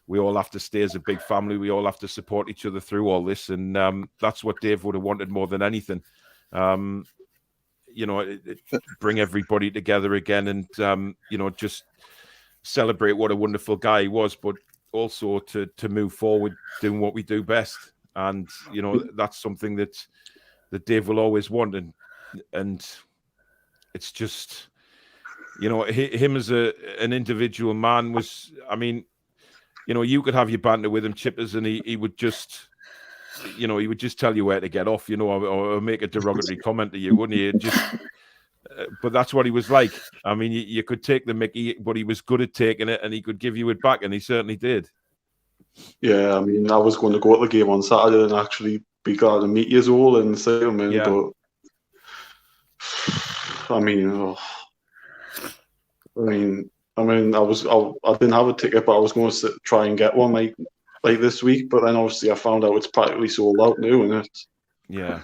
we all have to stay as a big family. We all have to support each other through all this. And that's what Dave would have wanted more than anything. Bring everybody together again and, just celebrate what a wonderful guy he was, but also to move forward doing what we do best. And, that's something that Dave will always want. And it's just, him as an individual man was, I mean, you could have your banter with him, Chippers, and he would just, he would just tell you where to get off, or make a derogatory comment to you, wouldn't he? But that's what he was like. I mean, you could take the mickey, but he was good at taking it, and he could give you it back, and he certainly did. Yeah, I mean, I was going to go to the game on Saturday and actually be glad to meet you all and say them in, but I mean, I didn't have a ticket, but I was going to try and get one like this week. But then obviously I found out it's practically sold out now, and it's yeah.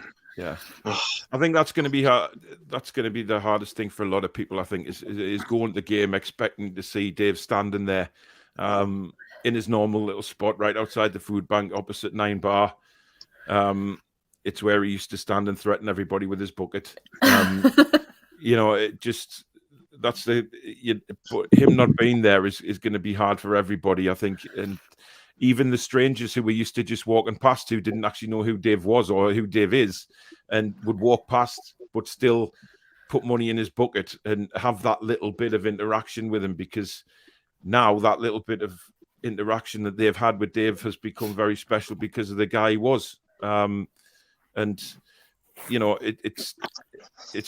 I think that's going to be that's going to be the hardest thing for a lot of people. I think is going to the game expecting to see Dave standing there, in his normal little spot right outside the food bank opposite 9 Bar. It's where he used to stand and threaten everybody with his bucket. It just. But him not being there is going to be hard for everybody, I think. And even the strangers who were used to just walking past, who didn't actually know who Dave was or who Dave is, and would walk past but still put money in his bucket and have that little bit of interaction with him, because now that little bit of interaction that they've had with Dave has become very special because of the guy he was. It's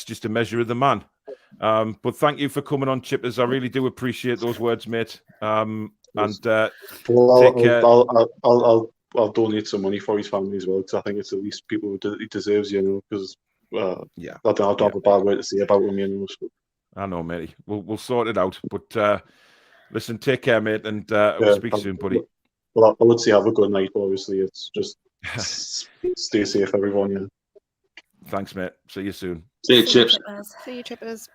just a measure of the man. But thank you for coming on, Chippers. I really do appreciate those words, mate. Take care. I'll donate some money for his family as well, because I think it's the least people he deserves, because I don't have a bad word to say about him, So. I know, matey. We'll sort it out. But listen, take care, mate, and we'll speak soon, buddy. Well, I would say have a good night, but obviously it's just stay safe, everyone. Yeah. Thanks, mate. See you soon. See you, Chips. See you, Chippers.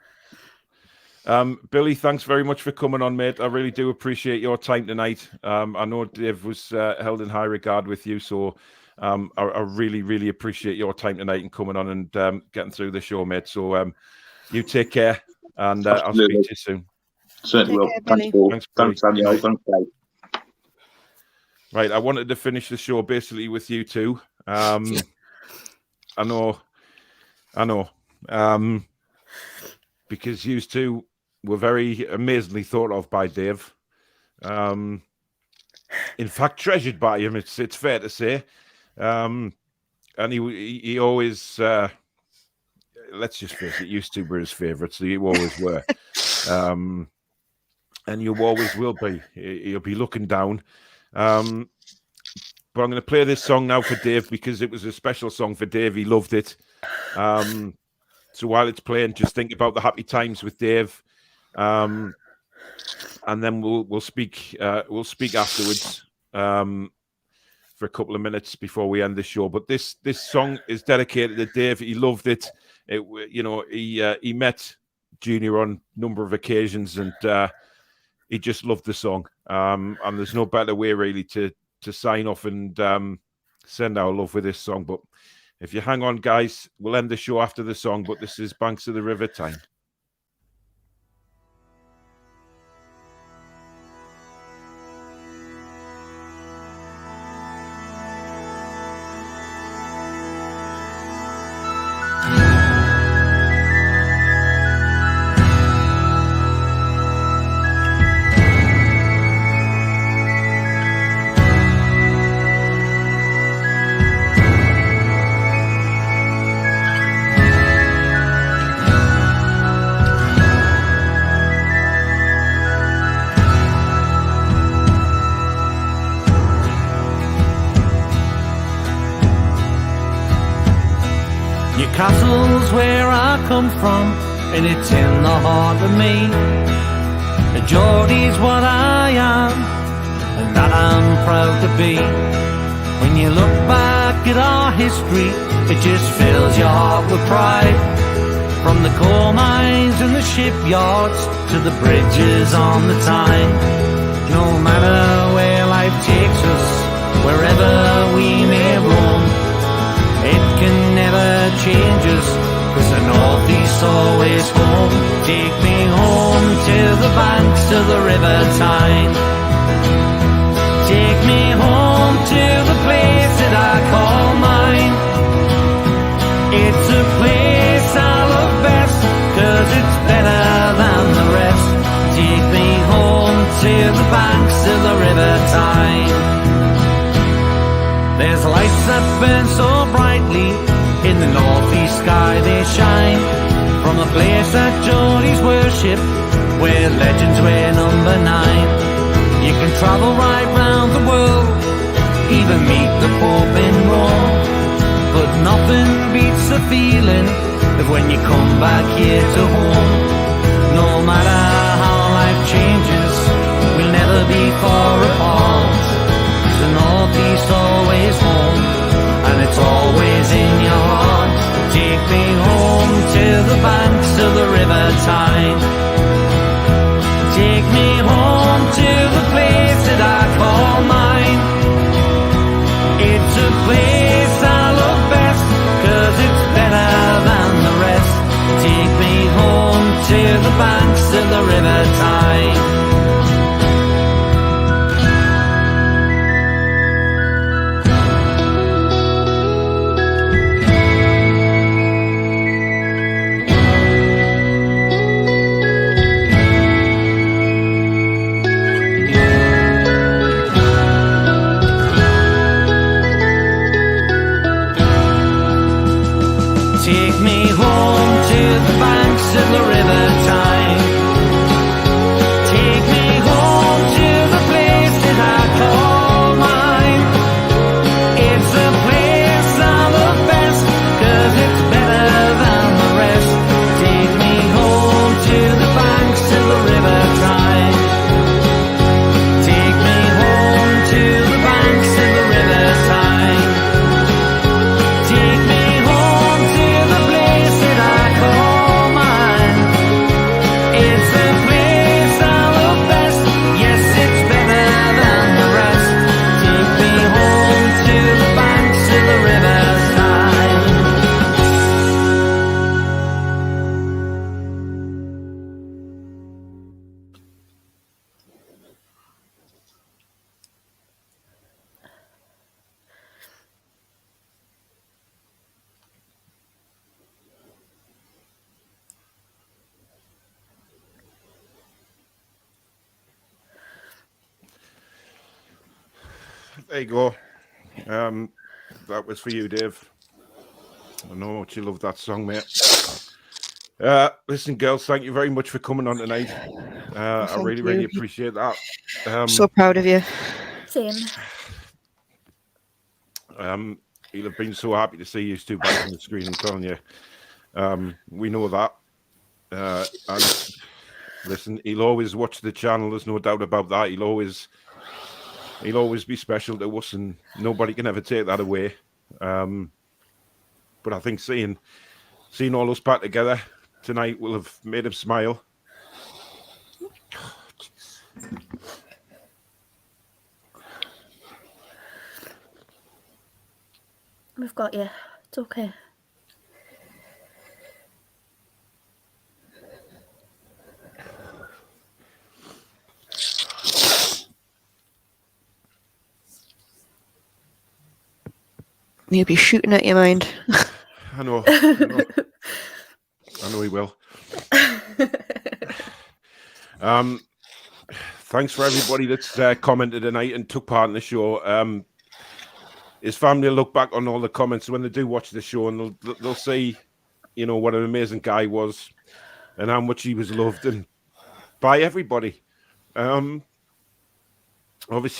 Billy, thanks very much for coming on, mate. I really do appreciate your time tonight. I know Dave was held in high regard with you, so I really, really appreciate your time tonight and coming on and getting through the show, mate. So you take care, and I'll speak to you soon. Certainly will. Thanks, Paul. Thanks, Daniel. Thanks, Dave. Right, I wanted to finish the show basically with you two. I know. Because you two were very amazingly thought of by Dave. In fact, treasured by him. It's fair to say. And he always, let's just face it, used to were his favourites. So you always were. And you always will be. You'll be looking down. But I'm going to play this song now for Dave because it was a special song for Dave. He loved it. So while it's playing, just think about the happy times with Dave, and then we'll speak afterwards for a couple of minutes before we end the show. But this song is dedicated to Dave. He loved it. He met Junior on a number of occasions, and he just loved the song. And there's no better way really to sign off and send our love with this song. But if you hang on, guys, we'll end the show after the song, but this is Banks of the River time. Newcastle's where I come from, and it's in the heart of me. The Geordie's what I am, and that I'm proud to be. When you look back at our history, it just fills your heart with pride. From the coal mines and the shipyards to the bridges on the Tyne. No matter where life takes us, wherever we may roam, it can never change us, 'cause the Northeast's always home. Take me home to the banks of the River Tyne. Take me home to the place that I call mine. It's a place I love best, 'cause it's better than the rest. Take me home to the banks of the River Tyne. There's lights that burn so brightly, in the northeast sky they shine. From a place that Geordies worship, where legends wear number 9. You can travel right round the world, even meet the Pope in Rome. But nothing beats the feeling of when you come back here to home. No matter how life changes, we'll never be far apart. The Northeast always home, and it's always in your heart. Take me home to the banks of the River Tyne. Take me home to the place that I call mine. It's a place I love best, 'cause it's better than the rest. Take me home to the banks of the River Tyne. There you go. That was for you, Dave. I know how much you love that song, mate. Listen, girls, thank you very much for coming on tonight. I really, really appreciate that. So proud of you. Same. He'll have been so happy to see you two back on the screen, I'm telling you. We know that. And listen, he'll always watch the channel, there's no doubt about that. He'll always be special to us, and nobody can ever take that away. But I think seeing all us back together tonight will have made him smile. We've got you. It's okay. He'll be shooting at your mind. I know he will. Thanks for everybody that's commented tonight and took part in the show. His family will look back on all the comments when they do watch the show, and they'll see, what an amazing guy was, and how much he was loved and by everybody. Obviously,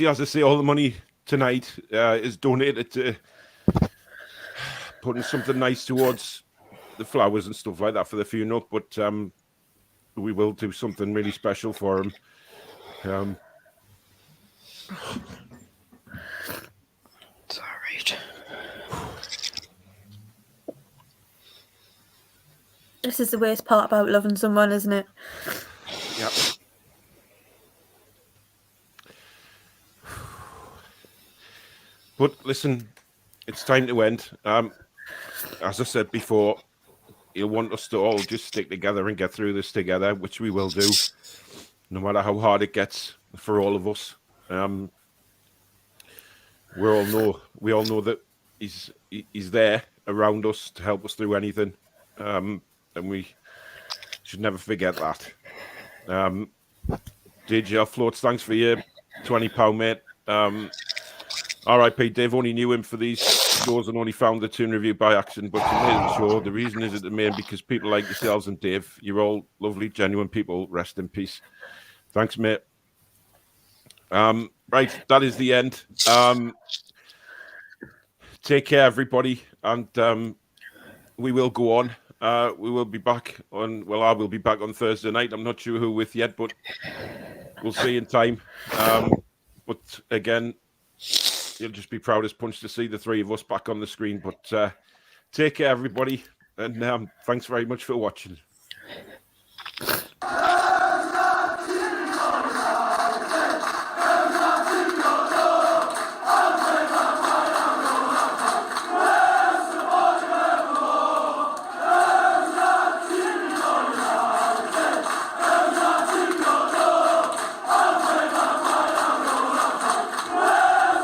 as I say, all the money tonight is donated to putting something nice towards the flowers and stuff like that for the funeral. But we will do something really special for him. It's all right. This is the worst part about loving someone, isn't it? Yep. But listen, it's time to end. As I said before, he'll want us to all just stick together and get through this together, which we will do, no matter how hard it gets for all of us. We all know that he's there around us to help us through anything, and we should never forget that. DJ Floats, thanks for your £20, mate. R.I.P. Dave, only knew him for these shows and only found the Toon review by accident, but he made the show. The reason is at the main because people like yourselves and Dave, you're all lovely, genuine people. Rest in peace. Thanks, mate. Right, that is the end. Take care, everybody, and we will go on. We will be back on. Well, I will be back on Thursday night. I'm not sure who with yet, but we'll see in time. But again, you'll just be proud as punch to see the three of us back on the screen. But take care, everybody, and thanks very much for watching.